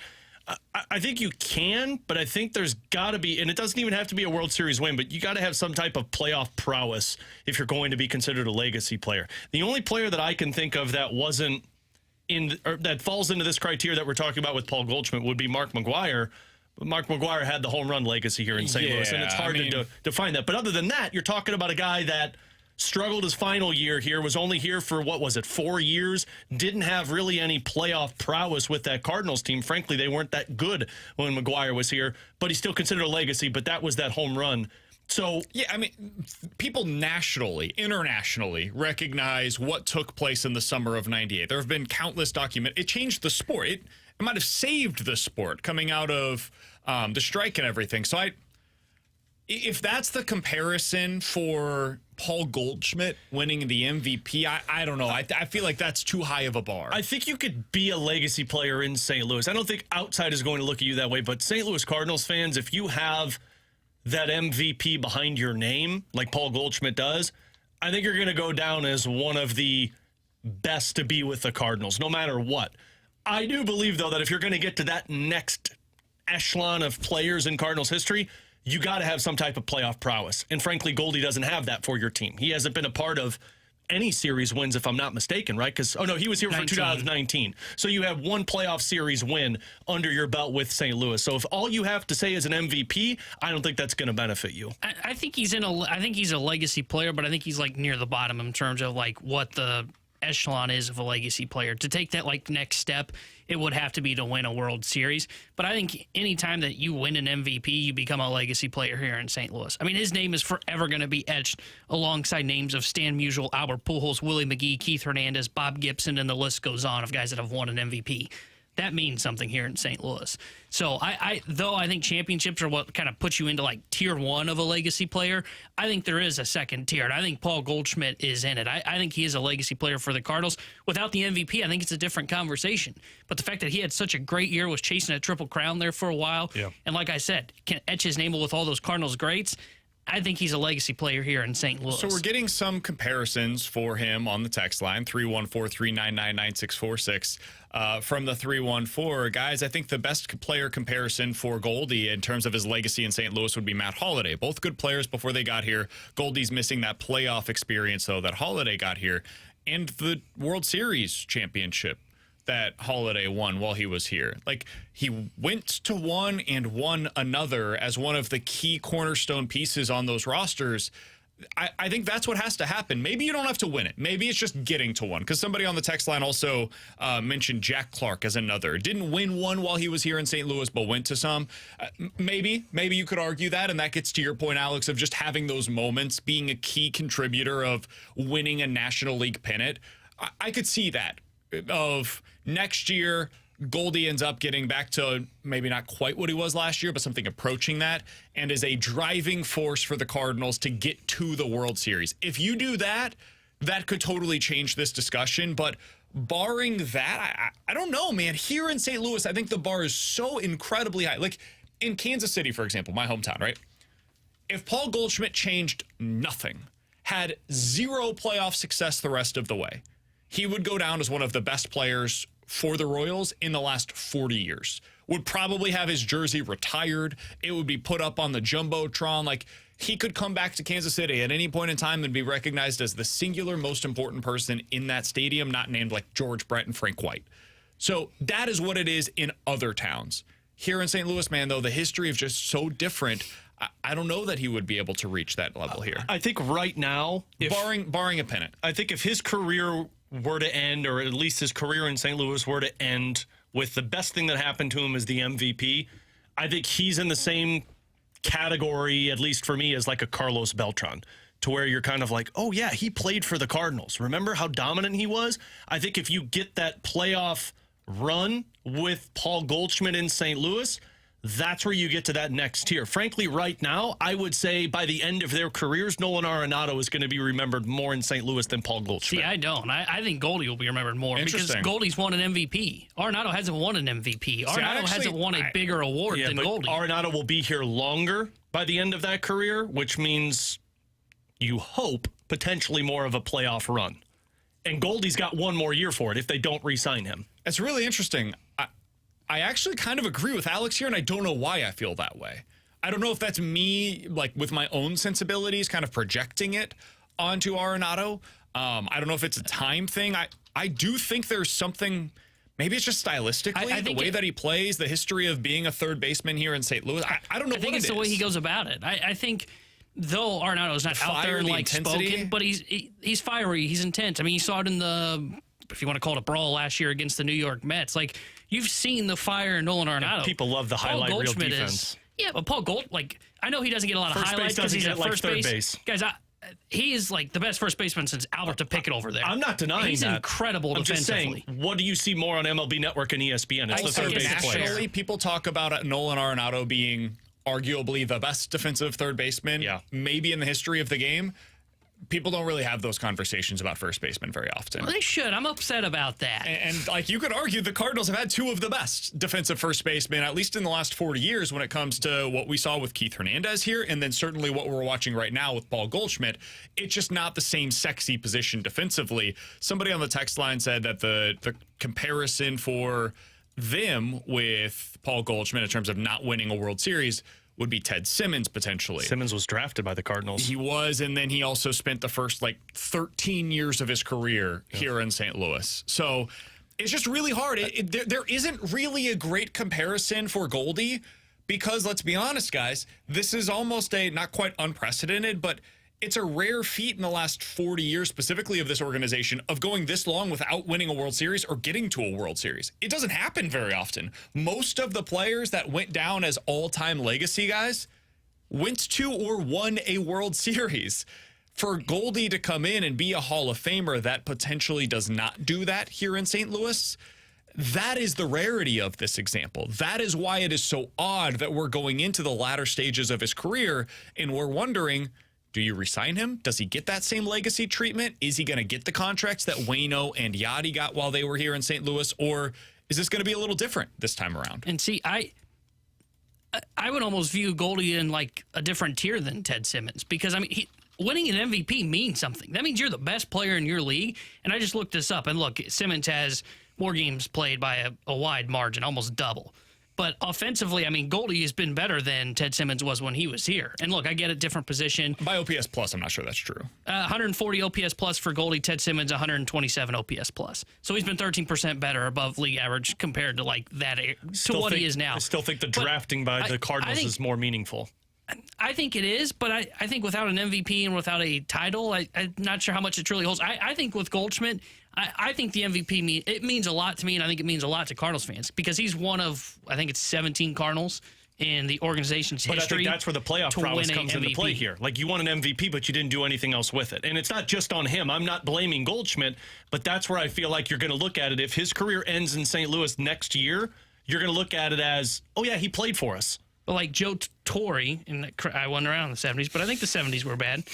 I think you can, but I think there's got to be, and it doesn't even have to be a World Series win, but you got to have some type of playoff prowess if you're going to be considered a legacy player. The only player that I can think of that wasn't in, or that falls into this criteria that we're talking about with Paul Goldschmidt would be Mark McGwire. Mark McGwire had the home run legacy here in St. Louis, and it's hard to define that. But other than that, you're talking about a guy that struggled his final year here, was only here for, 4 years, didn't have really any playoff prowess with that Cardinals team. Frankly, they weren't that good when McGwire was here, but he's still considered a legacy, but that was that home run. So, yeah, I mean, people nationally, internationally recognize what took place in the summer of '98. There have been countless documents. It changed the sport. It might have saved the sport coming out of the strike and everything. So if that's the comparison for Paul Goldschmidt winning the MVP, I don't know. I feel like that's too high of a bar. I think you could be a legacy player in St. Louis. I don't think outside is going to look at you that way, but St. Louis Cardinals fans, if you have that MVP behind your name, like Paul Goldschmidt does, I think you're going to go down as one of the best to be with the Cardinals, no matter what. I do believe, though, that if you're going to get to that next echelon of players in Cardinals history, you got to have some type of playoff prowess. And frankly, Goldie doesn't have that for your team. He hasn't been a part of any series wins, if I'm not mistaken, right? Because, he was here for 2019. So you have one playoff series win under your belt with St. Louis. So if all you have to say is an MVP, I don't think that's going to benefit you. I think he's a legacy player, but I think he's like near the bottom in terms of like what the echelon is of a legacy player. To take that like next step, it would have to be to win a World Series. But I think any time that you win an MVP, you become a legacy player here in St. Louis. I mean, his name is forever going to be etched alongside names of Stan Musial, Albert Pujols, Willie McGee, Keith Hernandez, Bob Gibson, and the list goes on of guys that have won an MVP. That means something here in St. Louis. So I think championships are what kind of puts you into like tier one of a legacy player, I think there is a second tier. And I think Paul Goldschmidt is in it. I think he is a legacy player for the Cardinals. Without the MVP, I think it's a different conversation. But the fact that he had such a great year, was chasing a Triple Crown there for a while. Yeah. And like I said, can etch his name with all those Cardinals greats. I think he's a legacy player here in St. Louis. So we're getting some comparisons for him on the text line, 314-399-9646. From the 314, guys, I think the best player comparison for Goldie in terms of his legacy in St. Louis would be Matt Holliday. Both good players before they got here. Goldie's missing that playoff experience, though, that Holliday got here. And the World Series championship that Holliday won while he was here. Like, he went to one and won another as one of the key cornerstone pieces on those rosters. I think that's what has to happen. Maybe you don't have to win it. Maybe it's just getting to one. Because somebody on the text line also mentioned Jack Clark as another. Didn't win one while he was here in St. Louis, but went to some. Maybe you could argue that, and that gets to your point, Alex, of just having those moments, being a key contributor of winning a National League pennant. I could see that. Of next year, Goldie ends up getting back to maybe not quite what he was last year, but something approaching that, and is a driving force for the Cardinals to get to the World Series. If you do that, that could totally change this discussion. But barring that, I don't know, man. Here in St. Louis, I think the bar is so incredibly high. Like in Kansas City, for example, my hometown, right? If Paul Goldschmidt changed nothing, had zero playoff success the rest of the way, he would go down as one of the best players for the Royals in the last 40 years. Would probably have his jersey retired. It would be put up on the Jumbotron. Like, he could come back to Kansas City at any point in time and be recognized as the singular most important person in that stadium, not named like George Brett and Frank White. So that is what it is in other towns. Here in St. Louis, man, though, the history is just so different. I don't know that he would be able to reach that level here. I think right now, barring a pennant, I think if his career were to end, or at least his career in St. Louis were to end with the best thing that happened to him as the MVP, I think he's in the same category, at least for me, as like a Carlos Beltran, to where you're kind of like, oh yeah, he played for the Cardinals. Remember how dominant he was? I think if you get that playoff run with Paul Goldschmidt in St. Louis, that's where you get to that next tier. Frankly, right now, I would say by the end of their careers, Nolan Arenado is going to be remembered more in St. Louis than Paul Goldschmidt. See, I don't. I think Goldie will be remembered more because Goldie's won an MVP. Arenado hasn't won an MVP. Arenado hasn't won a bigger award than Goldie. Arenado will be here longer by the end of that career, which means you hope potentially more of a playoff run. And Goldie's got one more year for it if they don't re-sign him. It's really interesting. I actually kind of agree with Alex here, and I don't know why I feel that way. I don't know if that's me, like, with my own sensibilities, kind of projecting it onto Arenado. I don't know if it's a time thing. I do think there's something, maybe it's just stylistically, the way that he plays, the history of being a third baseman here in St. Louis. I don't know what it is. I think it's the way he goes about it. I think, though Arenado's not out there and, like, spoken, but he's fiery, he's intense. I mean, you saw it in the, if you want to call it a brawl last year against the New York Mets. Like, you've seen the fire in Nolan Arenado. And people love the highlight reel defense. Yeah, but Paul Gold, like, I know he doesn't get a lot of highlights because he's at first base. Guys, he is like the best first baseman since Albert Pickett over there. I'm not denying he's that. He's incredible defensively. I'm just saying, what do you see more on MLB Network and ESPN? It's the third base player. Nationally, people talk about Nolan Arenado being arguably the best defensive third baseman, maybe in the history of the game. People don't really have those conversations about first baseman very often. Well, they should. I'm upset about that. And like, you could argue the Cardinals have had two of the best defensive first basemen, at least in the last 40 years, when it comes to what we saw with Keith Hernandez here, and then certainly what we're watching right now with Paul Goldschmidt. It's just not the same sexy position defensively. Somebody on the text line said that the comparison for them with Paul Goldschmidt in terms of not winning a World Series would be Ted Simmons, potentially. Simmons was drafted by the Cardinals. He was, and then he also spent the first, 13 years of his career here in St. Louis. So it's just really hard. There isn't really a great comparison for Goldie because, let's be honest, guys, this is almost a, not quite unprecedented, but it's a rare feat in the last 40 years, specifically of this organization, of going this long without winning a World Series or getting to a World Series. It doesn't happen very often. Most of the players that went down as all-time legacy guys went to or won a World Series. For Goldie to come in and be a Hall of Famer that potentially does not do that here in St. Louis, that is the rarity of this example. That is why it is so odd that we're going into the latter stages of his career and we're wondering, do you resign him? Does he get that same legacy treatment? Is he going to get the contracts that Waino and Yachty got while they were here in St. Louis? Or is this going to be a little different this time around? And see, I would almost view Goldie in like a different tier than Ted Simmons because, I mean, winning an MVP means something. That means you're the best player in your league. And I just looked this up. And look, Simmons has more games played by a wide margin, almost double. But offensively, I mean, Goldie has been better than Ted Simmons was when he was here. And look, I get a different position. By OPS plus, I'm not sure that's true. 140 OPS plus for Goldie. Ted Simmons, 127 OPS plus. So he's been 13% better above league average compared to like that to what he is now. I still think the drafting by the Cardinals is more meaningful. I think it is, but I think without an MVP and without a title, I'm not sure how much it truly holds. I think with Goldschmidt, I think the MVP, it means a lot to me, and I think it means a lot to Cardinals fans because he's one of, I think it's 17 Cardinals in the organization's But history. I think that's where the playoff to prowess win a comes into play MVP. here. Like, you won an MVP, but you didn't do anything else with it. And it's not just on him. I'm not blaming Goldschmidt, but that's where I feel like you're going to look at it. If his career ends in St. Louis next year, you're going to look at it as, oh, yeah, he played for us. But like Joe Torre, and I wasn't around in the 70s, but I think the 70s were bad.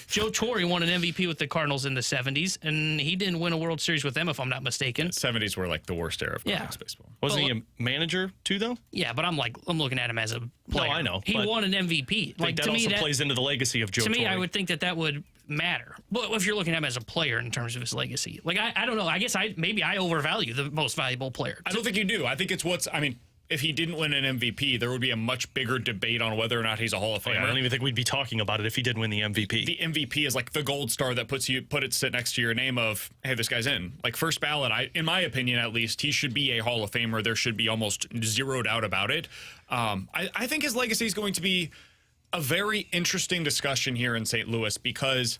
Joe Torre won an MVP with the Cardinals in the 70s, and he didn't win a World Series with them, if I'm not mistaken. 70s were like the worst era of Cardinals baseball. Wasn't he a manager too, though? Yeah, but I'm looking at him as a player. No, I know. He won an MVP. Like, that to also me, plays into the legacy of Joe To me, Torre. I would think that would matter. But if you're looking at him as a player in terms of his legacy, like I don't know. I guess maybe I overvalue the most valuable player. I don't think you do. I think it's if he didn't win an MVP, there would be a much bigger debate on whether or not he's a Hall of Famer. I don't even think we'd be talking about it if he did win the MVP. The MVP is like the gold star that sit next to your name of, hey, this guy's in. Like, first ballot, in my opinion at least, he should be a Hall of Famer. There should be almost zero doubt about it. I think his legacy is going to be a very interesting discussion here in St. Louis because,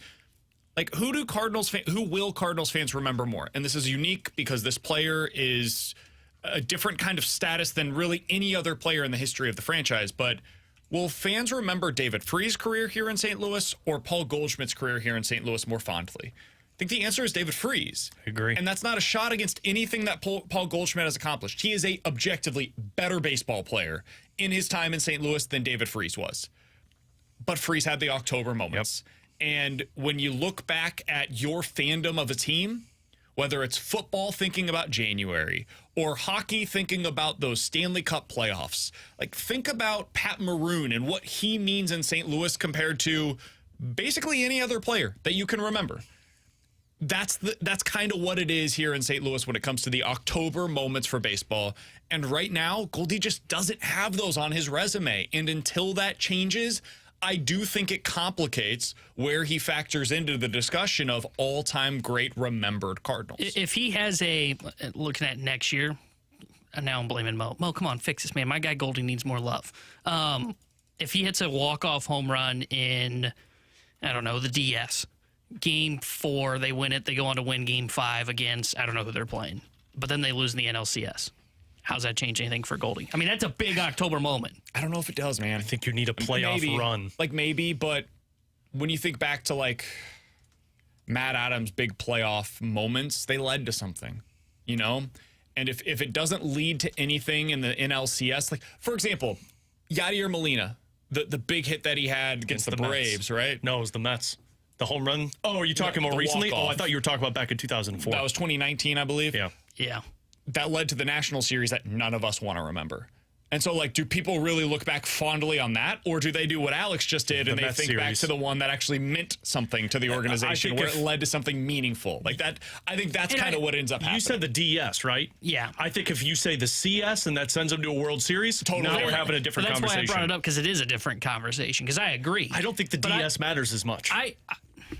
like, who will Cardinals fans remember more? And this is unique because this player is a different kind of status than really any other player in the history of the franchise. But will fans remember David Free's career here in St. Louis or Paul Goldschmidt's career here in St. Louis more fondly? I think the answer is David Freese. I agree. And that's not a shot against anything that Paul Goldschmidt has accomplished. He is a objectively better baseball player in his time in St. Louis than David Freese was. But Freese had the October moments. Yep. And when you look back at your fandom of a team, whether it's football thinking about January or hockey thinking about those Stanley Cup playoffs, like, think about Pat Maroon and what he means in St. Louis compared to basically any other player that you can remember. That's kind of what it is here in St. Louis when it comes to the October moments for baseball. And right now, Goldie just doesn't have those on his resume. And until that changes, I do think it complicates where he factors into the discussion of all-time great remembered Cardinals. If he has looking at next year, and now I'm blaming Mo. Mo, come on, fix this, man. My guy Goldie needs more love. If he hits a walk-off home run in, I don't know, the DS, Game 4, they win it. They go on to win Game 5 against, I don't know who they're playing. But then they lose in the NLCS. How's that change anything for Goldie? I mean, that's a big October moment. I don't know if it does, man. I think you need a playoff run. Like, maybe, but when you think back to, like, Matt Adams' big playoff moments, they led to something, you know? And if it doesn't lead to anything in the NLCS, like, for example, Yadier Molina, the big hit that he had against the Braves, right? No, it was the Mets. The home run? Oh, are you talking more recently? walk-off. Oh, I thought you were talking about back in 2004. That was 2019, I believe. Yeah. Yeah. That led to the National Series that none of us want to remember. And so, like, do people really look back fondly on that? Or do they do what Alex just did and they think back to the one that actually meant something to the organization, where it led to something meaningful? Like that, I think that's kind of what ends up happening. You said the DS, right? Yeah. I think if you say the CS and that sends them to a World Series, now we're having a different conversation. That's why I brought it up, because it is a different conversation, because I agree. I don't think the DS matters as much.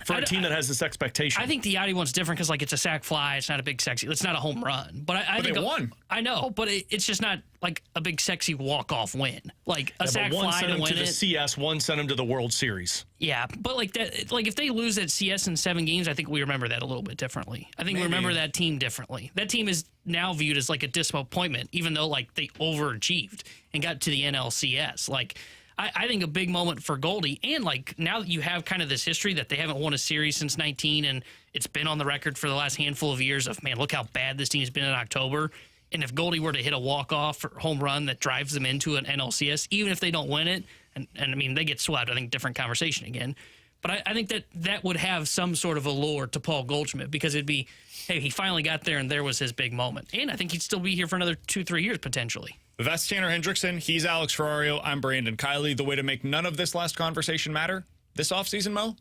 For a team that has this expectation. I think the Yachty one's different because, like, it's a sac fly. It's not a big sexy. It's not a home run. But I think they won. I know, but it's just not like a big sexy walk-off win. Like a sac one fly sent to him win to the it. CS, one sent him to the World Series. Yeah, but like that, like if they lose at CS in 7 games, I think we remember that a little bit differently. I think we remember that team differently. That team is now viewed as like a disappointment, even though like they overachieved and got to the NLCS. Like, I think a big moment for Goldie, and like now that you have kind of this history that they haven't won a series since 19, and it's been on the record for the last handful of years of, man, look how bad this team has been in October. And if Goldie were to hit a walk-off or home run that drives them into an NLCS, even if they don't win it, and I mean, they get swept, I think different conversation again. But I think that would have some sort of allure to Paul Goldschmidt, because it'd be, hey, he finally got there and there was his big moment. And I think he'd still be here for another 2-3 years potentially. That's Tanner Hendrickson. He's Alex Ferrario. I'm Brandon Kiley. The way to make none of this last conversation matter this offseason, Mo?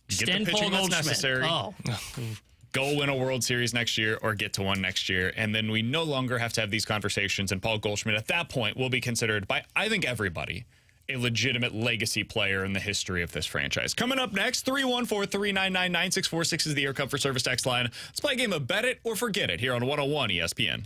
Get Extend the pitching Paul that's Goldschmidt. necessary. Oh. Go win a World Series next year or get to one next year. And then we no longer have to have these conversations. And Paul Goldschmidt at that point will be considered by, I think, everybody, a legitimate legacy player in the history of this franchise. Coming up next, 314-399-9646 is the Air Comfort Service text line. Let's play a game of Bet It or Forget It here on 101 ESPN.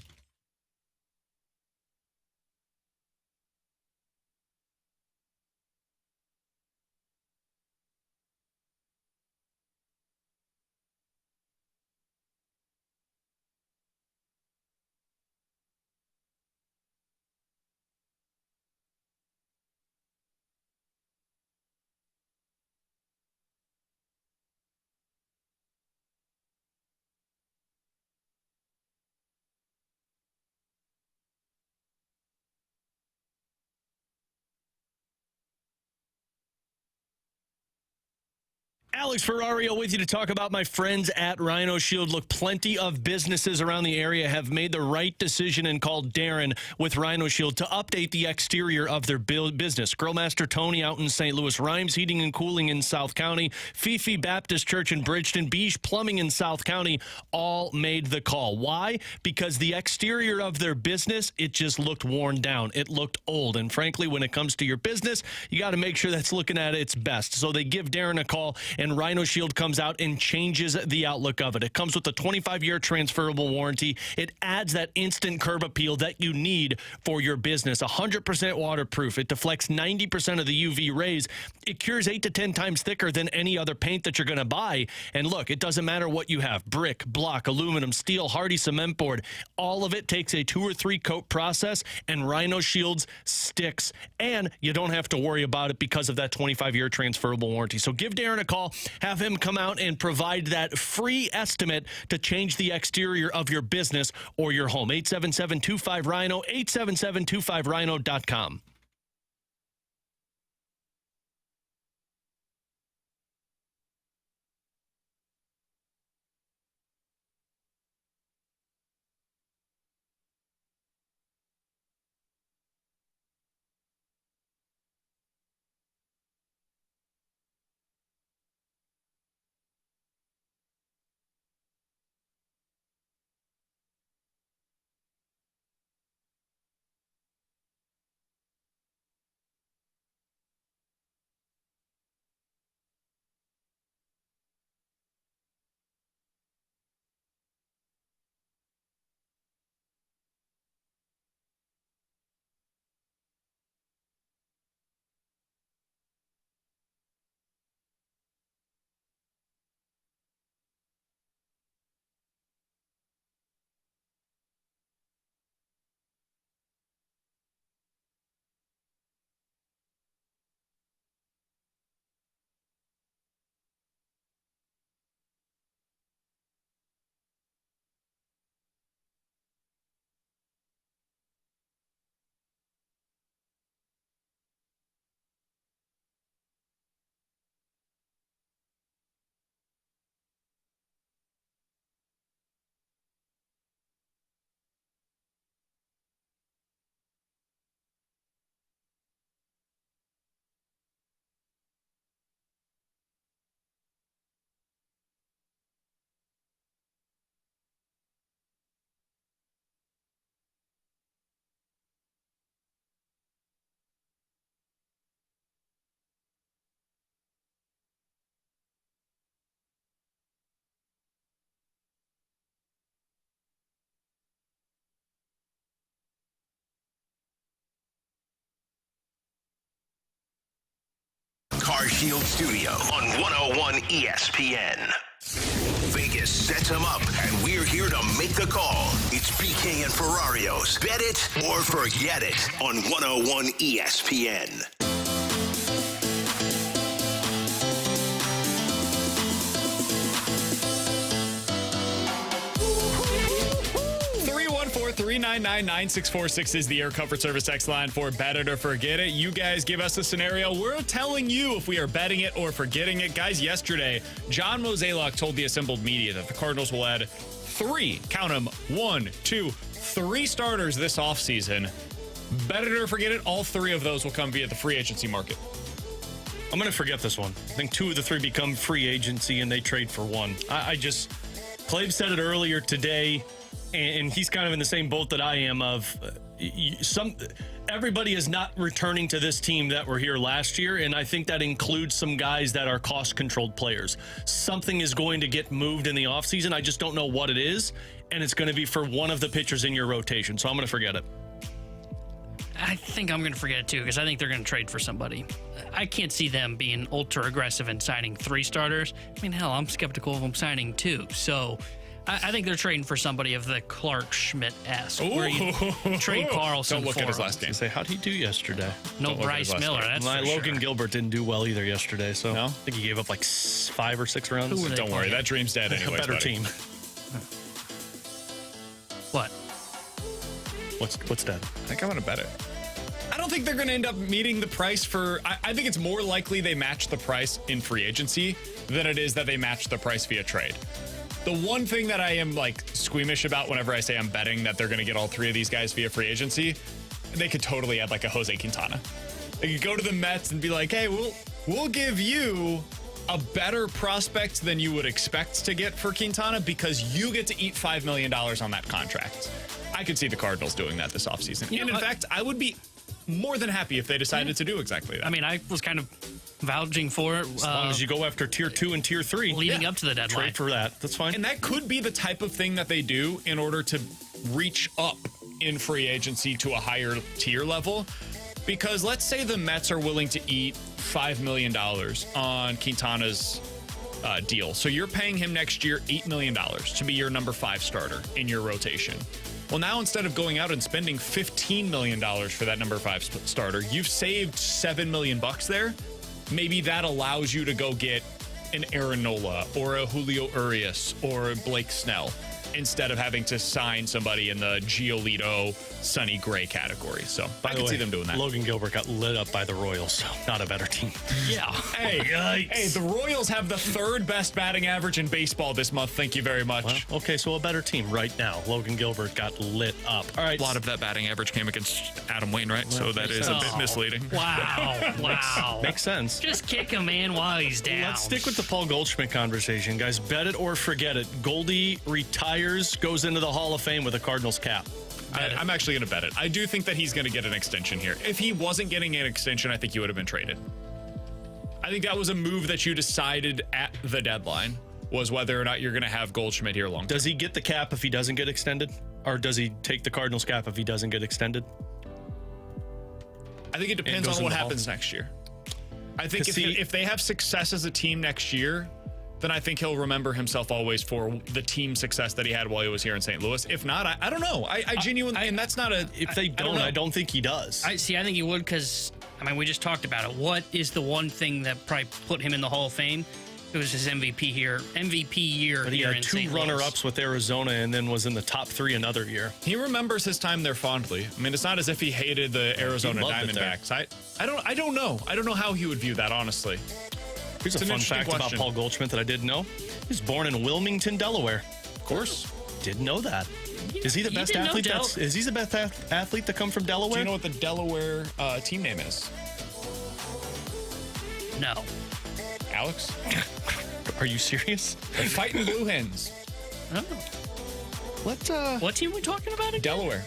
Alex Ferrario with you to talk about my friends at Rhino Shield. Look, plenty of businesses around the area have made the right decision and called Darren with Rhino Shield to update the exterior of their business. Grillmaster Tony out in St. Louis, Rhymes Heating and Cooling in South County, Fifi Baptist Church in Bridgeton, Beige Plumbing in South County, all made the call. Why? Because the exterior of their business, it just looked worn down. It looked old. And frankly, when it comes to your business, you got to make sure that's looking at its best. So they give Darren a call, and Rhino Shield comes out and changes the outlook of it. It comes with a 25-year transferable warranty. It adds that instant curb appeal that you need for your business. 100% waterproof. It deflects 90% of the UV rays. It cures 8 to 10 times thicker than any other paint that you're going to buy. And look, it doesn't matter what you have. Brick, block, aluminum, steel, hardy cement board. All of it takes a 2 or 3 coat process, and Rhino Shields sticks. And you don't have to worry about it because of that 25-year transferable warranty. So give Darren a call. Have him come out and provide that free estimate to change the exterior of your business or your home. 877-25-RHINO, 877-25RHINO.com. Car Shield Studio on 101 ESPN. Vegas sets them up, and we're here to make the call. It's BK and Ferrario's Bet It or Forget It on 101 ESPN. $399-9646 is the Air Comfort Service X line for Bet It or Forget It. You guys give us a scenario. We're telling you if we are betting it or forgetting it. Guys, yesterday, John Mozeliak told the assembled media that the Cardinals will add 3, count them, 1, 2, 3 starters this offseason. Bet it or forget it, all 3 of those will come via the free agency market. I'm going to forget this one. I think 2 of the 3 become free agency and they trade for 1. Clave said it earlier today, and he's kind of in the same boat that I am of everybody is not returning to this team that were here last year, and I think that includes some guys that are cost-controlled players. Something is going to get moved in the offseason. I just don't know what it is, and it's going to be for one of the pitchers in your rotation, so I'm going to forget it. I think I'm going to forget it too, because I think they're going to trade for somebody. I can't see them being ultra aggressive and signing 3 starters. I mean, hell, I'm skeptical of them signing 2. So I think they're trading for somebody of the Clark Schmidt-esque, where you trade Carlson. Don't look at his last game. Say, how'd he do yesterday? No Bryce Miller. That's for Logan sure. Gilbert didn't do well either yesterday, so No? I think he gave up like 5 or 6 runs. Who were they Don't worry, playing? that dream's dead anyway. A better team. What? What's that? I think I'm going to bet it. I don't think they're going to end up meeting the price for. I think it's more likely they match the price in free agency than it is that they match the price via trade. The one thing that I am like squeamish about whenever I say I'm betting that they're going to get all three of these guys via free agency, they could totally add like a Jose Quintana. They could go to the Mets and be like, hey, we'll give you a better prospect than you would expect to get for Quintana because you get to eat $5 million on that contract. I could see the Cardinals doing that this offseason. And in fact, I would be more than happy if they decided to do exactly that. I mean, I was kind of vouching for it. As long as you go after tier 2 and tier 3. Leading up to the deadline. Trade for that. That's fine. And that could be the type of thing that they do in order to reach up in free agency to a higher tier level. Because let's say the Mets are willing to eat $5 million on Quintana's deal. So you're paying him next year $8 million to be your number 5 starter in your rotation. Well, now instead of going out and spending $15 million for that number 5 starter, you've saved $7 million there. Maybe that allows you to go get an Aaron Nola or a Julio Urias or a Blake Snell instead of having to sign somebody in the Giolito, Sonny Gray category. So I can see them doing that. Logan Gilbert got lit up by the Royals, so not a better team. Yeah. Hey, the Royals have the 3rd best batting average in baseball this month. Thank you very much. Well, okay, so a better team right now. Logan Gilbert got lit up. All right. A lot of that batting average came against Adam Wainwright, so that is a bit misleading. Wow. Makes sense. Just kick him in while he's down. Let's stick with the Paul Goldschmidt conversation, guys. Bet it or forget it. Goldie retires, goes into the Hall of Fame with a Cardinals cap. I'm actually going to bet it. I do think that he's going to get an extension here. If he wasn't getting an extension, I think he would have been traded. I think that was a move that you decided at the deadline, was whether or not you're going to have Goldschmidt here long term. Does he get the cap if he doesn't get extended? Or does he take the Cardinals cap if he doesn't get extended? I think it depends on what happens next year. I think if they have success as a team next year, then I think he'll remember himself always for the team success that he had while he was here in St. Louis. If not, I don't know. I genuinely, and that's not a... If they don't, I don't think he does. I think he would because, I mean, we just talked about it. What is the one thing that probably put him in the Hall of Fame? It was his MVP year but he had 2 runner-ups with Arizona and then was in the top 3 another year. He remembers his time there fondly. I mean, it's not as if he hated the Arizona Diamondbacks. I don't know. I don't know how he would view that, honestly. Here's a fun fact about Paul Goldschmidt that I didn't know. He was born in Wilmington, Delaware. Of course. Didn't know that. Is he the best athlete? Is he the best athlete to come from Delaware? Do you know what the Delaware team name is? No. Alex? Are you serious? The Fighting Blue Hens. Oh. What team are we talking about again? Delaware.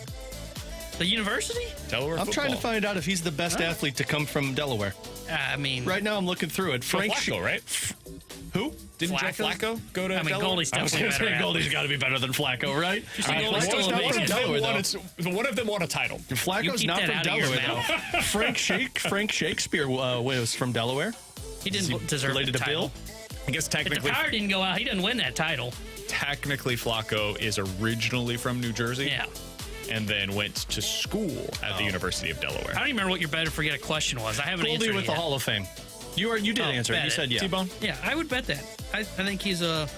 The university? Delaware I'm football. trying to find out if he's the best athlete to come from Delaware. I mean... Right now I'm looking through it. Frank Flacco, right? Who? Didn't Joe Flacco go to Delaware? Goldie's definitely better. Goldie's got to be better than Flacco, right? One of them won a title. Flacco's not from Delaware, though. Frank Shakespeare was from Delaware. He didn't deserve related the to title. Bill. I guess technically... If the power didn't go out, he didn't win that title. Technically, Flacco is originally from New Jersey. Yeah. And then went to school at the University of Delaware. I don't even remember what your better forget a question was. I haven't answered Goldie with the Hall of Fame. You did answer it. You said yeah. T-Bone? Yeah, I would bet that. I think he's a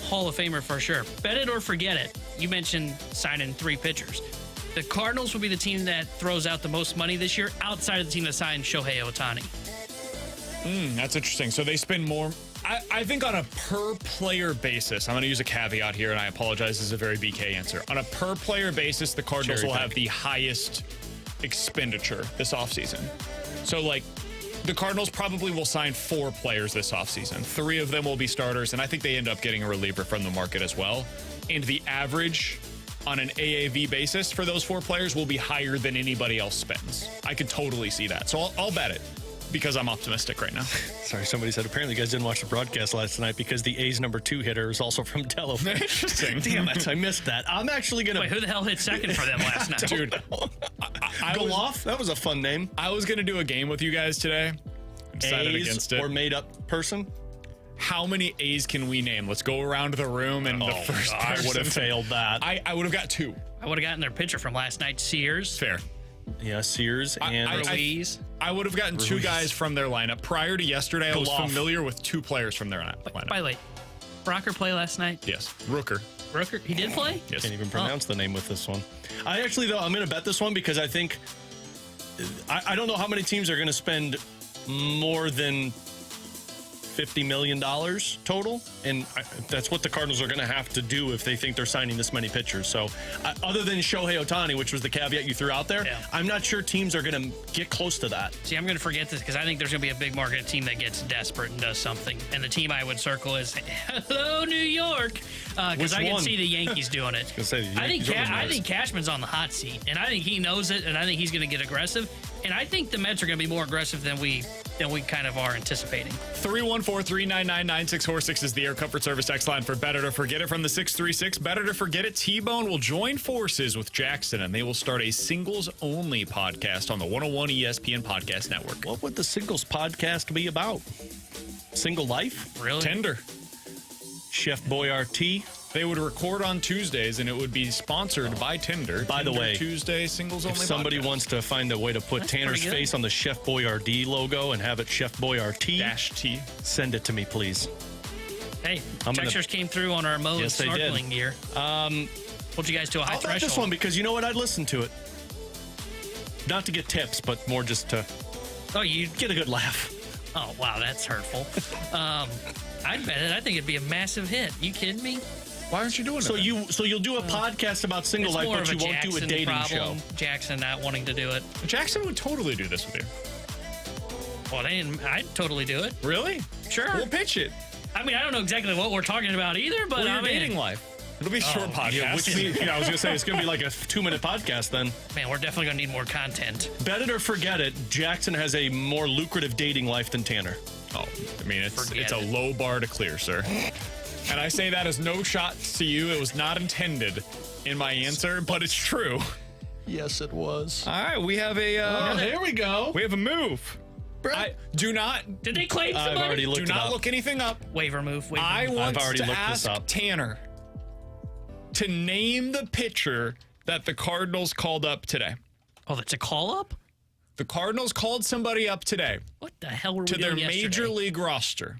Hall of Famer for sure. Bet it or forget it. You mentioned signing 3 pitchers. The Cardinals will be the team that throws out the most money this year outside of the team that signed Shohei Ohtani. That's interesting. So they spend more... I think on a per-player basis, I'm going to use a caveat here, and I apologize, this is a very BK answer. On a per-player basis, the Cardinals will have the highest expenditure this offseason. So, like, the Cardinals probably will sign 4 players this offseason. 3 of them will be starters, and I think they end up getting a reliever from the market as well. And the average on an AAV basis for those 4 players will be higher than anybody else spends. I could totally see that. So I'll bet it. Because I'm optimistic right now. Sorry, somebody said apparently you guys didn't watch the broadcast last night because the A's number 2 hitter is also from Delaware. Interesting. Damn it, I missed that. I'm actually going to... Wait, who the hell hit second for them last night? Dude. Goloff? That was a fun name. I was going to do a game with you guys today. Decided A's against it. Or made-up person? How many A's can we name? Let's go around the room and the first person. I would have failed that. I would have got 2. I would have gotten their pitcher from last night, Sears. Fair. Yeah, Sears and Ruiz. I would have gotten 2 guys from their lineup. Prior to yesterday, I was familiar with 2 players from their lineup. By the way, Rocker play last night? Yes. Rooker. He did play? Yes. Can't even pronounce the name with this one. I actually, though, I'm going to bet this one because I think I don't know how many teams are going to spend more than $50 million total, and that's what the Cardinals are going to have to do if they think they're signing this many pitchers. So other than Shohei Ohtani, which was the caveat you threw out there, I'm not sure teams are going to get close to that. See, I'm going to forget this because I think there's going to be a big market team that gets desperate and does something. And the team I would circle is, hello, New York, because I can see the Yankees doing it. I think Cashman's on the hot seat, and I think he knows it, and I think he's going to get aggressive. And I think the Mets are going to be more aggressive than we kind of are anticipating. 314-399-9646 is the Air Comfort Service X line for Better to Forget It from the 636. Better to Forget It, T-Bone will join forces with Jackson, and they will start a singles-only podcast on the 101 ESPN Podcast Network. What would the singles podcast be about? Single life? Really? Tinder. Chef Boyardee. They would record on Tuesdays, and it would be sponsored by Tinder. By the way, Tuesday singles only. If somebody podcast. wants to find a way to put Tanner's face on the Chef Boyardee logo and have it Chef Boyardee -T, send it to me, please. Hey, textures came through on our Moe's snorkeling gear. What'd you guys do? A high threshold? This one because you know what? I'd listen to it. Not to get tips, but more just to you get a good laugh. Oh wow, that's hurtful. I'd bet it. I think it'd be a massive hit. You kidding me? Why aren't you doing it? So you'll do a podcast about single life, but you won't do a dating show. Jackson not wanting to do it. Jackson would totally do this with you. Well, I'd totally do it. Really? Sure. We'll pitch it. I mean, I don't know exactly what we're talking about either, but your dating life. It'll be a short podcast. Yeah, I was going to say, it's going to be like a 2-minute podcast then. Man, we're definitely going to need more content. Bet it or forget it, Jackson has a more lucrative dating life than Tanner. Oh, I mean, it's a low bar to clear, sir. And I say that as no shot to you. It was not intended in my answer, but it's true. Yes, it was. All right, we have a... there we go. We have a move. Do not... Did they claim somebody? I've already looked Do it not up. look anything up. Waiver move. I want I've already to looked ask this up. Tanner to name the pitcher that the Cardinals called up today. Oh, that's a call-up? The Cardinals called somebody up today. What the hell were we to doing their major league roster.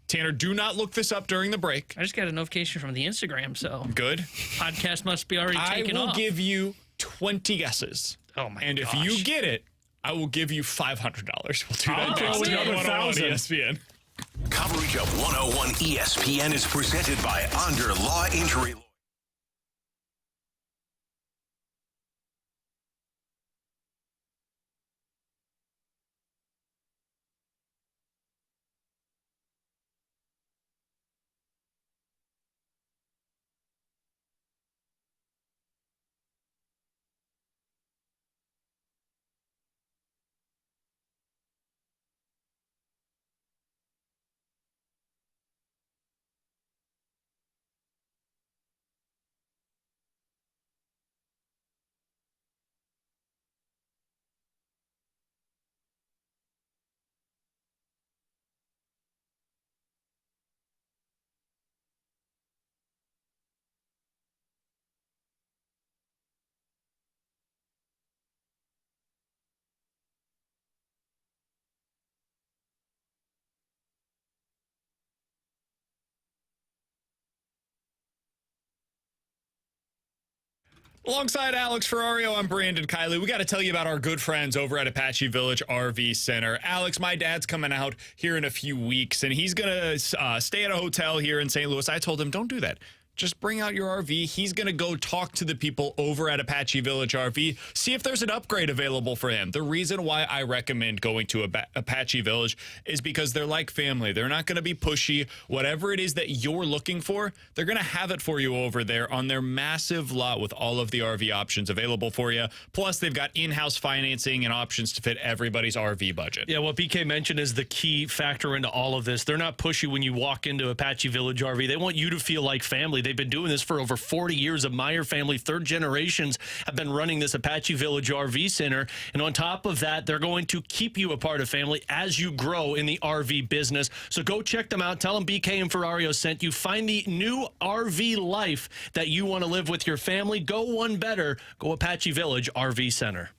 Tanner, do not look this up during the break. I just got a notification from the Instagram, so... Good. Podcast must be already taken off. I will give you 20 guesses. Oh, my gosh. And if you get it, I will give you $500. We'll do that next week on 101 ESPN. Coverage of 101 ESPN is presented by Under Law Injury Law. Alongside Alex Ferrario, I'm Brandon Kiley. We got to tell you about our good friends over at Apache Village RV Center. Alex, my dad's coming out here in a few weeks, and he's going to stay at a hotel here in St. Louis. I told him, don't do that. Just bring out your RV. He's going to go talk to the people over at Apache Village RV, see if there's an upgrade available for him. The reason why I recommend going to Apache Village is because they're like family. They're not going to be pushy. Whatever it is that you're looking for, they're going to have it for you over there on their massive lot with all of the RV options available for you. Plus, they've got in-house financing and options to fit everybody's RV budget. Yeah, what BK mentioned is the key factor into all of this. They're not pushy when you walk into Apache Village RV. They want you to feel like family. They've been doing this for over 40 years. A Meyer family, third generations, have been running this Apache Village RV Center. And on top of that, they're going to keep you a part of family as you grow in the RV business. So go check them out. Tell them BK and Ferrario sent you. Find the new RV life that you want to live with your family. Go one better. Go Apache Village RV Center.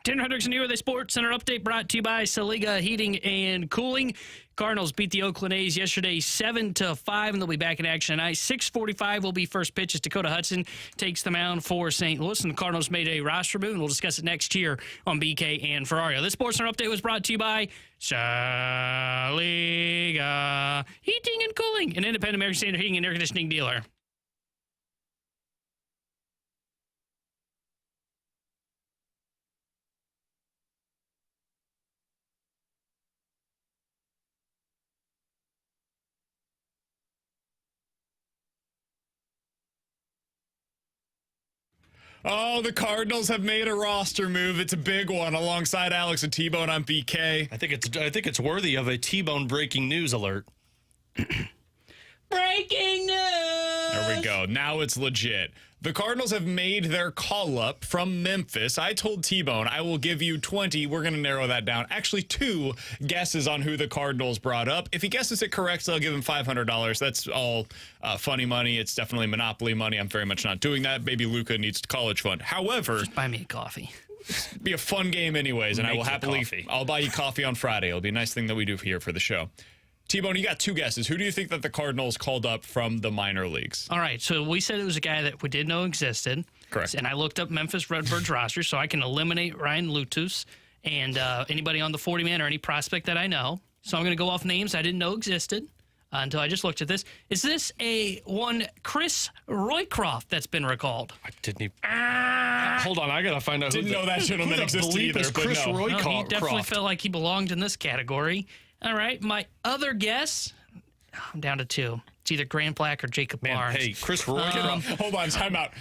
Tanner Hendricks here with a Sports Center update brought to you by Saliga Heating and Cooling. Cardinals beat the Oakland A's yesterday 7-5, and they'll be back in action tonight. 6:45 will be first pitch as Dakota Hudson takes the mound for St. Louis, and the Cardinals made a roster move, and we'll discuss it next year on BK and Ferrario. This Sports Center update was brought to you by Saliga Heating and Cooling, an independent American Standard heating and air conditioning dealer. Oh, the Cardinals have made a roster move. It's a big one alongside Alex and T-Bone on BK. I think it's worthy of a T-Bone breaking news alert. Breaking news! There we go. Now it's legit. The Cardinals have made their call up from Memphis. I told T-Bone I will give you 20. We're going to narrow that down. Actually, 2 guesses on who the Cardinals brought up. If he guesses it correct, I'll give him $500. That's all funny money. It's definitely Monopoly money. I'm very much not doing that. Baby Luca needs college fund. However, just buy me a coffee. It'll be a fun game anyways, and I will happily. I'll buy you coffee on Friday. It'll be a nice thing that we do here for the show. T-Bone, you got 2 guesses. Who do you think that the Cardinals called up from the minor leagues? All right, so we said it was a guy that we didn't know existed. Correct. And I looked up Memphis Redbirds roster, so I can eliminate Ryan Lutus and anybody on the 40-man or any prospect that I know. So I'm going to go off names I didn't know existed until I just looked at this. Is this a one Chris Roycroft that's been recalled? I didn't even... Hold on, I got to find out didn't know that gentleman existed either, is Chris but no. Roycroft? No, he definitely felt like he belonged in this category. All right, my other guess, I'm down to 2. It's either Grant Black or Jacob Barnes. Hey, Chris Roycroft. Hold on, time out.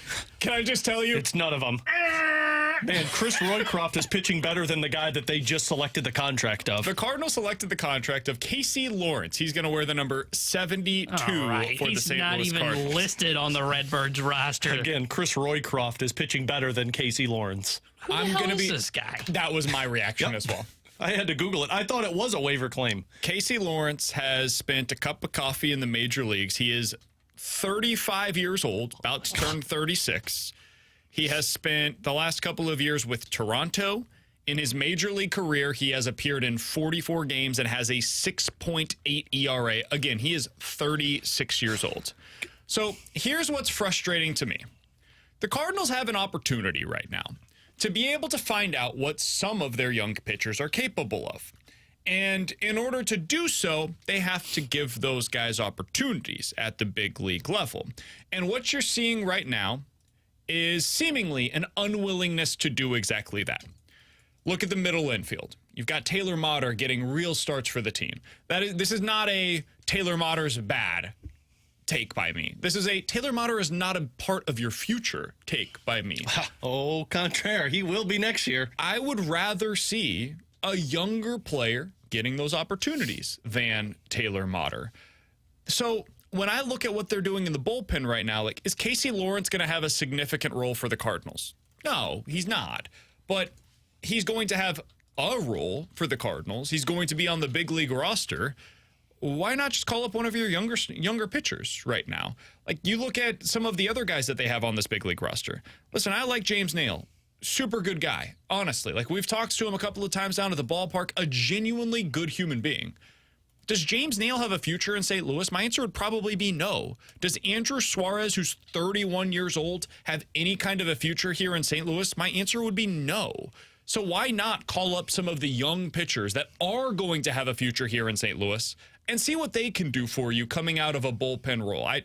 Can I just tell you? It's none of them. Man, Chris Roycroft is pitching better than the guy that they just selected the contract of. The Cardinals selected the contract of Casey Lawrence. He's going to wear the number 72 for the St. Louis Cardinals. He's not even listed on the Redbirds roster. Again, Chris Roycroft is pitching better than Casey Lawrence. Who the hell is this guy? That was my reaction as well. I had to Google it. I thought it was a waiver claim. Casey Lawrence has spent a cup of coffee in the major leagues. He is 35 years old, about to turn 36. He has spent the last couple of years with Toronto. In his major league career, he has appeared in 44 games and has a 6.8 ERA. Again, he is 36 years old. So here's what's frustrating to me. The Cardinals have an opportunity right now to be able to find out what some of their young pitchers are capable of. And in order to do so, they have to give those guys opportunities at the big league level. And what you're seeing right now is seemingly an unwillingness to do exactly that. Look at the middle infield. You've got Taylor Motter getting real starts for the team. This is not a Taylor Motter's bad take by me. This is a Taylor Motter is not a part of your future take by me. Au contraire, he will be next year. I would rather see a younger player getting those opportunities than Taylor Motter. So when I look at what they're doing in the bullpen right now, like, is Casey Lawrence going to have a significant role for the Cardinals? No, he's not. But he's going to have a role for the Cardinals. He's going to be on the big league roster. Why not just call up one of your younger pitchers right now? Like, you look at some of the other guys that they have on this big league roster. Listen, I like James Nail. Super good guy, honestly. Like, we've talked to him a couple of times down at the ballpark. A genuinely good human being. Does James Nail have a future in St. Louis? My answer would probably be no. Does Andrew Suarez, who's 31 years old, have any kind of a future here in St. Louis? My answer would be no. So why not call up some of the young pitchers that are going to have a future here in St. Louis and see what they can do for you coming out of a bullpen role? I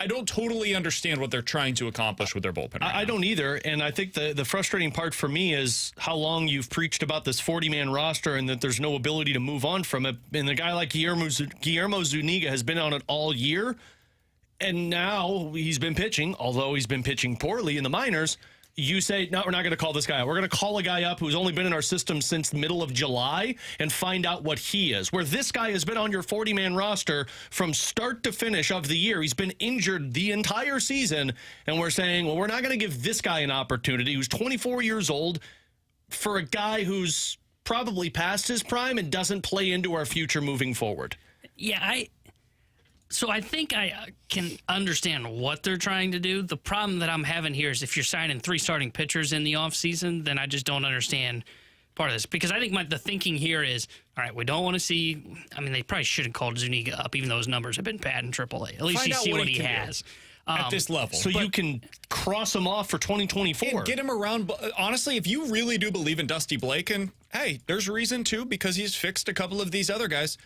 don't totally understand what they're trying to accomplish with their bullpen right now. I don't either, and I think the frustrating part for me is how long you've preached about this 40-man roster and that there's no ability to move on from it. And a guy like Guillermo Zuniga has been on it all year, and now he's been pitching, although he's been pitching poorly in the minors. You say, no, we're not going to call this guy up. We're going to call a guy up who's only been in our system since the middle of July and find out what he is. Where this guy has been on your 40-man roster from start to finish of the year. He's been injured the entire season. And we're saying, well, we're not going to give this guy an opportunity who's 24 years old for a guy who's probably past his prime and doesn't play into our future moving forward. Yeah, So I think I can understand what they're trying to do. The problem that I'm having here is if you're signing 3 starting pitchers in the offseason, then I just don't understand part of this. Because I think the thinking here is, all right, we don't want to see – I mean, they probably should have called Zuniga up, even though his numbers have been bad in AAA. At least you see what he has. At this level. So you can cross him off for 2024. And get him around. Honestly, if you really do believe in Dusty Blake, and hey, there's reason to, because he's fixed a couple of these other guys,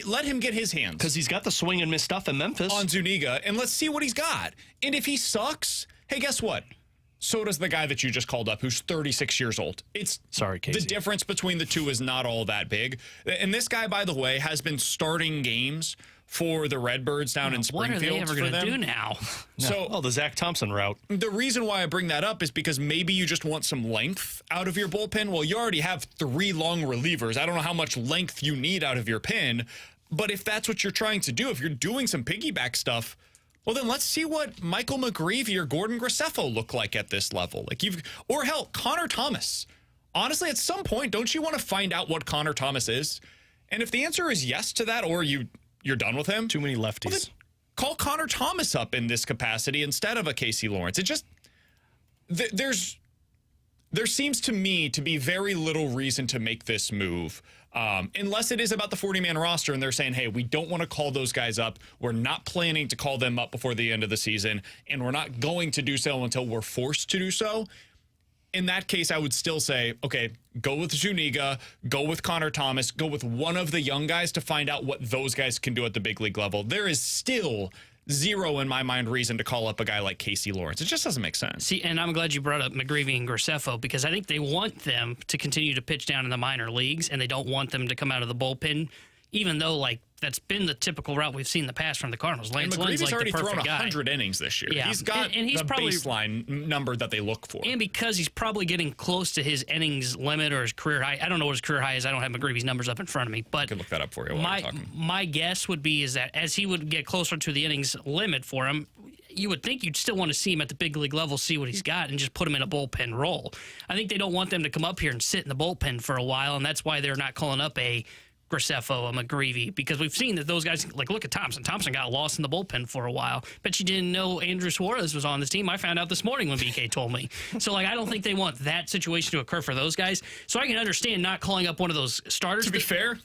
let him get his hands. Because he's got the swing and miss stuff in Memphis. On Zuniga, and let's see what he's got. And if he sucks, hey, guess what? So does the guy that you just called up, who's 36 years old. Sorry, Casey. The difference between the two is not all that big. And this guy, by the way, has been starting games for the Redbirds down in Springfield. What are they ever going to do now? So, the Zack Thompson route. The reason why I bring that up is because maybe you just want some length out of your bullpen. Well, you already have 3 long relievers. I don't know how much length you need out of your pen, but if that's what you're trying to do, if you're doing some piggyback stuff, well, then let's see what Michael McGreevy or Gordon Graceffo look like at this level. Or hell, Connor Thomas. Honestly, at some point, don't you want to find out what Connor Thomas is? And if the answer is yes to that, or you're done with him. Too many lefties. Well, call Connor Thomas up in this capacity instead of a Casey Lawrence. It just there seems to me to be very little reason to make this move, unless it is about the 40-man roster and they're saying, hey, we don't want to call those guys up. We're not planning to call them up before the end of the season, and we're not going to do so until we're forced to do so. In that case, I would still say, okay, go with Zuniga, go with Connor Thomas, go with one of the young guys to find out what those guys can do at the big league level. There is still zero, in my mind, reason to call up a guy like Casey Lawrence. It just doesn't make sense. See, and I'm glad you brought up McGreevy and Graceffo, because I think they want them to continue to pitch down in the minor leagues, and they don't want them to come out of the bullpen, even though, that's been the typical route we've seen in the past from the Cardinals. Lance Lynn's already thrown 100 innings this year. Yeah. He's got he's the probably, baseline number that they look for. And because he's probably getting close to his innings limit or his career high. I don't know what his career high is. I don't have McGreevy's numbers up in front of me. But I can look that up for you while I'm talking. My guess would be is that as he would get closer to the innings limit for him, you would think you'd still want to see him at the big league level, see what he's got, and just put him in a bullpen role. I think they don't want them to come up here and sit in the bullpen for a while, and that's why they're not calling up a Graceffo, a McGreevy, because we've seen that those guys, look at Thompson. Thompson got lost in the bullpen for a while. Bet you didn't know Andrew Suarez was on this team. I found out this morning when BK told me. So, I don't think they want that situation to occur for those guys. So I can understand not calling up one of those starters. To be fair,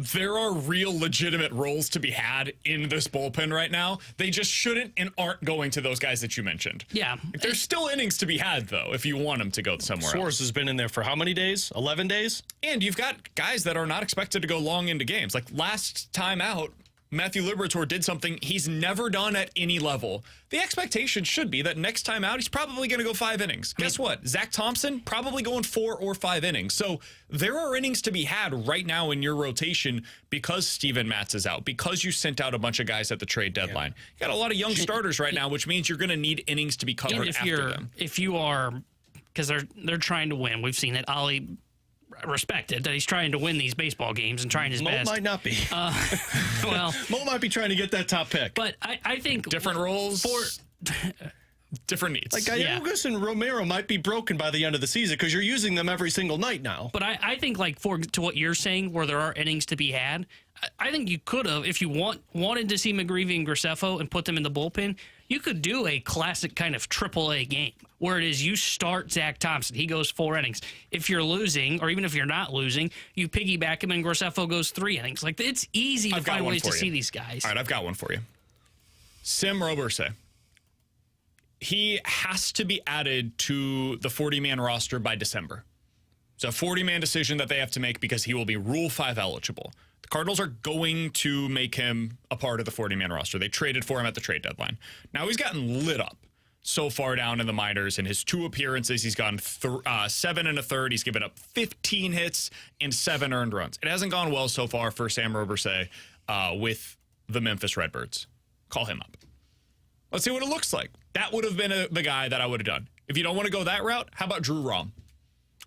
there are real legitimate roles to be had in this bullpen right now. They just shouldn't and aren't going to those guys that you mentioned. Yeah. There's still innings to be had, though, if you want them to go somewhere Suarez else. has been in there for how many days? 11 days? And you've got guys that are not expected to go long into games. Like last time out, Matthew Liberatore did something he's never done at any level. The expectation should be that next time out, he's probably going to go 5 innings. Guess what? Zack Thompson, probably going 4 or 5 innings. So there are innings to be had right now in your rotation because Steven Matz is out, because you sent out a bunch of guys at the trade deadline. You got a lot of young starters right now, which means you're going to need innings to be covered after them. If you are, because they're trying to win. We've seen it. Ollie respected that he's trying to win these baseball games and trying his best. Mo might not be. Well, Mo might be trying to get that top pick. But I think different roles for different needs. Like Gallegos and Romero might be broken by the end of the season because you're using them every single night now. But I think to what you're saying, where there are innings to be had, I think you could have, if you wanted to see McGreevy and Graceffo and put them in the bullpen, you could do a classic kind of AAA game where it is you start Zack Thompson. He goes 4 innings. If you're losing, or even if you're not losing, you piggyback him and Graceffo goes 3 innings. It's easy to find ways to see these guys. All right, I've got one for you. Sim Roberse. He has to be added to the 40-man roster by December. It's a 40-man decision that they have to make because he will be Rule 5 eligible. The Cardinals are going to make him a part of the 40-man roster. They traded for him at the trade deadline. Now he's gotten lit up so far down in the minors. In his 2 appearances, he's gone 7 1/3. He's given up 15 hits and 7 earned runs. It hasn't gone well so far for Sam Roberse with the Memphis Redbirds. Call him up. Let's see what it looks like. That would have been the guy that I would have done. If you don't want to go that route, how about Drew Rom?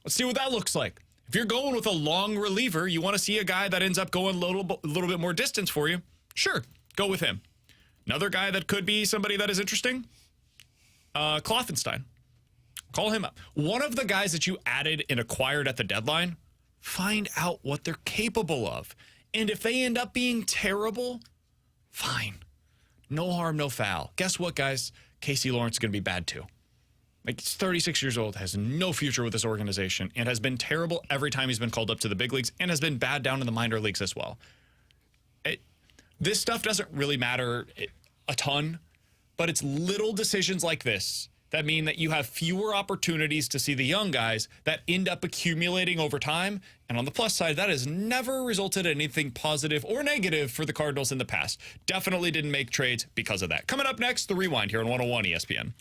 Let's see what that looks like. If you're going with a long reliever, you want to see a guy that ends up going a little bit more distance for you, sure, go with him. Another guy that could be somebody that is interesting, Klopfenstein. Call him up. One of the guys that you added and acquired at the deadline, find out what they're capable of. And if they end up being terrible, fine. No harm, no foul. Guess what, guys? Casey Lawrence is going to be bad too. Like, he's 36 years old, has no future with this organization, and has been terrible every time he's been called up to the big leagues, and has been bad down in the minor leagues as well. This stuff doesn't really matter a ton, but it's little decisions like this that mean that you have fewer opportunities to see the young guys that end up accumulating over time. And on the plus side, that has never resulted in anything positive or negative for the Cardinals in the past. Definitely didn't make trades because of that. Coming up next, the Rewind here on 101 ESPN.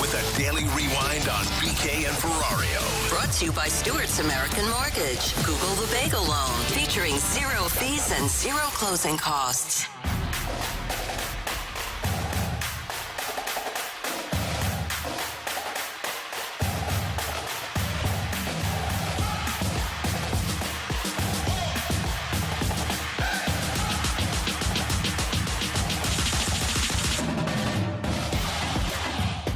with a daily rewind on BK and Ferrario. Brought to you by Stewart's American Mortgage. Google the Bagel Loan, featuring 0 fees and 0 closing costs.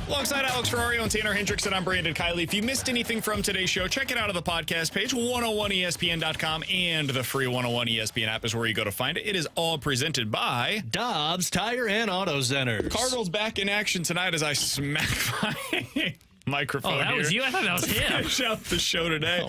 Alongside Alex Ferrario and Tanner Hendrickson, I'm Brandon Kiley. If you missed anything from today's show, check it out on the podcast page, 101ESPN.com, and the free 101 ESPN app is where you go to find it. It is all presented by Dobbs Tire and Auto Centers. Cardinals back in action tonight as I smack my microphone. Oh, that here was you? I thought that was him. Finish out the show today.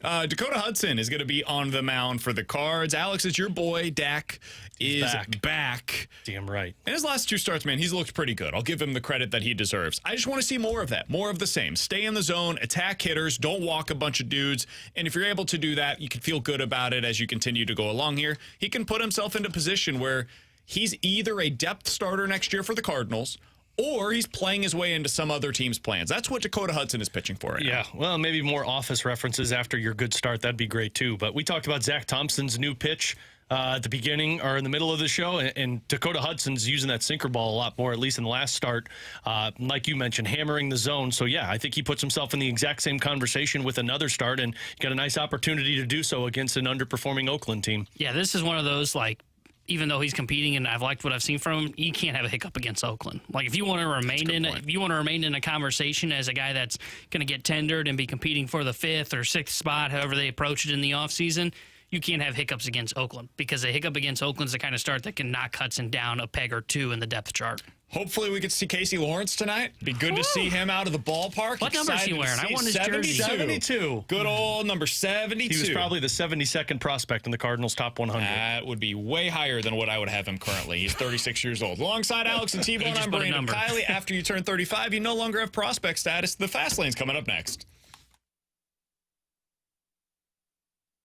Dakota Hudson is going to be on the mound for the Cards. Alex, it's your boy, Dak, is back. Damn right. In his last 2 starts, man, he's looked pretty good. I'll give him the credit that he deserves. I just want to see more of that, more of the same. Stay in the zone, attack hitters, don't walk a bunch of dudes. And if you're able to do that, you can feel good about it as you continue to go along here. He can put himself into a position where he's either a depth starter next year for the Cardinals, or he's playing his way into some other team's plans. That's what Dakota Hudson is pitching for right now. Yeah, well, maybe more office references after your good start. That'd be great, too. But we talked about Zack Thompson's new pitch at the beginning or in the middle of the show, and Dakota Hudson's using that sinker ball a lot more, at least in the last start. Like you mentioned, hammering the zone. So, yeah, I think he puts himself in the exact same conversation with another start, and got a nice opportunity to do so against an underperforming Oakland team. Yeah, this is one of those, like, even though he's competing and I've liked what I've seen from him, you can't have a hiccup against Oakland. Like, if you want to remain in a conversation as a guy that's going to get tendered and be competing for the 5th or 6th spot, however they approach it in the offseason, you can't have hiccups against Oakland, because a hiccup against Oakland's the kind of start that can knock Hudson down a peg or 2 in the depth chart. Hopefully we get to see Casey Lawrence tonight. Be good to see him out of the ballpark. What number is he wearing? I want his jersey. 72. Good old number 72. He was probably the 72nd prospect in the Cardinals' top 100. That would be way higher than what I would have him currently. He's 36 years old. Alongside Alex and T-Bone, I'm Brandon Kiley. After you turn 35, you no longer have prospect status. The Fast Lane's coming up next.